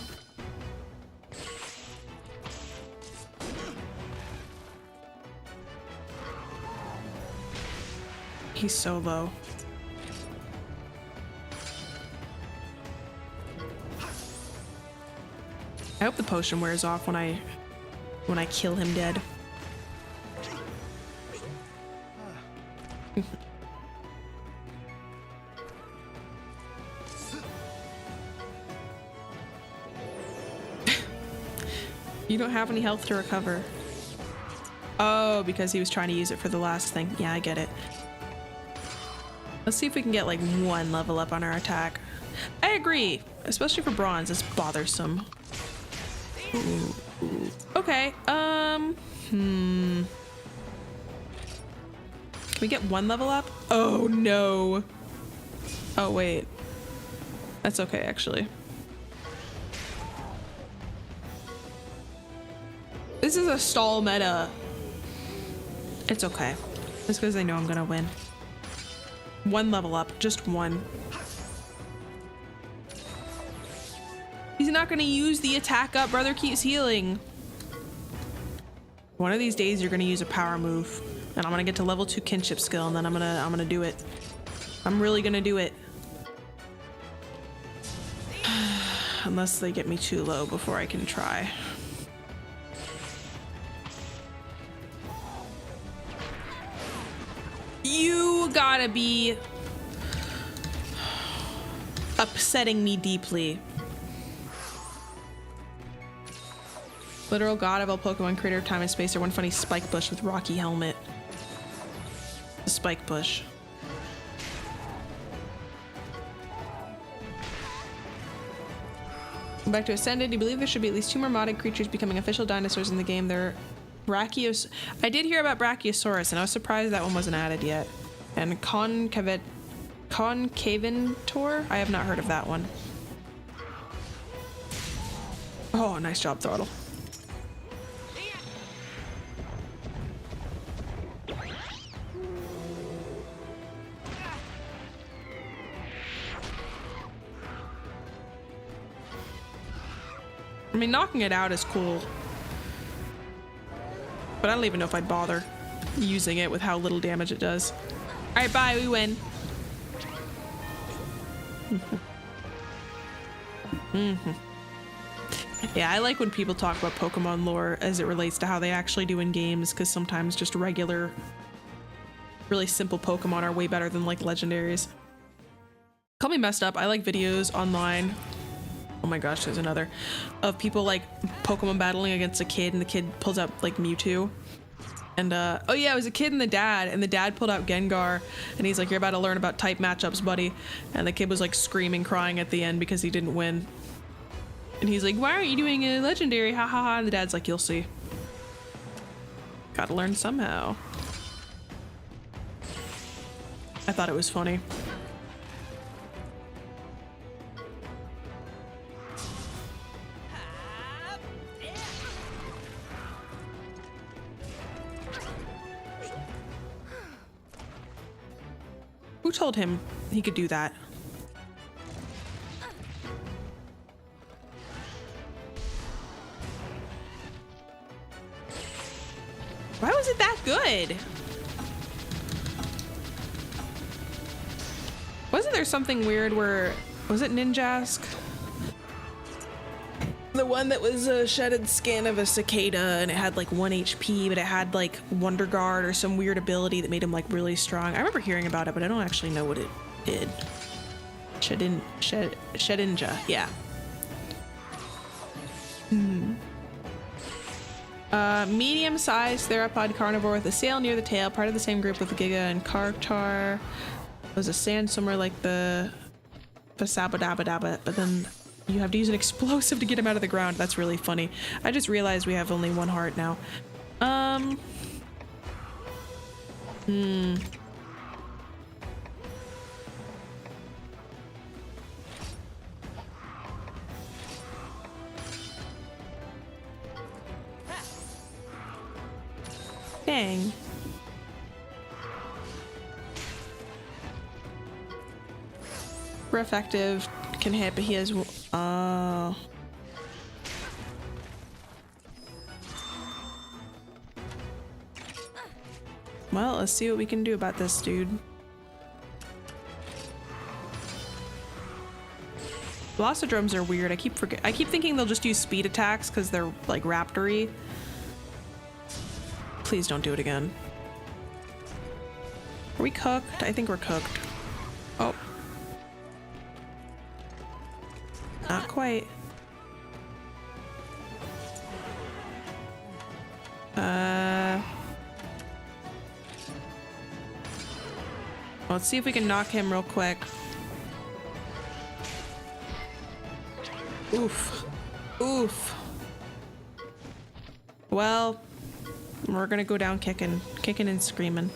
He's so low. I hope the potion wears off when I kill him dead. You don't have any health to recover. Oh, because he was trying to use it for the last thing. Yeah, I get it. Let's see if we can get like 1 level up on our attack. I agree, especially for bronze, it's bothersome. Ooh. Okay, Can we get 1 level up? Oh no. Oh wait. That's okay actually. This is a stall meta. It's okay. It's because I know I'm gonna win. 1 level up, just 1. He's not gonna use the attack up, brother keeps healing. One of these days you're gonna use a power move and I'm gonna get to level 2 kinship skill and then I'm gonna do it. I'm really gonna do it. Unless they get me too low before I can try. You gotta be upsetting me deeply. Literal god of all Pokemon, creator of time and space, or one funny spike bush with rocky helmet. The spike bush. Back to Ascended. Do you believe there should be at least 2 more modded creatures becoming official dinosaurs in the game? They're Brachios. I did hear about Brachiosaurus, and I was surprised that one wasn't added yet. And Concaventor? I have not heard of that one. Oh, nice job, Throttle. I mean, knocking it out is cool. But I don't even know if I'd bother using it with how little damage it does. Alright, bye, we win. Yeah, I like when people talk about Pokemon lore as it relates to how they actually do in games, because sometimes just regular, really simple Pokemon are way better than like legendaries. Call me messed up, I like videos online. Oh my gosh, there's another. Of people like Pokemon battling against a kid and the kid pulls out like Mewtwo. And oh yeah, it was a kid and the dad pulled out Gengar and he's like, you're about to learn about type matchups, buddy. And the kid was like screaming, crying at the end because he didn't win. And he's like, why aren't you doing a legendary? Ha ha ha. And the dad's like, you'll see. Gotta learn somehow. I thought it was funny. Who told him he could do that? Why was it that good? Wasn't there something weird where, was it Ninjask? The one that was a shedded skin of a cicada and it had like 1 HP, but it had like Wonder Guard or some weird ability that made him like really strong. I remember hearing about it, but I don't actually know what it did. Shedinja, yeah. Medium-sized theropod carnivore with a sail near the tail, part of the same group with Giga and Kartar. Was a sand somewhere like the Fasabadabadaba, but then you have to use an explosive to get him out of the ground. That's really funny. I just realized we have only 1 heart now. Dang. We're effective. Can hit, but he has. Well, let's see what we can do about this dude. Velocidrums are weird. I keep thinking they'll just use speed attacks because they're like raptory. Please don't do it again. Are we cooked? I think we're cooked. Oh. Not quite. Let's see if we can knock him real quick. Oof. Oof. Well, we're gonna go down kicking and screaming.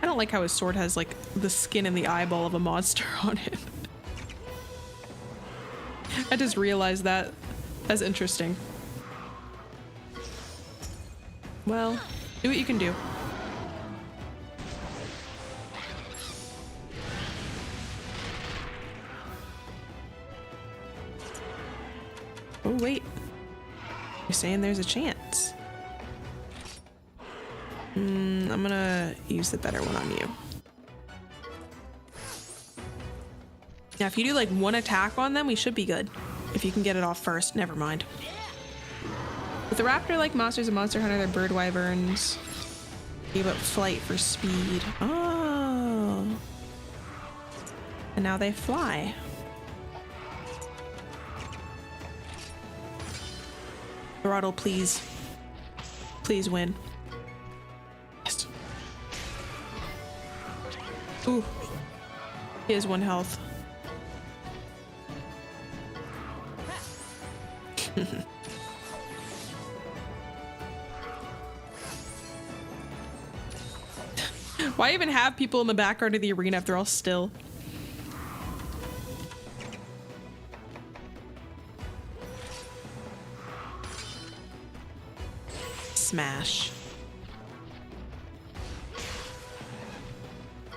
I don't like how his sword has like the skin and the eyeball of a monster on it. I just realized that. That's interesting. Well, do what you can do. Oh, wait. You're saying there's a chance. I'm gonna use the better one on you. Now, if you do like one attack on them, we should be good. If you can get it off first, never mind. With the raptor-like monsters of Monster Hunter, they're bird wyverns. Gave up flight for speed. Oh. And now they fly. Throttle, please. Please win. Yes. Ooh. He has 1 health. Why even have people in the background of the arena if they're all still? Smash.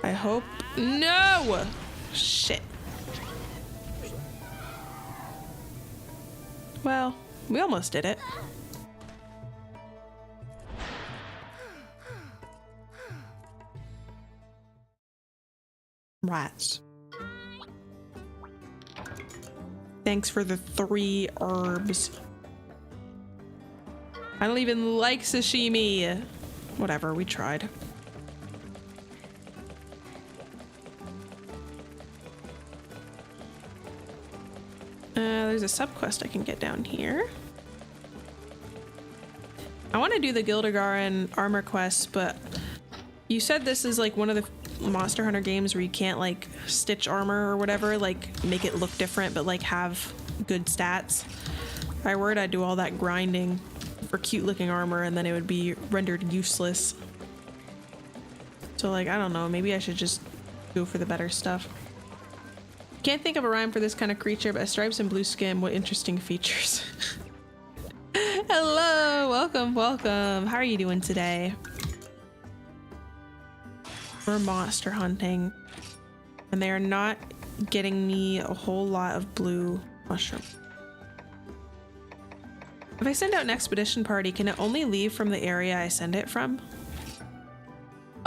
I hope. No! Shit. Well, we almost did it. Rats. Thanks for the 3 herbs. I don't even like sashimi. Whatever, we tried. There's a subquest I can get down here. I want to do the Gildegarin armor quest, but you said this is like one of the Monster Hunter games where you can't like stitch armor or whatever, like make it look different, but like have good stats. I worried I'd do all that grinding for cute looking armor and then it would be rendered useless. So like, I don't know, maybe I should just go for the better stuff. Can't think of a rhyme for this kind of creature, but stripes and blue skin, what interesting features. Hello, welcome, welcome. How are you doing today? We're monster hunting, and they are not getting me a whole lot of blue mushroom. If I send out an expedition party, can it only leave from the area I send it from?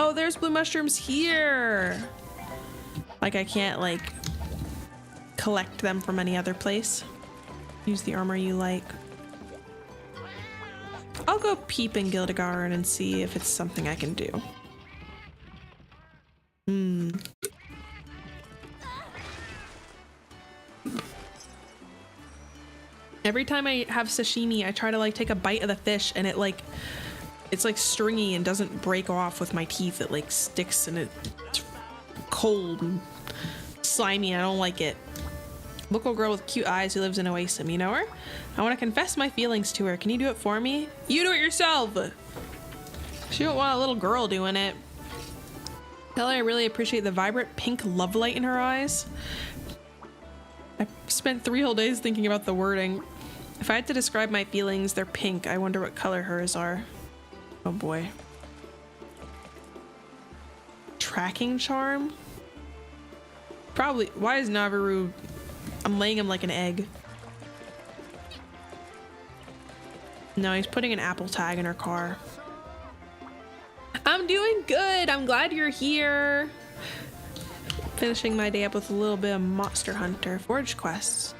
Oh, there's blue mushrooms here. Like I can't like collect them from any other place. Use the armor you like. I'll go peep in Gildegarin and see if it's something I can do. Every time I have sashimi, I try to like take a bite of the fish and it like, it's like stringy and doesn't break off with my teeth. It like sticks and it's cold and slimy. I don't like it. Local girl with cute eyes who lives in Oasis. You know her? I want to confess my feelings to her. Can you do it for me? You do it yourself. She don't want a little girl doing it. Tell her I really appreciate the vibrant pink love light in her eyes. I spent 3 whole days thinking about the wording. If I had to describe my feelings, they're pink. I wonder what color hers are. Oh boy. Tracking charm? Probably. Why is Naviru... I'm laying him like an egg. No, he's putting an apple tag in her car. I'm doing good. I'm glad you're here. finishing my day up with a little bit of Monster Hunter Forge quests.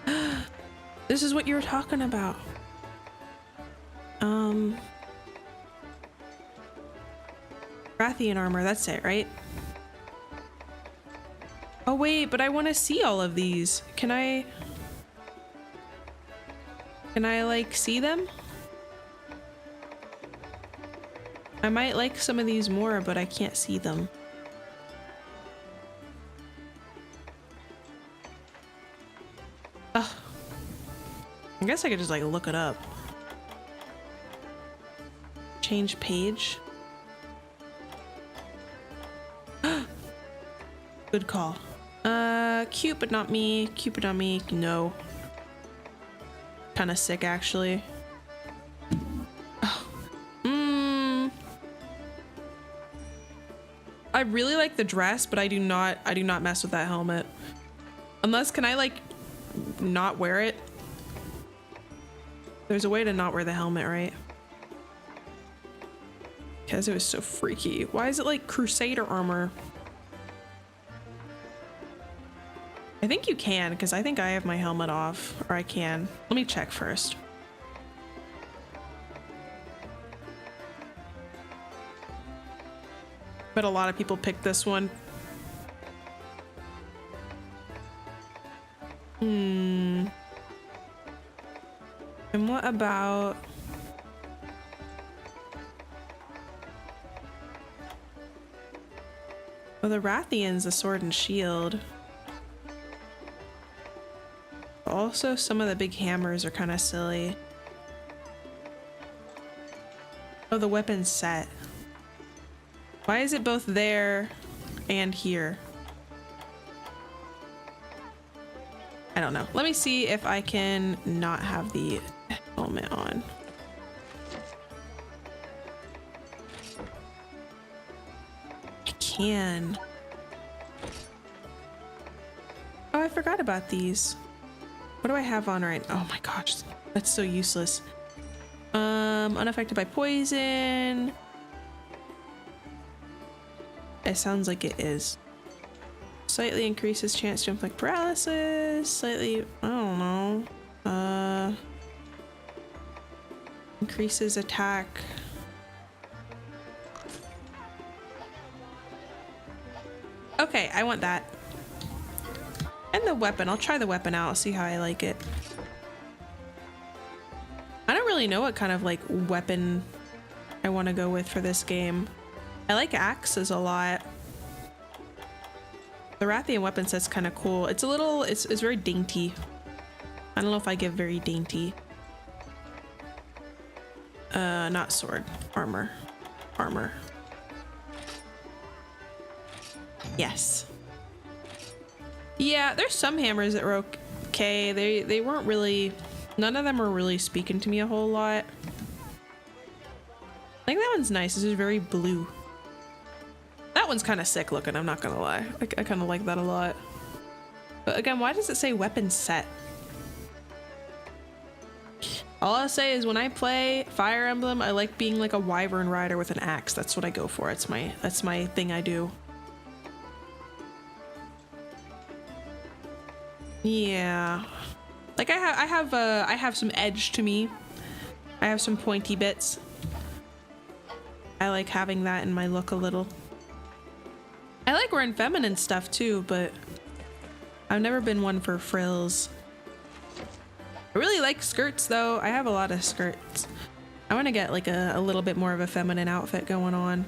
This is what you were talking about. Rathian armor, that's it, right? Oh wait, but I want to see all of these. Can I like see them? I might like some of these more, but I can't see them. Ugh. I guess I could just like look it up. Change page. Good call. Cute but not me. Cute but not me. No. Kind of sick actually. I really like the dress, but I do not mess with that helmet. Unless, can I like not wear it? There's a way to not wear the helmet, right? Because it was so freaky. Why is it like Crusader armor? I think you can, because I think I have my helmet off, or I can. Let me check first. But a lot of people picked this one. And what about... Oh, the Rathian's a sword and shield. Also, some of the big hammers are kind of silly. Oh, the weapon set. Why is it both there and here? I don't know. Let me see if I can not have the helmet on. I can. Oh, I forgot about these. What do I have on right? Oh my gosh, that's so useless. Unaffected by poison. It sounds like it is. Slightly increases chance to inflict paralysis. Slightly, I don't know. Increases attack. Okay, I want that. And the weapon. I'll try the weapon out. I'll see how I like it. I don't really know what kind of like weapon I want to go with for this game. I like axes a lot. The Rathian weapon set's kind of cool. It's a little, it's very dainty. I don't know if I give very dainty. Not sword. Armor. Armor. Yes. Yeah, there's some hammers that were okay. They weren't really, none of them were really speaking to me a whole lot. I think that one's nice. This is very blue. That one's kind of sick looking, I'm not gonna lie. I kind of like that a lot. But again, why does it say weapon set? All I'll say is when I play Fire Emblem, I like being like a wyvern rider with an axe. That's what I go for. That's my thing I do. Yeah. Like I have some edge to me. I have some pointy bits. I like having that in my look a little. I like wearing feminine stuff too, but I've never been one for frills. I really like skirts though. I have a lot of skirts. I want to get like a little bit more of a feminine outfit going on.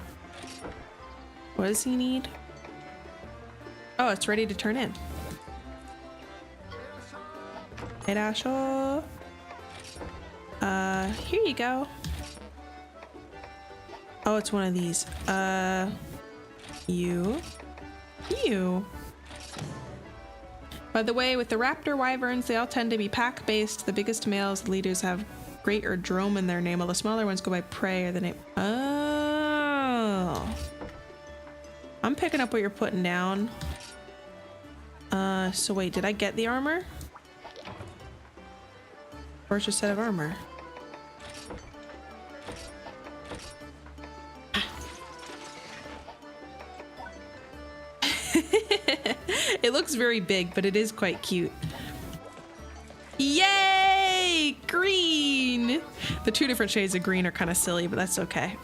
What does he need? Oh, it's ready to turn in. Hey, Dasho. Here you go. Oh, it's one of these. You. By the way, with the raptor wyverns, they all tend to be pack-based. The biggest males, leaders, have great or drome in their name, while the smaller ones go by prey or the name. Oh. I'm picking up what you're putting down. So wait, did I get the armor? Or it's just a set of armor? looks very big, but it is quite cute. Yay! Green! The two different shades of green are kind of silly, but that's okay.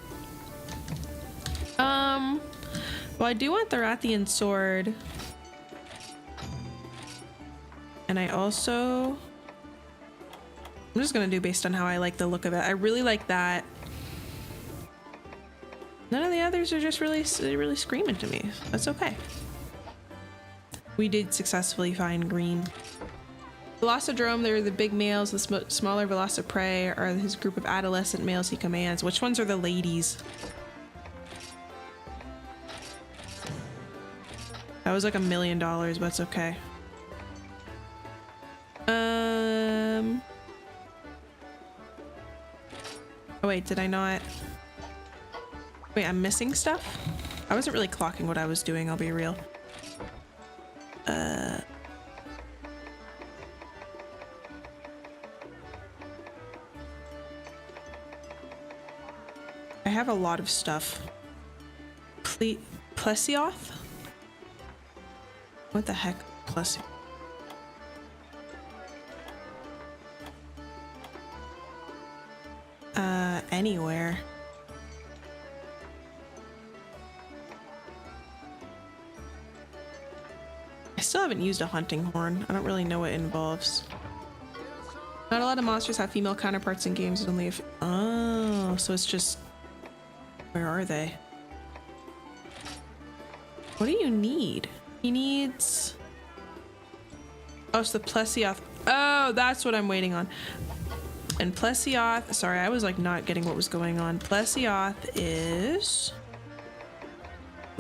Well, I do want the Rathian sword. And I also... I'm just gonna do based on how I like the look of it. I really like that. None of the others are just really screaming to me. That's okay. We did successfully find green. Velocodrome, they're the big males. The smaller Velociprey are his group of adolescent males he commands. Which ones are the ladies? That was like $1 million, but it's okay. Oh wait, did I not? Wait, I'm missing stuff? I wasn't really clocking what I was doing, I'll be real. I have a lot of stuff. Plesioth? What the heck? Plesioth. Anywhere. I still haven't used a hunting horn. I don't really know what it involves. Not a lot of monsters have female counterparts in games. Only if... Oh, so it's just... Where are they? What do you need? He needs... Oh, it's the Plesioth. Oh, that's what I'm waiting on. And Plesioth... Sorry, I was like not getting what was going on. Plesioth is...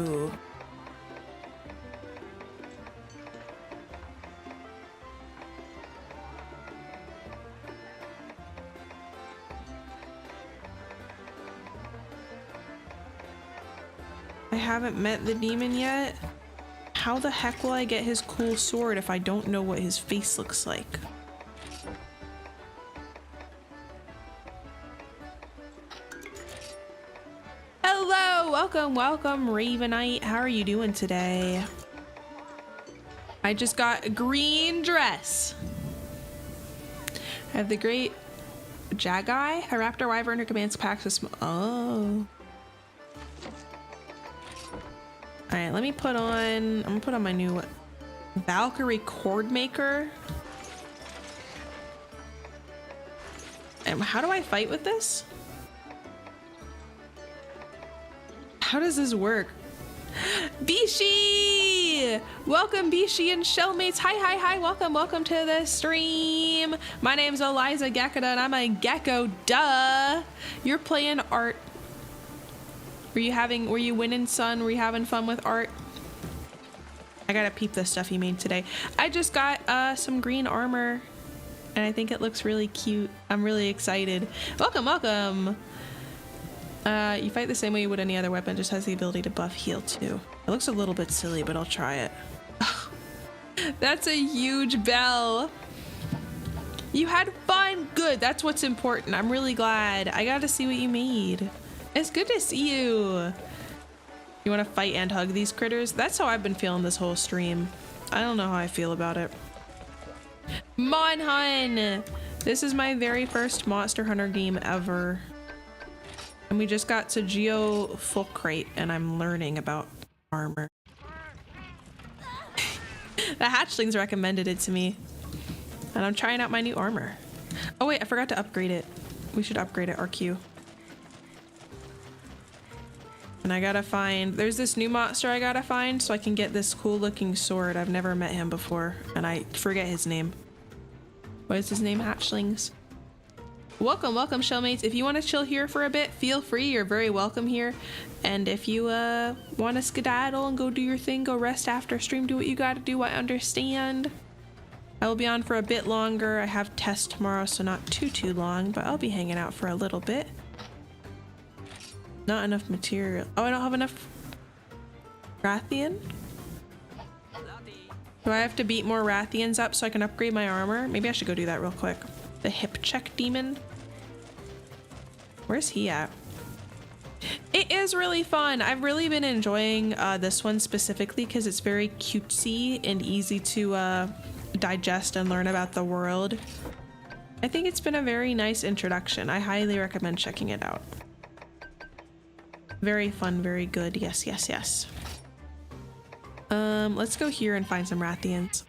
Ooh. I haven't met the demon yet. How the heck will I get his cool sword if I don't know what his face looks like? Hello, welcome, Ravenite. How are you doing today? I just got a green dress. I have the great Jagai, a raptor wyvern who commands packs of small. Oh. All right, let me put on, I'm gonna put on my new Valkyrie cord maker. And how do I fight with this? How does this work? Bishi! Welcome, Bishi and Shellmates. Hi, welcome to the stream. My name's Eliza Gekkoda and I'm a gecko, duh. You're playing art. Were you winning, son? Were you having fun with art? I gotta peep the stuff he made today. I just got some green armor and I think it looks really cute. I'm really excited. Welcome. You fight the same way you would any other weapon, just has the ability to buff heal too. It looks a little bit silly, but I'll try it. That's a huge bell. You had fun. Good, that's what's important. I'm really glad. I got to see what you made. It's good to see you. You want to fight and hug these critters? That's how I've been feeling this whole stream. I don't know how I feel about it. Monhun! This is my very first Monster Hunter game ever. And we just got to Geo Fulcrate and I'm learning about armor. The hatchlings recommended it to me. And I'm trying out my new armor. Oh wait, I forgot to upgrade it. We should upgrade it, RQ. And I gotta find, there's this new monster I gotta find so I can get this cool looking sword. I've never met him before and I forget his name. What is his name, hatchlings? Welcome, Shellmates. If you want to chill here for a bit, feel free. You're very welcome here. And if you want to skedaddle and go do your thing, go rest after stream, do what you gotta do, I understand. I will be on for a bit longer. I have tests tomorrow, so not too long, but I'll be hanging out for a little bit. Not enough material. Oh, I don't have enough Rathian? Do I have to beat more Rathians up so I can upgrade my armor? Maybe I should go do that real quick. The hip check demon? Where's he at? It is really fun. I've really been enjoying this one specifically because it's very cutesy and easy to digest and learn about the world. I think it's been a very nice introduction. I highly recommend checking it out. Very fun, very good. Yes, yes, yes. Let's go here and find some Rathians.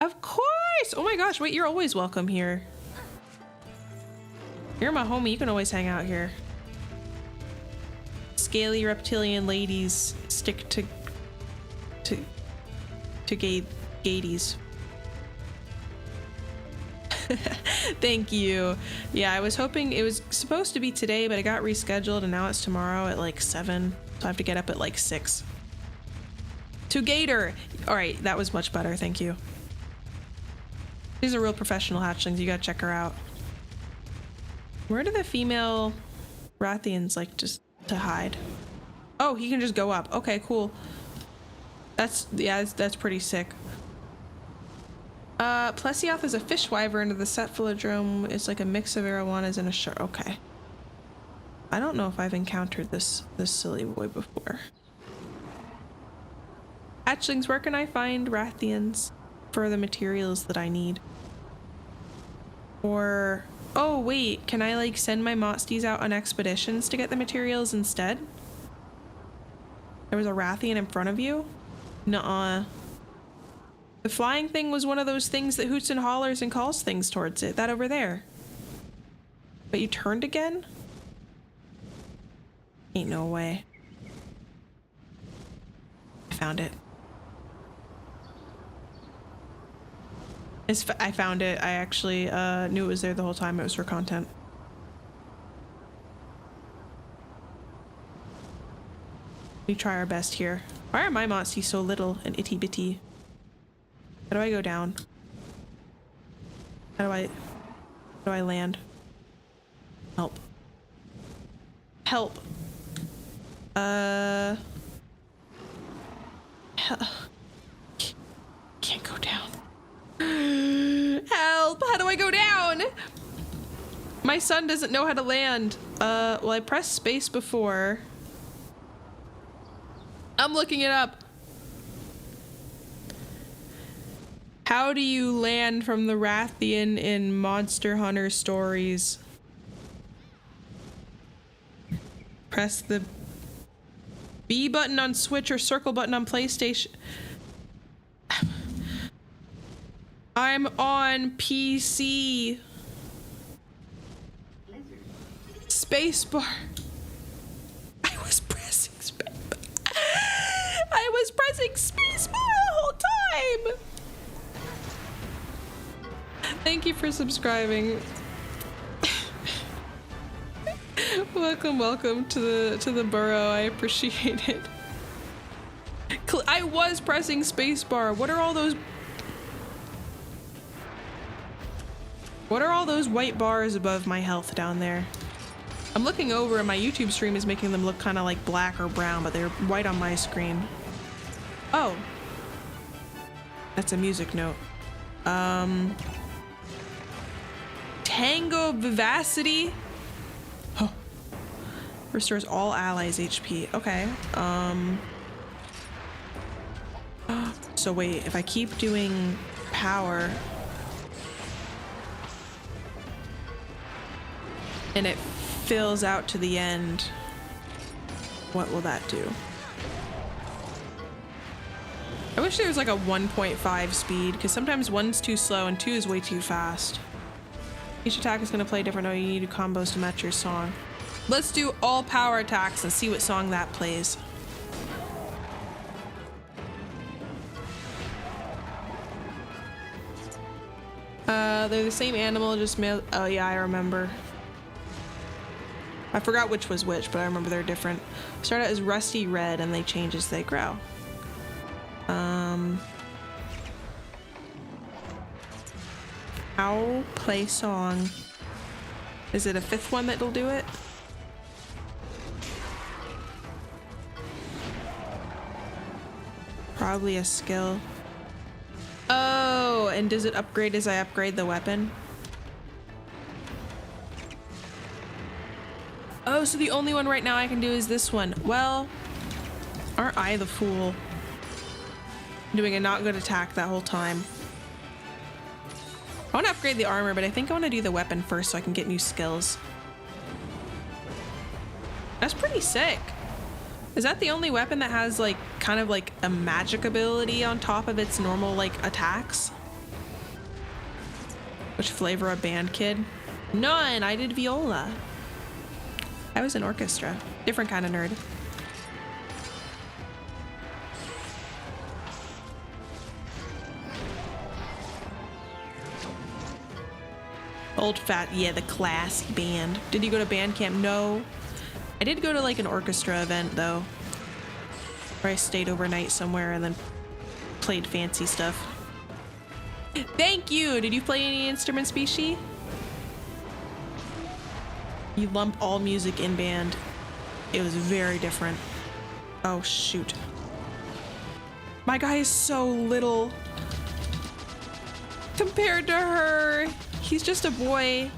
Of course! Oh my gosh, wait, you're always welcome here. You're my homie, you can always hang out here. Scaly reptilian ladies stick to gaities. Thank you. Yeah, I was hoping it was supposed to be today, but it got rescheduled and now it's tomorrow at like 7. So I have to get up at like 6. To Gator! Alright, that was much better, thank you. She's a real professional hatchlings, you gotta check her out. Where do the female Rathians like just to hide? Oh, he can just go up. Okay, cool. That's pretty sick. Plesioth is a fish wyvern. The Cephalodrome is like a mix of arowanas and a shark. Okay. I don't know if I've encountered this silly boy before. Hatchlings, where can I find Rathians for the materials that I need? Or, oh wait, can I like send my Motsties out on expeditions to get the materials instead? There was a Rathian in front of you? Nuh-uh. The flying thing was one of those things that hoots and hollers and calls things towards it. That over there. But you turned again? Ain't no way. I found it. I found it. I actually knew it was there the whole time. It was for content. We try our best here. Why are my Motsties so little and itty bitty? How do I go down? How do I land? Help. Help. Can't go down. Help! How do I go down? My son doesn't know how to land. Well, I pressed space before. I'm looking it up. How do you land from the Rathian in Monster Hunter stories? Press the B button on Switch or circle button on PlayStation. I'm on PC. Spacebar. I was pressing spacebar. I was pressing spacebar the whole time. Thank you for subscribing. Welcome to the burrow. I appreciate it. I was pressing spacebar. What are all those white bars above my health down there? I'm looking over and my YouTube stream is making them look kind of like black or brown, but they're white on my screen. Oh. That's a music note. Tango Vivacity. Oh. Restores all allies HP. Okay. So wait, if I keep doing power and it fills out to the end, what will that do? I wish there was like a 1.5 speed, because sometimes 1's too slow and 2 is way too fast. Each attack is going to play different. Oh, you need combos to match your song. Let's do all power attacks and see what song that plays. They're the same animal, just male. Oh yeah, I remember. I forgot which was which, but I remember they're different. Start out as rusty red and they change as they grow. Owl, play song. Is it a 5th one that'll do it? Probably a skill. Oh, and does it upgrade as I upgrade the weapon? Oh, Oh, so the only one right now I can do is this one. Well, aren't I the fool? Doing a not good attack that whole time. I want to upgrade the armor, but I think I want to do the weapon first so I can get new skills. That's pretty sick. Is that the only weapon that has like kind of like a magic ability on top of its normal like attacks? Which flavor of band, kid? None. I did viola. I was in orchestra. Different kind of nerd. Old fat, yeah, the classy band. Did you go to band camp? No. I did go to like an orchestra event though, where I stayed overnight somewhere and then played fancy stuff. Thank you. Did you play any instrument species? You lump all music in band. It was very different. Oh shoot. My guy is so little compared to her. He's just a boy.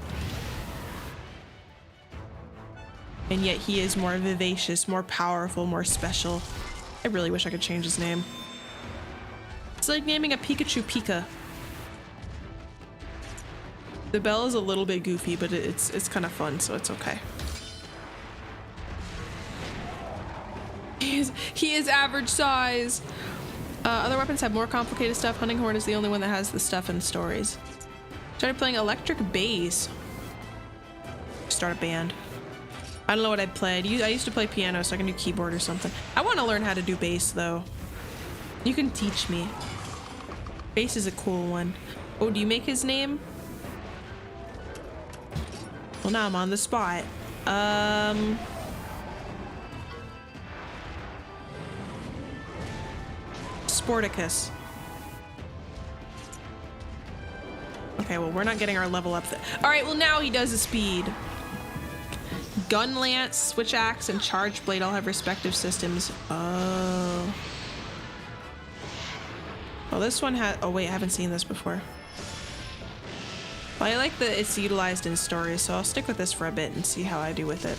And yet he is more vivacious, more powerful, more special. I really wish I could change his name. It's like naming a Pikachu Pika. The bell is a little bit goofy, but it's kind of fun, so it's okay. He is average size. Other weapons have more complicated stuff. Hunting horn is the only one that has the stuff in stories. Started playing electric bass. Start a band. I don't know what I played. I used to play piano, so I can do keyboard or something. I want to learn how to do bass though. You can teach me. Bass is a cool one. Oh, do you make his name? Well, now I'm on the spot. Sporticus. Okay, well, we're not getting our level up. All right, well, now he does a speed. Gun lance, switch axe, and charge blade all have respective systems. Oh. Well, this one had. Oh wait, I haven't seen this before. Well, I like that it's utilized in stories, so I'll stick with this for a bit and see how I do with it.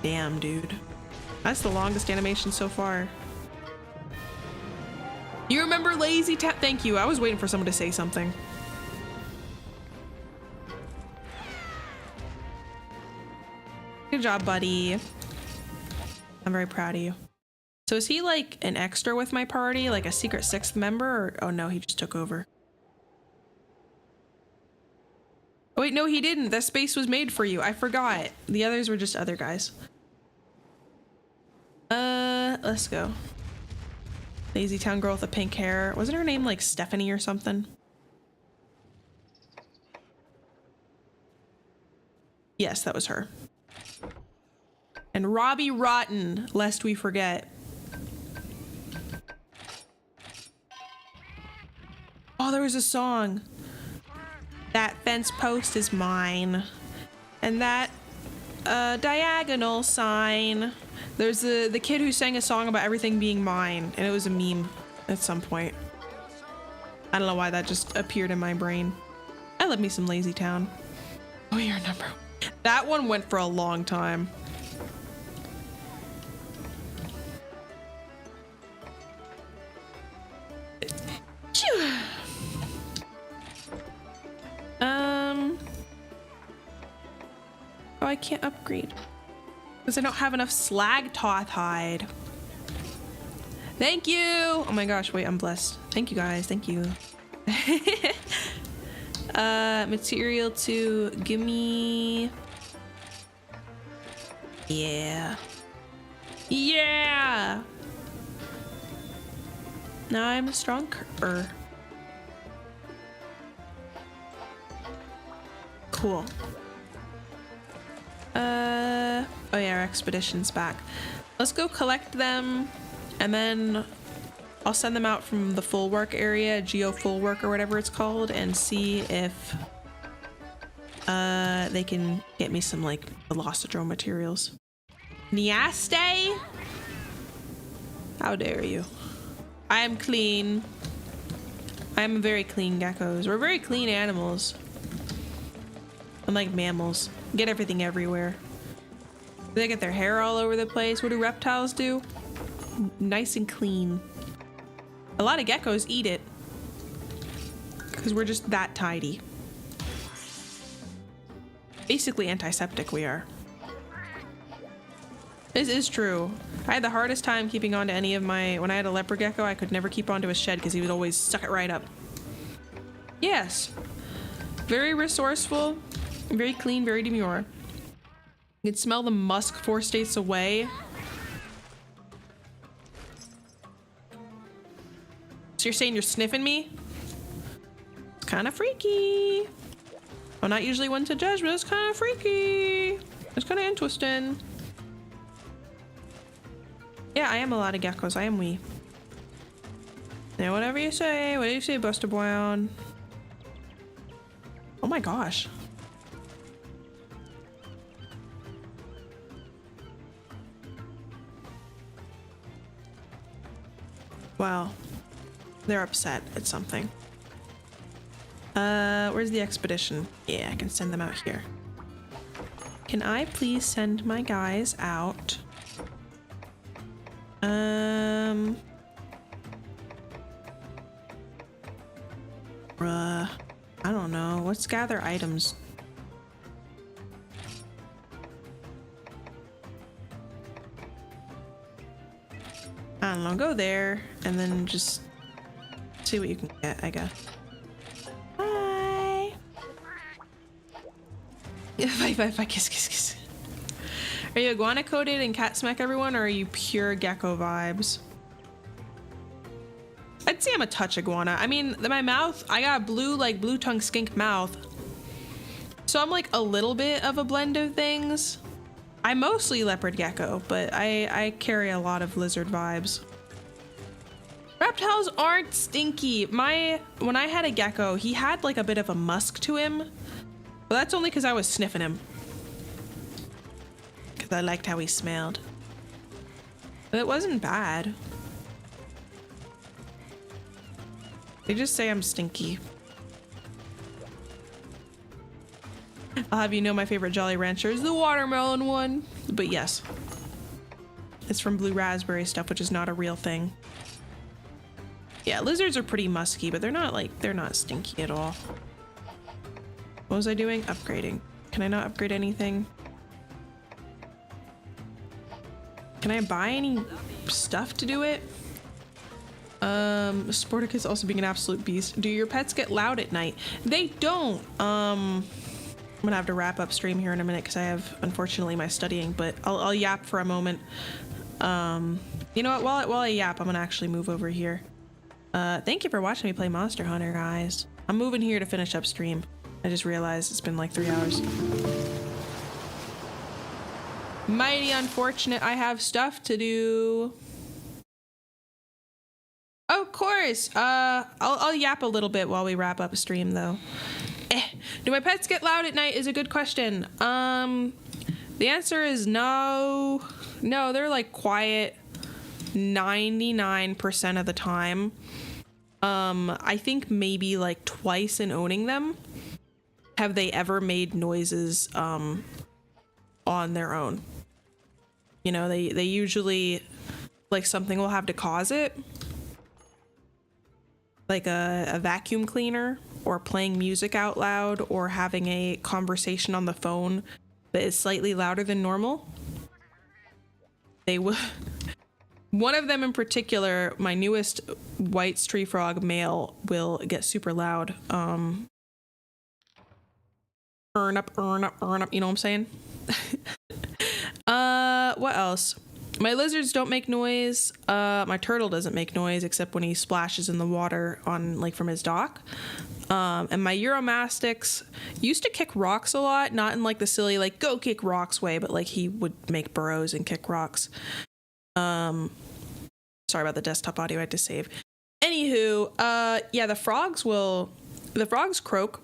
Damn, dude. That's the longest animation so far. You remember Lazy Tap? Thank you. I was waiting for someone to say something. Good job, buddy. I'm very proud of you. So is he like an extra with my party? Like a secret sixth member? Or oh no, he just took over. Oh wait, no, he didn't. That space was made for you. I forgot. The others were just other guys. Let's go. Lazy town girl with the pink hair. Wasn't her name like Stephanie or something? Yes, that was her. And Robbie Rotten, lest we forget. Oh, there was a song. That fence post is mine. And that diagonal sign. There's the kid who sang a song about everything being mine, and it was a meme at some point. I don't know why that just appeared in my brain. I love me some Lazy Town. Oh, your number. That one went for a long time. Oh, I can't upgrade because I don't have enough slag toth hide. Thank you. Oh my gosh, wait, I'm blessed. Thank you guys, thank you. Material to give me. Yeah. Yeah. Now I'm stronger. Cool. Oh yeah, our expedition's back. Let's go collect them, and then I'll send them out from the full work area, Geo full work or whatever it's called, and see if they can get me some like Velocitron materials. Niaste? How dare you? I am clean. I am very clean geckos. We're very clean animals. Unlike mammals. get everything everywhere. They get their hair all over the place. What do reptiles do? Nice and clean. A lot of geckos eat it because we're just that tidy. Basically antiseptic we are. This is true. I had the hardest time keeping on to any of my... When I had a leopard gecko, I could never keep onto his shed because he would always suck it right up. Yes. Very resourceful, very clean, very demure. You can smell the musk 4 states away. So you're saying you're sniffing me? It's kind of freaky. I'm not usually one to judge, but it's kind of freaky. It's kind of interesting. Yeah, I am a lot of geckos. I am wee. Yeah, whatever you say. What do you say, Buster Brown? Oh my gosh. Wow. They're upset at something. Where's the expedition? Yeah, I can send them out here. Can I please send my guys out? I don't know. Let's gather items. I don't know. Go there and then just see what you can get, I guess. Bye. Bye. Kiss. Are you iguana coated and cat smack everyone, or are you pure gecko vibes? I'd say I'm a touch iguana. I mean, my mouth, I got blue tongue skink mouth. So I'm like a little bit of a blend of things. I'm mostly leopard gecko, but I carry a lot of lizard vibes. Reptiles aren't stinky. When I had a gecko, he had like a bit of a musk to him. But that's only because I was sniffing him. Because I liked how he smelled. But it wasn't bad. They just say I'm stinky. I'll have you know my favorite Jolly Rancher is the watermelon one. But yes. It's from Blue Raspberry stuff, which is not a real thing. Yeah, lizards are pretty musky, but they're not stinky at all. What was I doing? Upgrading. Can I not upgrade anything? Can I buy any stuff to do it? Sporticus also being an absolute beast. Do your pets get loud at night? They don't. I'm gonna have to wrap up stream here in a minute because I have, unfortunately, my studying, but I'll yap for a moment. You know what? While I yap, I'm gonna actually move over here. Thank you for watching me play Monster Hunter, guys. I'm moving here to finish up stream. I just realized it's been like 3 hours. Mighty unfortunate. I have stuff to do. Of course. I'll yap a little bit while we wrap up a stream, though. Do my pets get loud at night is a good question. The answer is no. No, they're like quiet 99% of the time. I think maybe like twice in owning them have they ever made noises on their own. You know, they usually, like, something will have to cause it. Like a vacuum cleaner, or playing music out loud, or having a conversation on the phone that is slightly louder than normal. They will. One of them in particular, my newest white tree frog male, will get super loud. Earn up, you know what I'm saying? What else? My lizards don't make noise. My turtle doesn't make noise except when he splashes in the water on, like, from his dock. And my Euromastics used to kick rocks a lot, not in like the silly like go kick rocks way, but like he would make burrows and kick rocks. Sorry about the desktop audio I had to save. Anywho, yeah, the frogs croak.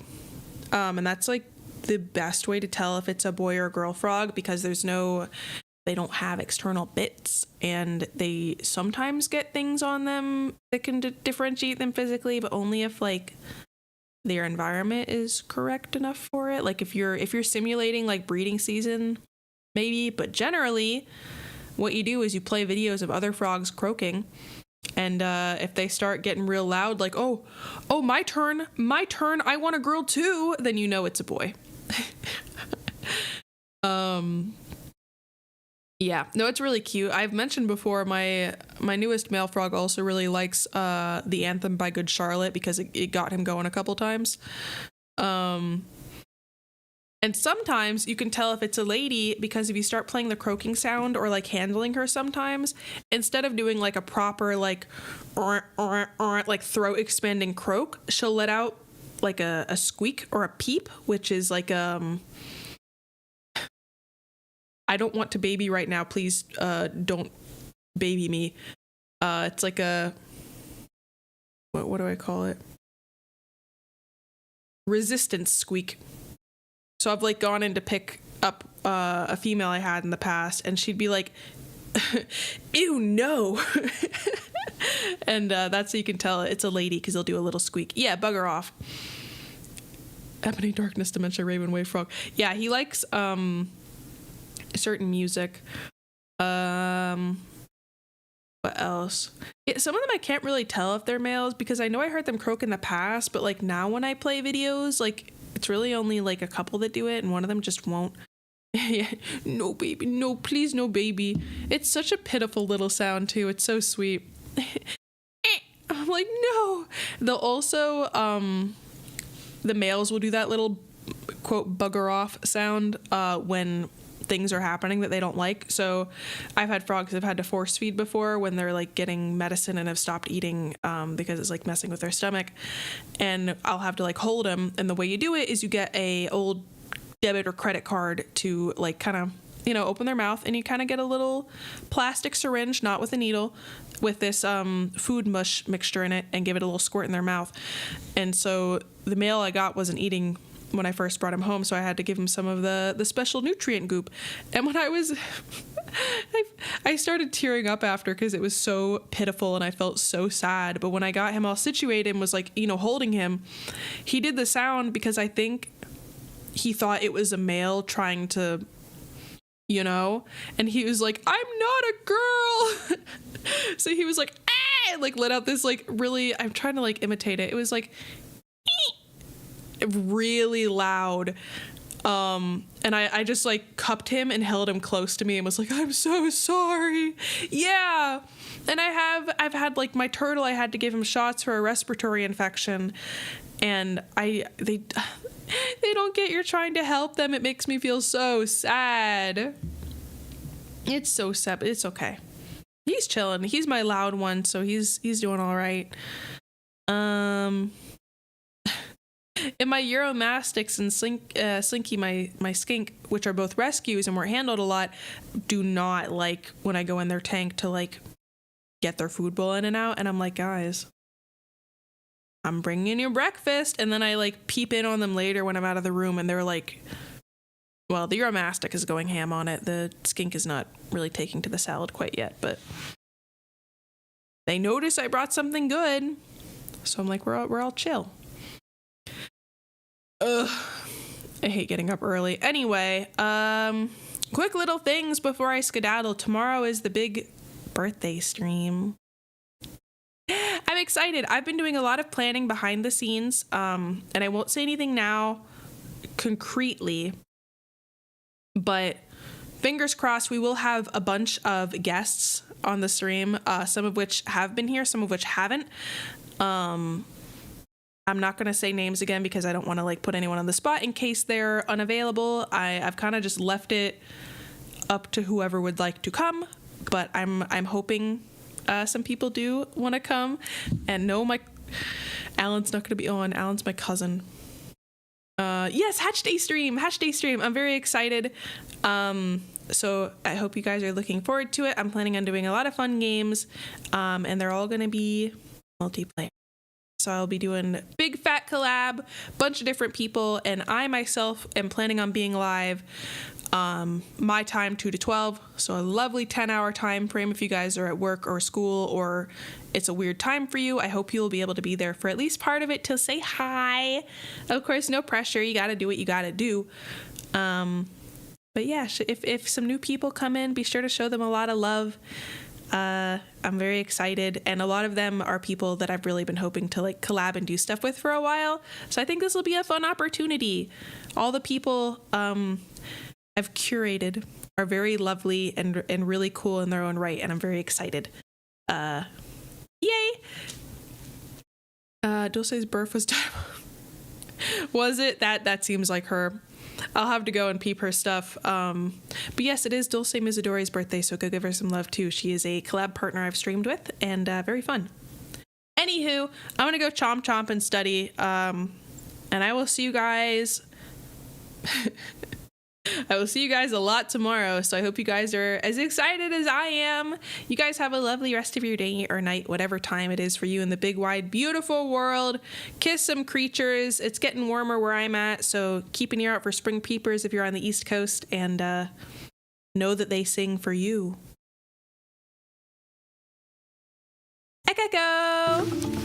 And that's like the best way to tell if it's a boy or a girl frog, because they don't have external bits, and they sometimes get things on them that can differentiate them physically, but only if like their environment is correct enough for it. Like if you're simulating like breeding season, maybe, but generally what you do is you play videos of other frogs croaking, and if they start getting real loud, like, oh, my turn, I want a girl too, then you know it's a boy. Yeah, no, it's really cute. I've mentioned before my newest male frog also really likes the Anthem by Good Charlotte because it got him going a couple times. And sometimes you can tell if it's a lady because if you start playing the croaking sound or like handling her sometimes, instead of doing like a proper like like throat expanding croak, she'll let out like a squeak or a peep, which is like I don't want to baby right now, please don't baby me. It's like a what do I call it? Resistance squeak. So I've like gone in to pick up a female I had in the past, and she'd be like, ew, no. And that's how you can tell it's a lady because they'll do a little squeak. Yeah, bugger off. Ebony Darkness Dementia Raven Wave Frog. Yeah, he likes certain music. What else? Yeah, some of them I can't really tell if they're males because I know I heard them croak in the past, but like now when I play videos, like it's really only like a couple that do it, and one of them just won't. Yeah, no baby, no, please, no baby. It's such a pitiful little sound too. It's so sweet. I'm like, no. They'll also the males will do that little quote bugger off sound when things are happening that they don't like. So I've had frogs I've had to force feed before when they're like getting medicine and have stopped eating because it's like messing with their stomach, and I'll have to like hold them, and the way you do it is you get a old debit or credit card to like kind of, you know, open their mouth, and you kind of get a little plastic syringe, not with a needle, with this food mush mixture in it, and give it a little squirt in their mouth. And so the male I got wasn't eating when I first brought him home, so I had to give him some of the special nutrient goop. And when I was I started tearing up after because it was so pitiful and I felt so sad. But when I got him all situated and was like, you know, holding him, he did the sound because I think he thought it was a male trying to, you know, and he was like, I'm not a girl. So he was like, ah, like let out this like really, I'm trying to like imitate it. It was like really loud. And I just like cupped him and held him close to me and was like, I'm so sorry. Yeah. And I've had like my turtle, I had to give him shots for a respiratory infection, and they don't get you're trying to help them. It makes me feel so sad. It's so sad, but it's okay. He's chilling. He's my loud one, so he's doing all right. In my Euromastics and Slinky, my skink, which are both rescues and were handled a lot, do not like when I go in their tank to like get their food bowl in and out. And I'm like, guys, I'm bringing you breakfast. And then I like peep in on them later when I'm out of the room, and they're like, well, the Euromastic is going ham on it. The skink is not really taking to the salad quite yet, but they notice I brought something good. So I'm like, we're all chill. Ugh, I hate getting up early. Anyway, quick little things before I skedaddle. Tomorrow is the big birthday stream. I'm excited. I've been doing a lot of planning behind the scenes, and I won't say anything now concretely, but fingers crossed we will have a bunch of guests on the stream, some of which have been here, some of which haven't. I'm not going to say names again because I don't want to like put anyone on the spot in case they're unavailable. I've kind of just left it up to whoever would like to come, but I'm hoping some people do want to come. And no, Alan's not going to be on. Alan's my cousin. Yes, Hatch Day stream. I'm very excited. So I hope you guys are looking forward to it. I'm planning on doing a lot of fun games, and they're all going to be multiplayer. So I'll be doing big fat collab, bunch of different people, and I myself am planning on being live my time 2 to 12, so a lovely 10-hour time frame if you guys are at work or school or it's a weird time for you. I hope you'll be able to be there for at least part of it to say hi. Of course, no pressure. You got to do what you got to do. But yeah, if some new people come in, be sure to show them a lot of love. I'm very excited, and a lot of them are people that I've really been hoping to like collab and do stuff with for a while. So I think this will be a fun opportunity. All the people I've curated are very lovely and really cool in their own right, and I'm very excited. Yay! Dulce's birth was done. Was it? That seems like her. I'll have to go and peep her stuff. But yes, it is Dulce Mizudori's birthday, so go give her some love too. She is a collab partner I've streamed with, and very fun. Anywho, I'm gonna go chomp and study, and I will see you guys. I will see you guys a lot tomorrow, so I hope you guys are as excited as I am. You guys have a lovely rest of your day or night, whatever time it is for you in the big, wide, beautiful world. Kiss some creatures. It's getting warmer where I'm at, so keep an ear out for spring peepers if you're on the East Coast, and know that they sing for you. Ekeko!